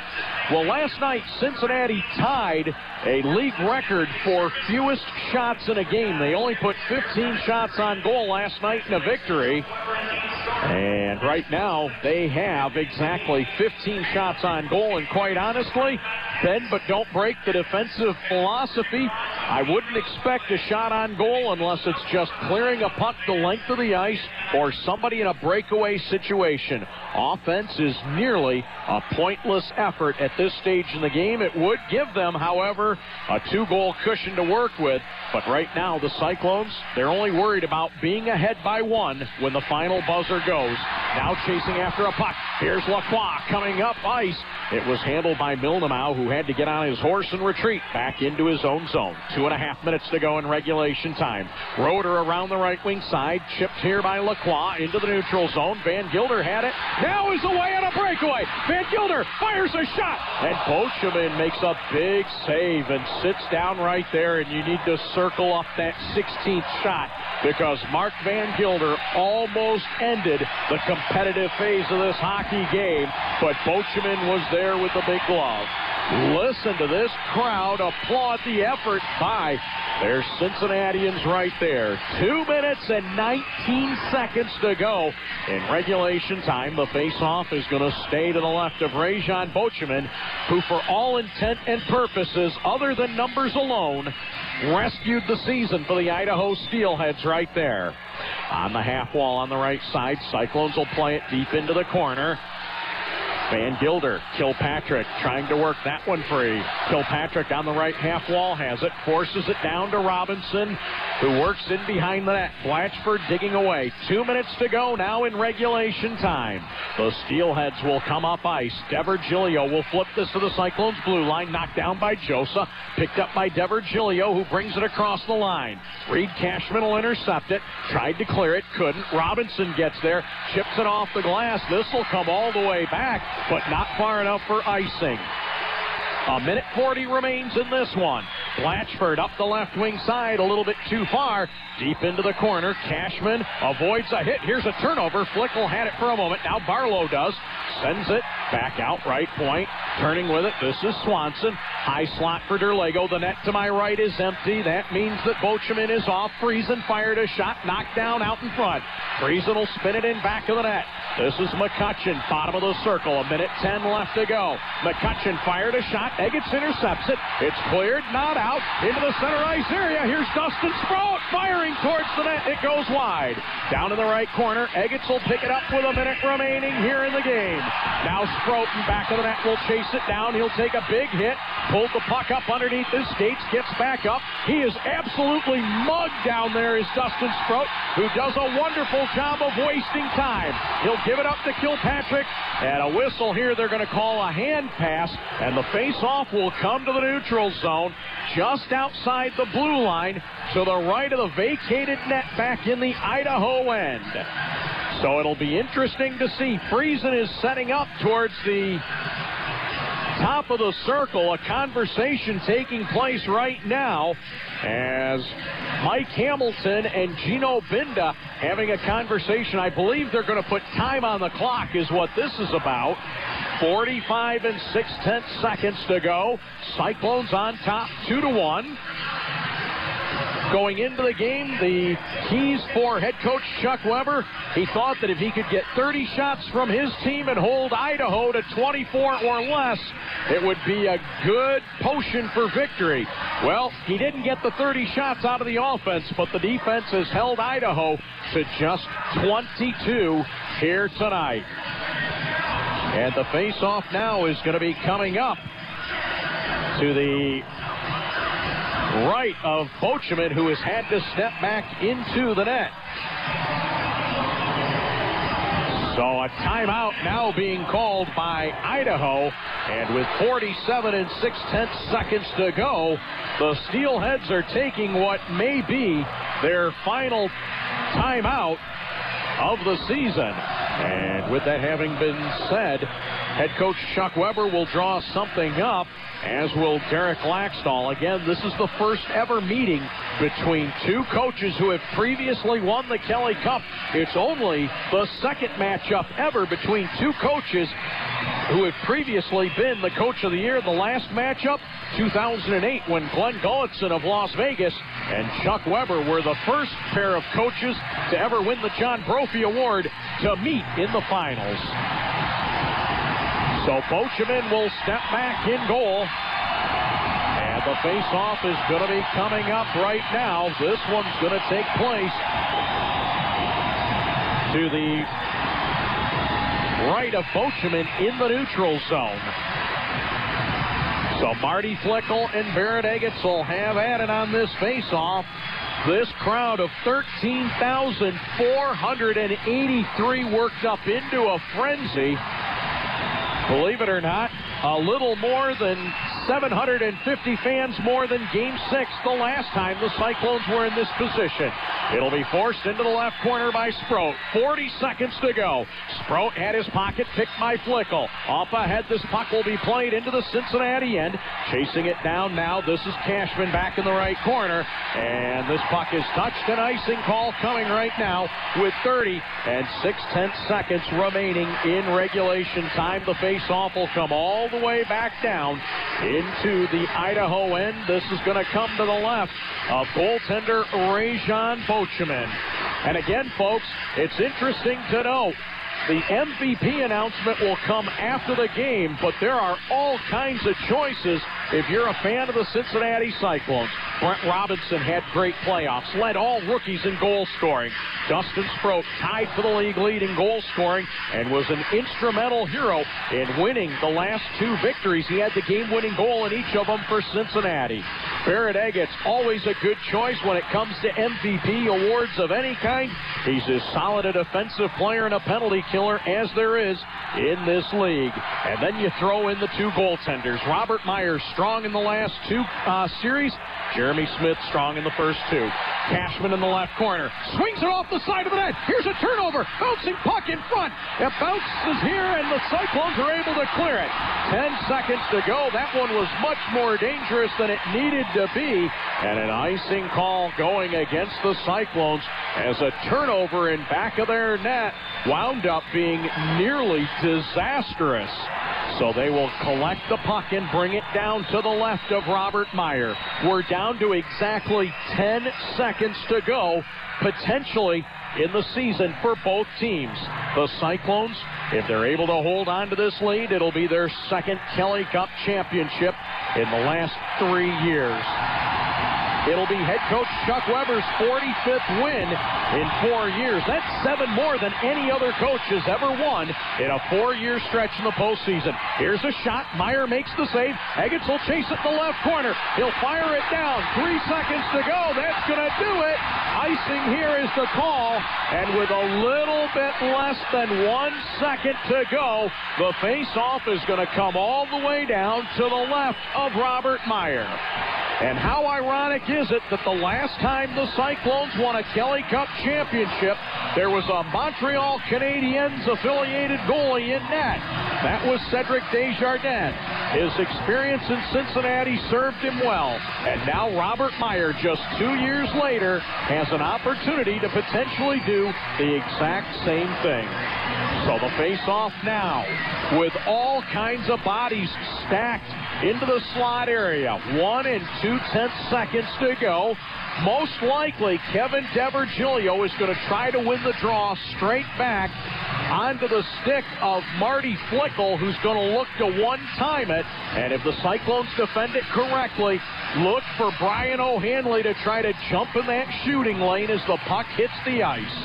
[SPEAKER 1] Well, last night, Cincinnati tied a league record for fewest shots in a game. They only put 15 shots on goal last night in a victory. And right now, they have exactly 15 shots on goal. And quite honestly, bend but don't break the defensive philosophy. I wouldn't expect a shot on goal unless it's just clearing a puck the length of the ice or somebody in a breakaway situation. Offense is nearly a pointless effort at this stage in the game. It would give them, however, a 2-goal cushion to work with. But right now, the Cyclones, they're only worried about being ahead by 1 when the final buzzer goes. Now chasing after a puck. Here's Lacroix coming up ice. It was handled by Milnemau, who had to get on his horse and retreat back into his own zone. 2.5 minutes to go in regulation time. Roeder around the right wing side. Chipped here by Lacroix into the neutral zone. Van Gilder had it. Now is away on a breakaway. Van Gilder fires a shot. And Bocheman makes a big save and sits down right there. And you need to circle up that 16th shot, because Mark Van Gilder almost ended the competitive phase of this hockey game. But Bocheman was there with the big glove. Listen to this crowd applaud the effort by their Cincinnatians right there. 2 minutes and 19 seconds to go in regulation time. The face-off is going to stay to the left of Rajon Bocheman, who for all intent and purposes, other than numbers alone, rescued the season for the Idaho Steelheads right there. On the half wall on the right side, Cyclones will play it deep into the corner. Van Gilder, Kilpatrick trying to work that one free. Kilpatrick on the right half wall has it, forces it down to Robinson, who works in behind the net. Blatchford digging away. 2 minutes to go now in regulation time. The Steelheads will come up ice. DeVirgilio will flip this to the Cyclones blue line, knocked down by Josa, picked up by DeVirgilio, who brings it across the line. Reed Cashman will intercept it, tried to clear it, couldn't. Robinson gets there, chips it off the glass. This will come all the way back, but not far enough for icing. 1:40 remains in this one. Blatchford up the left wing side, a little bit too far. Deep into the corner. Cashman avoids a hit. Here's a turnover. Flickle had it for a moment. Now Barlow does. Sends it back out right point. Turning with it. This is Swanson. High slot for Derlago. The net to my right is empty. That means that Bocheman is off. Friesen fired a shot. Knocked down out in front. Friesen will spin it in back of the net. This is McCutcheon. Bottom of the circle. 1:10 left to go. McCutcheon fired a shot. Eggets intercepts it. It's cleared. Not out. Into the center ice area. Here's Dustin Sproat firing towards the net. It goes wide. Down in the right corner. Eggets will pick it up with 1 minute remaining here in the game. Now Sproat in back of the net will chase it down. He'll take a big hit. Pulls the puck up underneath his skates. Gets back up. He is absolutely mugged down there is Dustin Sproat, who does a wonderful job of wasting time. He'll give it up to Kilpatrick, and a whistle here. They're going to call a hand pass, and the face-off will come to the neutral zone just outside the blue line to the right of the vacated net back in the Idaho end. So it'll be interesting to see. Friesen is setting up towards the top of the circle. A conversation taking place right now as Mike Hamilton and Gino Binda having a conversation. I believe they're going to put time on the clock is what this is about. 45 and 6/10 seconds to go. Cyclones on top 2-1. Going into the game, the keys for head coach Chuck Weber. He thought that if he could get 30 shots from his team and hold Idaho to 24 or less, it would be a good potion for victory. Well, he didn't get the 30 shots out of the offense, but the defense has held Idaho to just 22 here tonight. And the face-off now is going to be coming up to the right of Bocheman, who has had to step back into the net. So a timeout now being called by Idaho, and with 47 and 6/10 seconds to go, the Steelheads are taking what may be their final timeout of the season. And with that having been said, head coach Chuck Weber will draw something up, as will Derek Laxdal. Again, this is the first ever meeting between two coaches who have previously won the Kelly Cup. It's only the second matchup ever between two coaches who have previously been the coach of the year. The last matchup, 2008, when Glenn Gullickson of Las Vegas and Chuck Weber were the first pair of coaches to ever win the John Brophy Award to meet in the finals. So Bocheman will step back in goal. And the face-off is going to be coming up right now. This one's going to take place to the right of Bocheman in the neutral zone. So Marty Flickle and Barrett Eggets will have at it on this face-off. This crowd of 13,483 worked up into a frenzy. Believe it or not, a little more than 750 fans more than Game 6 the last time the Cyclones were in this position. It'll be forced into the left corner by Sproat. 40 seconds to go. Sproat had his pocket picked by Flickle. Off ahead, this puck will be played into the Cincinnati end. Chasing it down now, this is Cashman back in the right corner. And this puck is touched. An icing call coming right now with 30 and 6/10 seconds remaining in regulation time. The face-off will come all the way back down into the Idaho end. This is going to come to the left of goaltender Rajon Bocheman. And again, folks, it's interesting to note the MVP announcement will come after the game, but there are all kinds of choices if you're a fan of the Cincinnati Cyclones. Brent Robinson had great playoffs, led all rookies in goal scoring. Dustin Sproat tied for the league lead in goal scoring and was an instrumental hero in winning the last two victories. He had the game-winning goal in each of them for Cincinnati. Barrett Eggets, always a good choice when it comes to MVP awards of any kind. He's as solid a defensive player and a penalty killer as there is in this league. And then you throw in the two goaltenders. Robert Myers, strong in the last two series. Jeremy Smith, strong in the first two. Cashman in the left corner. Swings it off the side of the net. Here's a turnover. Bouncing puck in front. It bounces here, and the Cyclones are able to clear it. 10 seconds to go. That one was much more dangerous than it needed to be. And an icing call going against the Cyclones as a turnover in back of their net wound up being nearly disastrous. So they will collect the puck and bring it down to the left of Robert Meyer. We're down to exactly 10 seconds to go, potentially in the season for both teams. The Cyclones, if they're able to hold on to this lead, it'll be their second Kelly Cup championship in the last 3 years. It'll be head coach Chuck Weber's 45th win in 4 years. That's 7 more than any other coach has ever won in a 4-year stretch in the postseason. Here's a shot. Meyer makes the save. Eggets will chase it in the left corner. He'll fire it down. 3 seconds to go. That's going to do it. Icing here is the call. And with a little bit less than 1 second to go, the face-off is going to come all the way down to the left of Robert Meyer. And how ironic is it that the last time the Cyclones won a Kelly Cup championship, there was a Montreal Canadiens affiliated goalie in net. That was Cedric Desjardins. His experience in Cincinnati served him well. And now Robert Meyer, just 2 years later, has an opportunity to potentially do the exact same thing. So the face-off now with all kinds of bodies stacked into the slot area. 1 2/10 seconds to go. Most likely, Kevin DeVirgilio is going to try to win the draw straight back onto the stick of Marty Flickle, who's going to look to one-time it. And if the Cyclones defend it correctly, look for Brian O'Hanley to try to jump in that shooting lane as the puck hits the ice.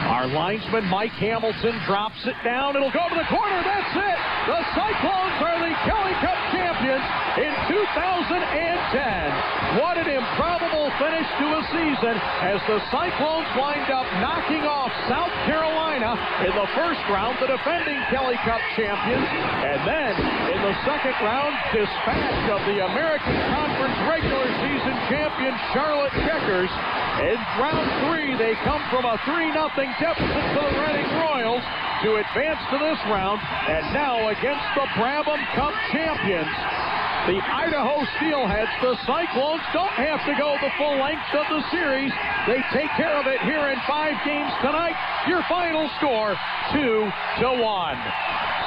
[SPEAKER 1] Our linesman, Mike Hamilton, drops it down. It'll go to the corner. That's it. The Cyclones are the Kelly Cup champions in 2010. What an improbable finish to a season as the Cyclones wind up knocking off South Carolina in the first round, the defending Kelly Cup champions. And then in the second round, dispatch of the American Conference regular season champion Charlotte Checkers. In round 3, they come from a 3-0 deficit to the Reading Royals to advance to this round. And now against the Brabham Cup champions, the Idaho Steelheads, the Cyclones don't have to go the full length of the series. They take care of it here in 5 games tonight. Your final score, 2-1.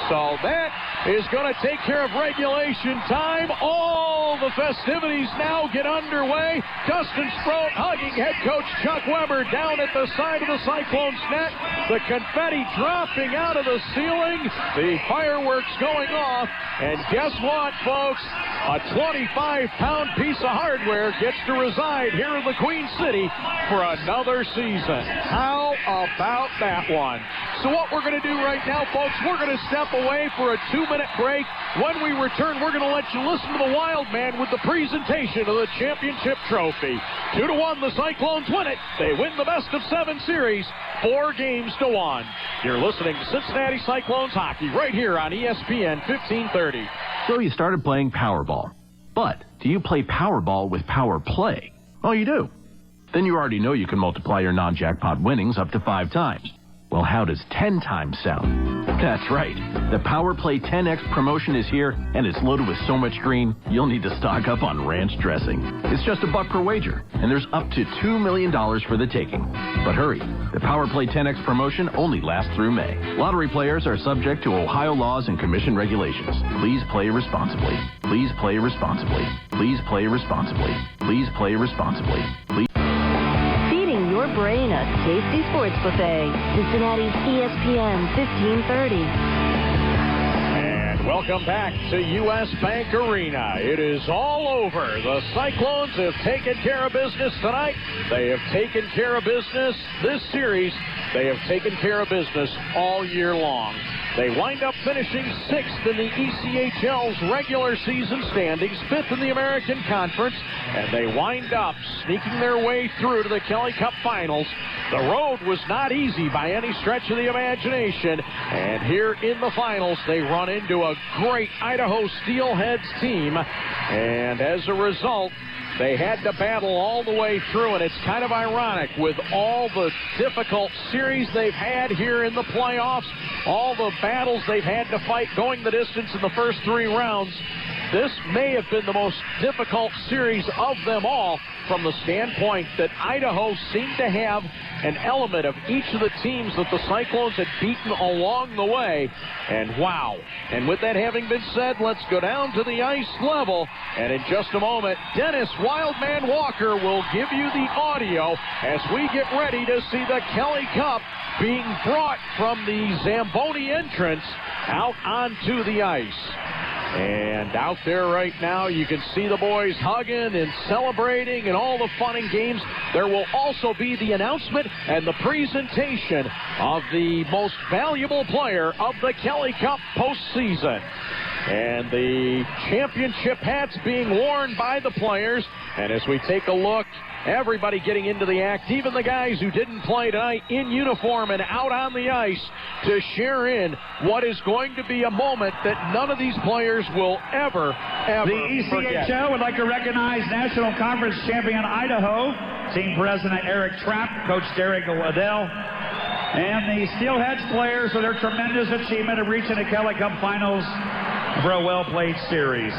[SPEAKER 1] So that is going to take care of regulation time. All the festivities now get underway. Dustin Sproat hugging head coach Chuck Weber down at the side of the Cyclones net. The confetti dropping out of the ceiling. The fireworks going off. And guess what, folks? A 25-pound piece of hardware gets to reside here in the Queen City for another season. How about that one? So what we're going to do right now, folks, we're going to step away for a 2-minute break. When we return, we're going to let you listen to the Wild Man with the presentation of the championship trophy. 2-1, the Cyclones win it. They win the best-of-7 series, 4 games to 1. You're listening to Cincinnati Cyclones hockey right here on ESPN 1530.
[SPEAKER 17] So you started playing Powerball. But do you play Powerball with Power Play? Oh, you do? Then you already know you can multiply your non-jackpot winnings up to 5 times. Well, how does 10 times sound? That's right. The Power Play 10X promotion is here, and it's loaded with so much green, you'll need to stock up on ranch dressing. It's just $1 per wager, and there's up to $2 million for the taking. But hurry, the Power Play 10X promotion only lasts through May. Lottery players are subject to Ohio laws and commission regulations. Please play responsibly. Please play responsibly. Please play responsibly. Please play responsibly. Please.
[SPEAKER 12] Your brain a tasty sports buffet. Cincinnati's ESPN 1530.
[SPEAKER 1] And welcome back to U.S. Bank Arena. It is all over. The Cyclones have taken care of business tonight. They have taken care of business this series. They have taken care of business all year long. They wind up finishing 6th in the ECHL's regular season standings, 5th in the American Conference, and they wind up sneaking their way through to the Kelly Cup Finals. The road was not easy by any stretch of the imagination, and here in the finals, they run into a great Idaho Steelheads team, and as a result, they had to battle all the way through, and it's kind of ironic with all the difficult series they've had here in the playoffs, all the battles they've had to fight going the distance in the first 3 rounds. This may have been the most difficult series of them all from the standpoint that Idaho seemed to have an element of each of the teams that the Cyclones had beaten along the way. And wow. And with that having been said, let's go down to the ice level. And in just a moment, Dennis Wildman Walker will give you the audio as we get ready to see the Kelly Cup being brought from the Zamboni entrance out onto the ice. And out there right now, you can see the boys hugging and celebrating and all the fun and games. There will also be the announcement and the presentation of the most valuable player of the Kelly Cup postseason. And the championship hats being worn by the players. And as we take a look, everybody getting into the act, even the guys who didn't play tonight in uniform and out on the ice to share in what is going to be a moment that none of these players will ever
[SPEAKER 4] The
[SPEAKER 1] forget.
[SPEAKER 4] ECHL would like to recognize National Conference champion Idaho, team president Eric Trapp, coach Derek Waddell, and the Steelheads players for their tremendous achievement of reaching the Kelly Cup finals for a well-played series.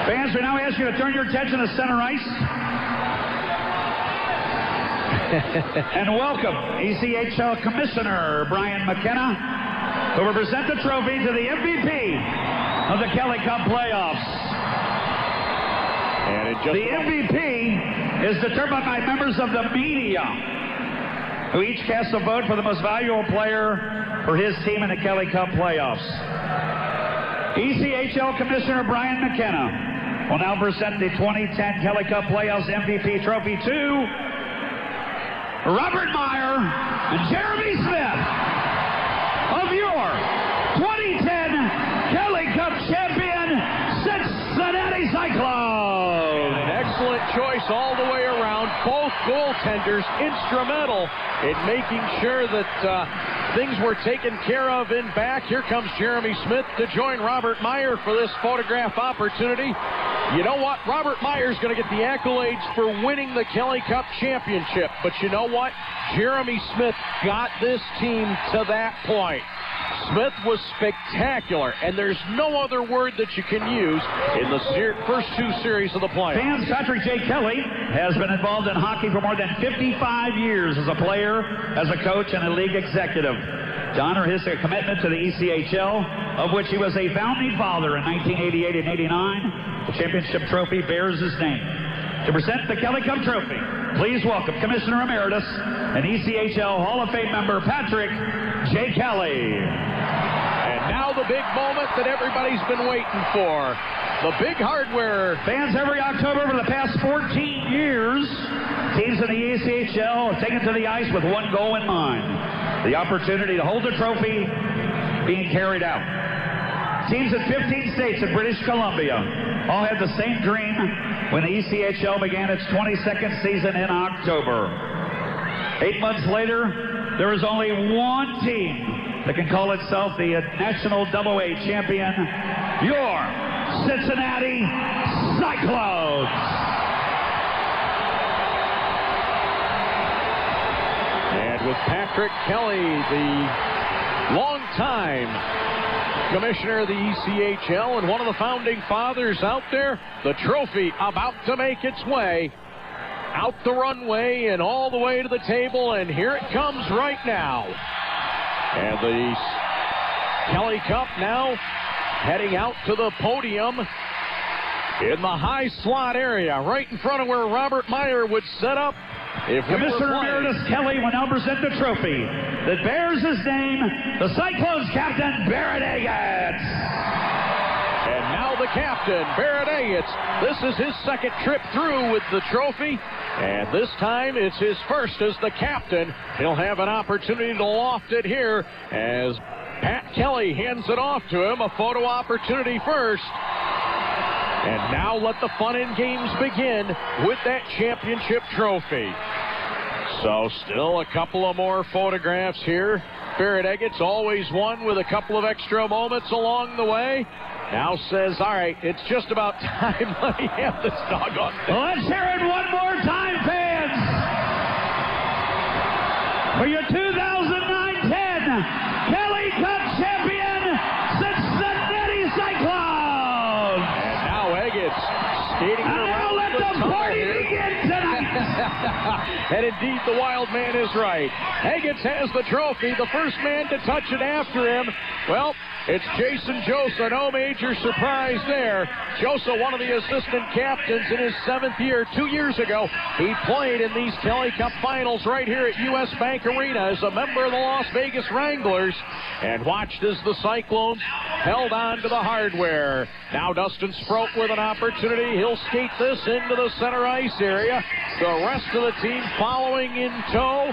[SPEAKER 4] Fans, we now ask you to turn your attention to center ice. And welcome ECHL Commissioner Brian McKenna, who will present the trophy to the MVP of the Kelly Cup playoffs.
[SPEAKER 1] And
[SPEAKER 4] the MVP is determined by members of the media, who each cast a vote for the most valuable player for his team in the Kelly Cup playoffs. ECHL Commissioner Brian McKenna will now present the 2010 Kelly Cup Playoffs MVP trophy to Robert Meyer and Jeremy Smith of your 2010 Kelly Cup champion, Cincinnati Cyclones.
[SPEAKER 1] An excellent choice all the way around. Both goaltenders instrumental in making sure that things were taken care of in back. Here comes Jeremy Smith to join Robert Meyer for this photograph opportunity. You know what? Robert Meyer's going to get the accolades for winning the Kelly Cup championship. But you know what? Jeremy Smith got this team to that point. Smith was spectacular, and there's no other word that you can use in the first two series of the playoffs.
[SPEAKER 4] Fans, Patrick J. Kelly has been involved in hockey for more than 55 years as a player, as a coach, and a league executive. To honor his commitment to the ECHL, of which he was a founding father in 1988 and 89, the championship trophy bears his name. To present the Kelly Cup trophy, please welcome Commissioner Emeritus and ECHL Hall of Fame member Patrick J. Kelly.
[SPEAKER 1] And now the big moment that everybody's been waiting for. The big hardware.
[SPEAKER 4] Fans, every October for the past 14 years, teams in the ECHL have taken to the ice with one goal in mind: the opportunity to hold the trophy being carried out. Teams in 15 states and British Columbia all had the same dream when the ECHL began its 22nd season in October. 8 months later, there is only one team that can call itself the National AA champion, your Cincinnati Cyclones.
[SPEAKER 1] And with Patrick Kelly, the longtime commissioner of the ECHL and one of the founding fathers out there, the trophy about to make its way out the runway and all the way to the table, and here it comes right now. And the Kelly Cup now heading out to the podium in the high slot area, right in front of where Robert Meyer would set up. If
[SPEAKER 4] Commissioner Emeritus Kelly will now present the trophy that bears his name, the Cyclones captain, Barrett Agates.
[SPEAKER 1] And now the captain, Barrett Agates. This is his second trip through with the trophy, and this time it's his first as the captain. He'll have an opportunity to loft it here as Pat Kelly hands it off to him. A photo opportunity first. And now let the fun and games begin with that championship trophy. So still a couple of more photographs here. Barrett Agates, always one with a couple of extra moments along the way. Now says, all right, it's just about time. Let me have this doggone thing.
[SPEAKER 4] Let's hear it one more time, fans. For your 2009-10 Kelly Cup champion, Cincinnati Cyclones.
[SPEAKER 1] And now Agates skating
[SPEAKER 4] and
[SPEAKER 1] around
[SPEAKER 4] let the party begin tonight.
[SPEAKER 1] And indeed, the wild man is right. Higgins has the trophy. The first man to touch it after him, well, it's Jason Josa. No major surprise there. Josa, one of the assistant captains in his 7th year. 2 years ago, he played in these Kelly Cup finals right here at U.S. Bank Arena as a member of the Las Vegas Wranglers, and watched as the Cyclones held on to the hardware. Now Dustin Sproat with an opportunity. He'll skate this into the center ice area. The rest of the team following in tow.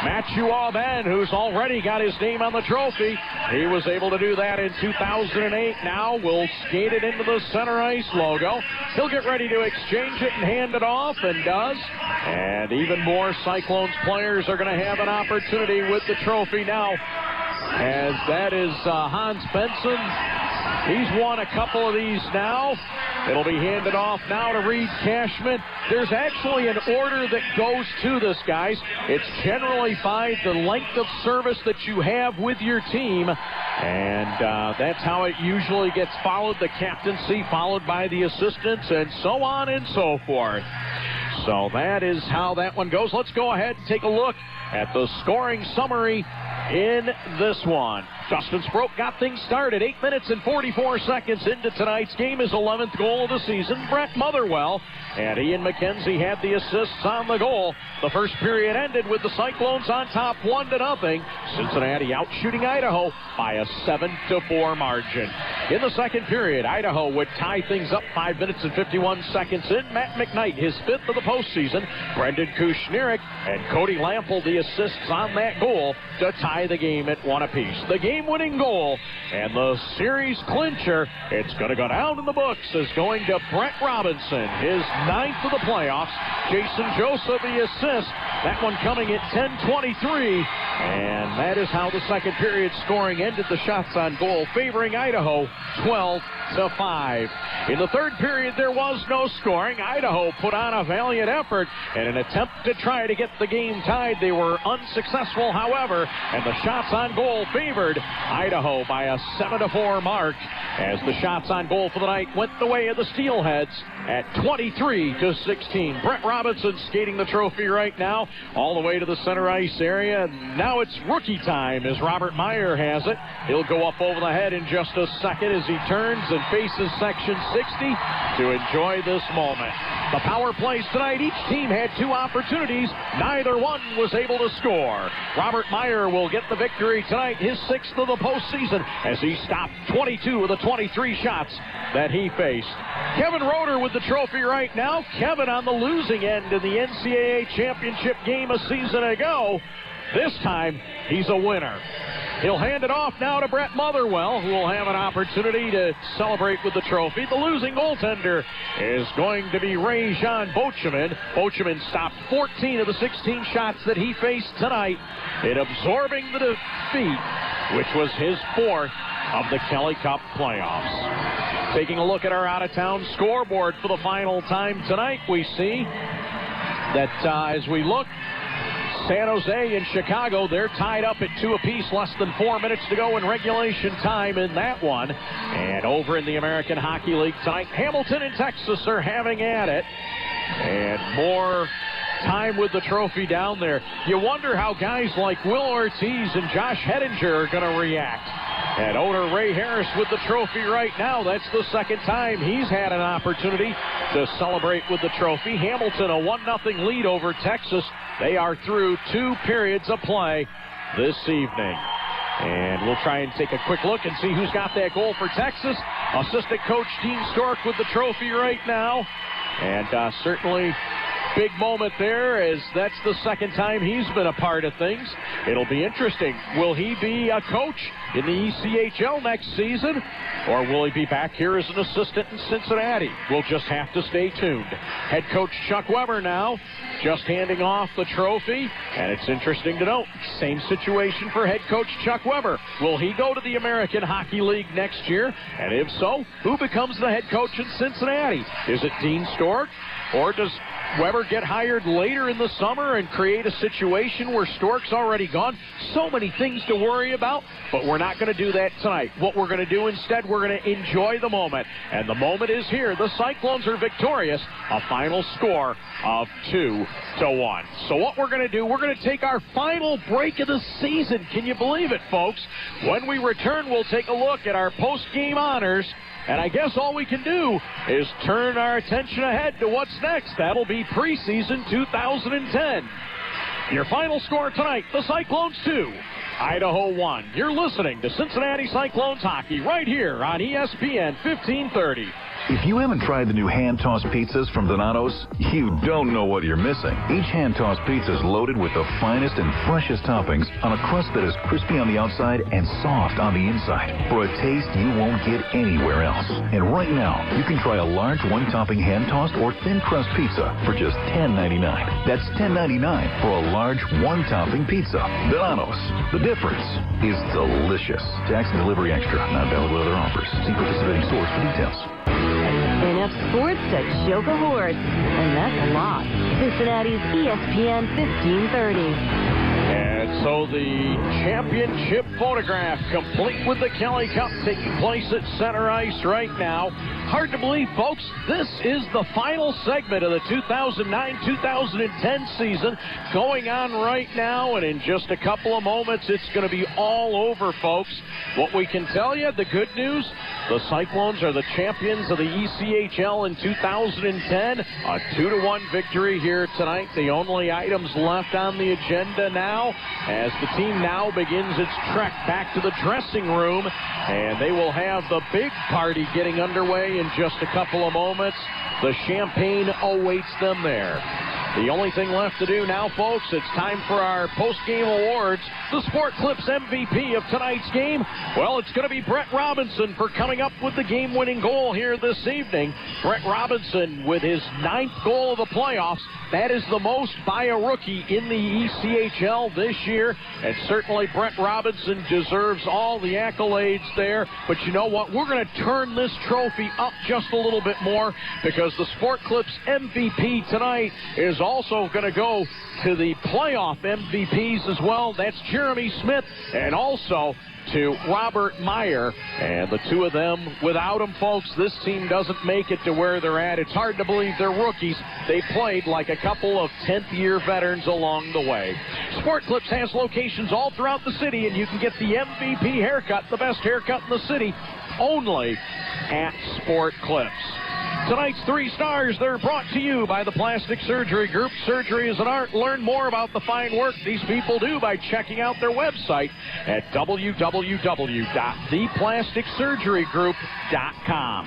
[SPEAKER 1] Matthew Auban, who's already got his name on the trophy. He was able to do that in 2008. Now will skate it into the center ice logo. He'll get ready to exchange it and hand it off, and does. And even more Cyclones players are going to have an opportunity with the trophy now, as that is Hans Benson. He's won a couple of these now. It'll be handed off now to Reed Cashman. There's actually an order that goes to this, guys. It's generally by the length of service that you have with your team, and that's how it usually gets followed. The captaincy followed by the assistants, and so on and so forth. So that is how that one goes. Let's go ahead and take a look at the scoring summary in this one. Dustin Sproat got things started. 8 minutes and 44 seconds into tonight's game. His 11th goal of the season. Brett Motherwell and Ian McKenzie had the assists on the goal. The first period ended with the Cyclones on top 1-0. Cincinnati out shooting Idaho by a 7-4 margin. In the second period, Idaho would tie things up 5 minutes and 51 seconds in. Matt McKnight, his 5th of the postseason. Brendan Kushnirik and Cody Lample, the assists on that goal to tie the game at 1 apiece. The game-winning goal and the series clincher, it's going to go down in the books as going to Brett Robinson, his 9th of the playoffs. Jason Joseph, the assist. That one coming at 10:23. And that is how the second period scoring ended. The shots on goal favoring Idaho 12-5. In the third period, there was no scoring. Idaho put on a valiant effort in an attempt to try to get the game tied. They were unsuccessful, however, and the shots on goal favored Idaho by a 7-4 mark, as the shots on goal for the night went the way of the Steelheads at 23-16. Brett Robinson skating the trophy right now all the way to the center ice area. Now it's rookie time as Robert Meyer has it. He'll go up over the head in just a second as he turns and faces section 60 to enjoy this moment. The power plays tonight. Each team had 2 opportunities. Neither one was able to score. Robert Meyer will get the victory tonight, his 6th of the postseason, as he stopped 22 of the 23 shots that he faced. Kevin Roeder with the trophy right now. Kevin on the losing end in the NCAA championship game a season ago. This time, he's a winner. He'll hand it off now to Brett Motherwell, who will have an opportunity to celebrate with the trophy. The losing goaltender is going to be Ray-Jean Bocheman. Bocheman stopped 14 of the 16 shots that he faced tonight in absorbing the defeat, which was his 4th of the Kelly Cup playoffs. Taking a look at our out-of-town scoreboard for the final time tonight, we see that as we look, San Jose and Chicago, they're tied up at 2 apiece, less than 4 minutes to go in regulation time in that one. And over in the American Hockey League tonight, Hamilton and Texas are having at it. And more time with the trophy down there. You wonder how guys like Will Ortiz and Josh Hettinger are going to react. And owner Ray Harris with the trophy right now. That's the second time he's had an opportunity to celebrate with the trophy. Hamilton, a 1-0 lead over Texas. They are through 2 periods of play this evening. And we'll try and take a quick look and see who's got that goal for Texas. Assistant coach Dean Stork with the trophy right now. And certainly big moment there, as that's the second time he's been a part of things. It'll be interesting. Will he be a coach in the ECHL next season, or will he be back here as an assistant in Cincinnati? We'll just have to stay tuned. Head coach Chuck Weber now just handing off the trophy, and it's interesting to note, same situation for head coach Chuck Weber. Will he go to the American Hockey League next year? And if so, who becomes the head coach in Cincinnati? Is it Dean Stork, or does Weber get hired later in the summer and create a situation where Stork's already gone? So many things to worry about, but we're not going to do that tonight. What we're going to do instead, we're going to enjoy the moment. And the moment is here. The Cyclones are victorious. A final score of 2-1. So what we're going to do, we're going to take our final break of the season. Can you believe it, folks? When we return, we'll take a look at our post-game honors. And I guess all we can do is turn our attention ahead to what's next. That'll be preseason 2010. Your final score tonight, the Cyclones 2, Idaho 1. You're listening to Cincinnati Cyclones hockey right here on ESPN 1530.
[SPEAKER 3] If you haven't tried the new hand-tossed pizzas from Donato's, you don't know what you're missing. Each hand-tossed pizza is loaded with the finest and freshest toppings on a crust that is crispy on the outside and soft on the inside for a taste you won't get anywhere else. And right now, you can try a large one-topping hand-tossed or thin-crust pizza for just $10.99. That's $10.99 for a large one-topping pizza. Donato's. The difference is delicious. Tax and delivery extra. Not valid with other offers. See participating stores for details.
[SPEAKER 12] Enough sports to choke a horse, and that's a lot. Cincinnati's ESPN 1530.
[SPEAKER 1] And so the championship photograph, complete with the Kelly Cup, taking place at center ice right now. Hard to believe, folks, this is the final segment of the 2009-2010 season going on right now, and in just a couple of moments, it's going to be all over, folks. What we can tell you, the good news, the Cyclones are the champions of the ECHL in 2010. A 2-1 victory here tonight. The only items left on the agenda now, as the team now begins its trek back to the dressing room, and they will have the big party getting underway in just a couple of moments. The champagne awaits them there. The only thing left to do now, folks, it's time for our post-game awards. The Sport Clips MVP of tonight's game, well, it's going to be Brett Robinson for coming up with the game-winning goal here this evening. Brett Robinson with his 9th goal of the playoffs. That is the most by a rookie in the ECHL this year, and certainly Brett Robinson deserves all the accolades there. But you know what? We're going to turn this trophy up just a little bit more, because the Sport Clips MVP tonight is also going to go to the playoff MVPs as well. That's Jeremy Smith and also to Robert Meyer. And the two of them, without them, folks, this team doesn't make it to where they're at. It's hard to believe they're rookies. They played like a couple of 10th-year veterans along the way. Sport Clips has locations all throughout the city, and you can get the MVP haircut, the best haircut in the city, only at Sport Clips. Tonight's 3 stars, they're brought to you by the Plastic Surgery Group. Surgery is an art. Learn more about the fine work these people do by checking out their website at www.theplasticsurgerygroup.com.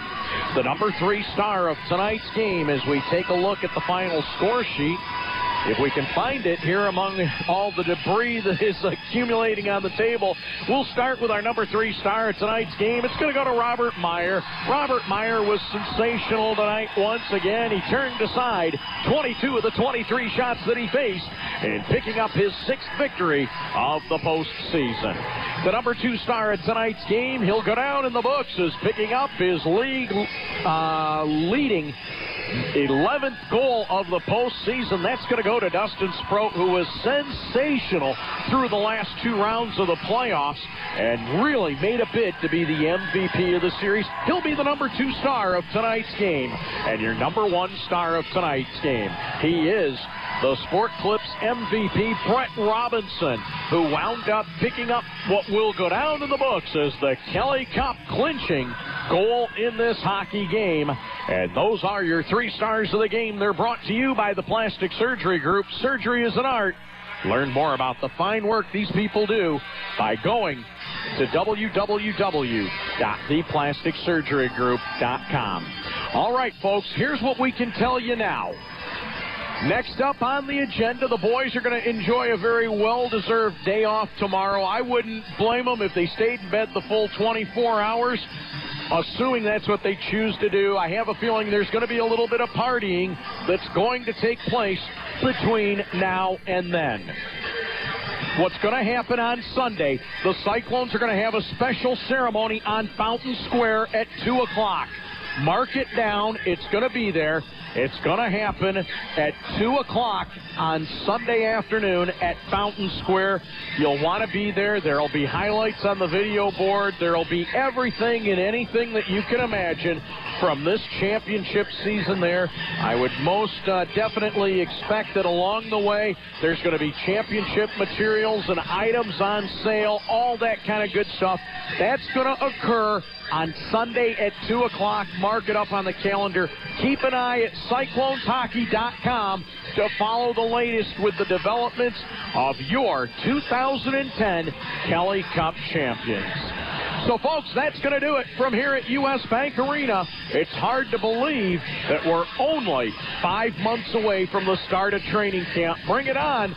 [SPEAKER 1] The number 3 star of tonight's game, as we take a look at the final score sheet, if we can find it here among all the debris that is accumulating on the table, we'll start with our number 3 star of tonight's game. It's going to go to Robert Meyer. Robert Meyer was sensational tonight once again. He turned aside 22 of the 23 shots that he faced in picking up his 6th victory of the postseason. The number 2 star of tonight's game, he'll go down in the books as picking up his league leading 11th goal of the postseason. That's going to go to Dustin Sproat, who was sensational through the last 2 rounds of the playoffs and really made a bid to be the MVP of the series. He'll be the number 2 star of tonight's game. And your number 1 star of tonight's game, he is the Sport Clips MVP, Brett Robinson, who wound up picking up what will go down in the books as the Kelly Cup clinching goal in this hockey game. And those are your 3 stars of the game. They're brought to you by the Plastic Surgery Group. Surgery is an art. Learn more about the fine work these people do by going to www.theplasticsurgerygroup.com. All right, folks, here's what we can tell you now. Next up on the agenda, the boys are going to enjoy a very well-deserved day off tomorrow. I wouldn't blame them if they stayed in bed the full 24 hours, assuming that's what they choose to do. I have a feeling there's going to be a little bit of partying that's going to take place between now and then. What's going to happen on Sunday, the Cyclones are going to have a special ceremony on Fountain Square at 2 o'clock. Mark it down. It's going to be there. It's going to happen at 2 o'clock on Sunday afternoon at Fountain Square. You'll want to be there. There will be highlights on the video board. There will be everything and anything that you can imagine from this championship season there. I would most definitely expect that along the way there's going to be championship materials and items on sale, all that kind of good stuff. That's going to occur on Sunday at 2 o'clock. Mark it up on the calendar. Keep an eye at CyclonesHockey.com to follow the latest with the developments of your 2010 Kelly Cup champions. So, folks, that's going to do it from here at U.S. Bank Arena. It's hard to believe that we're only 5 months away from the start of training camp. Bring it on.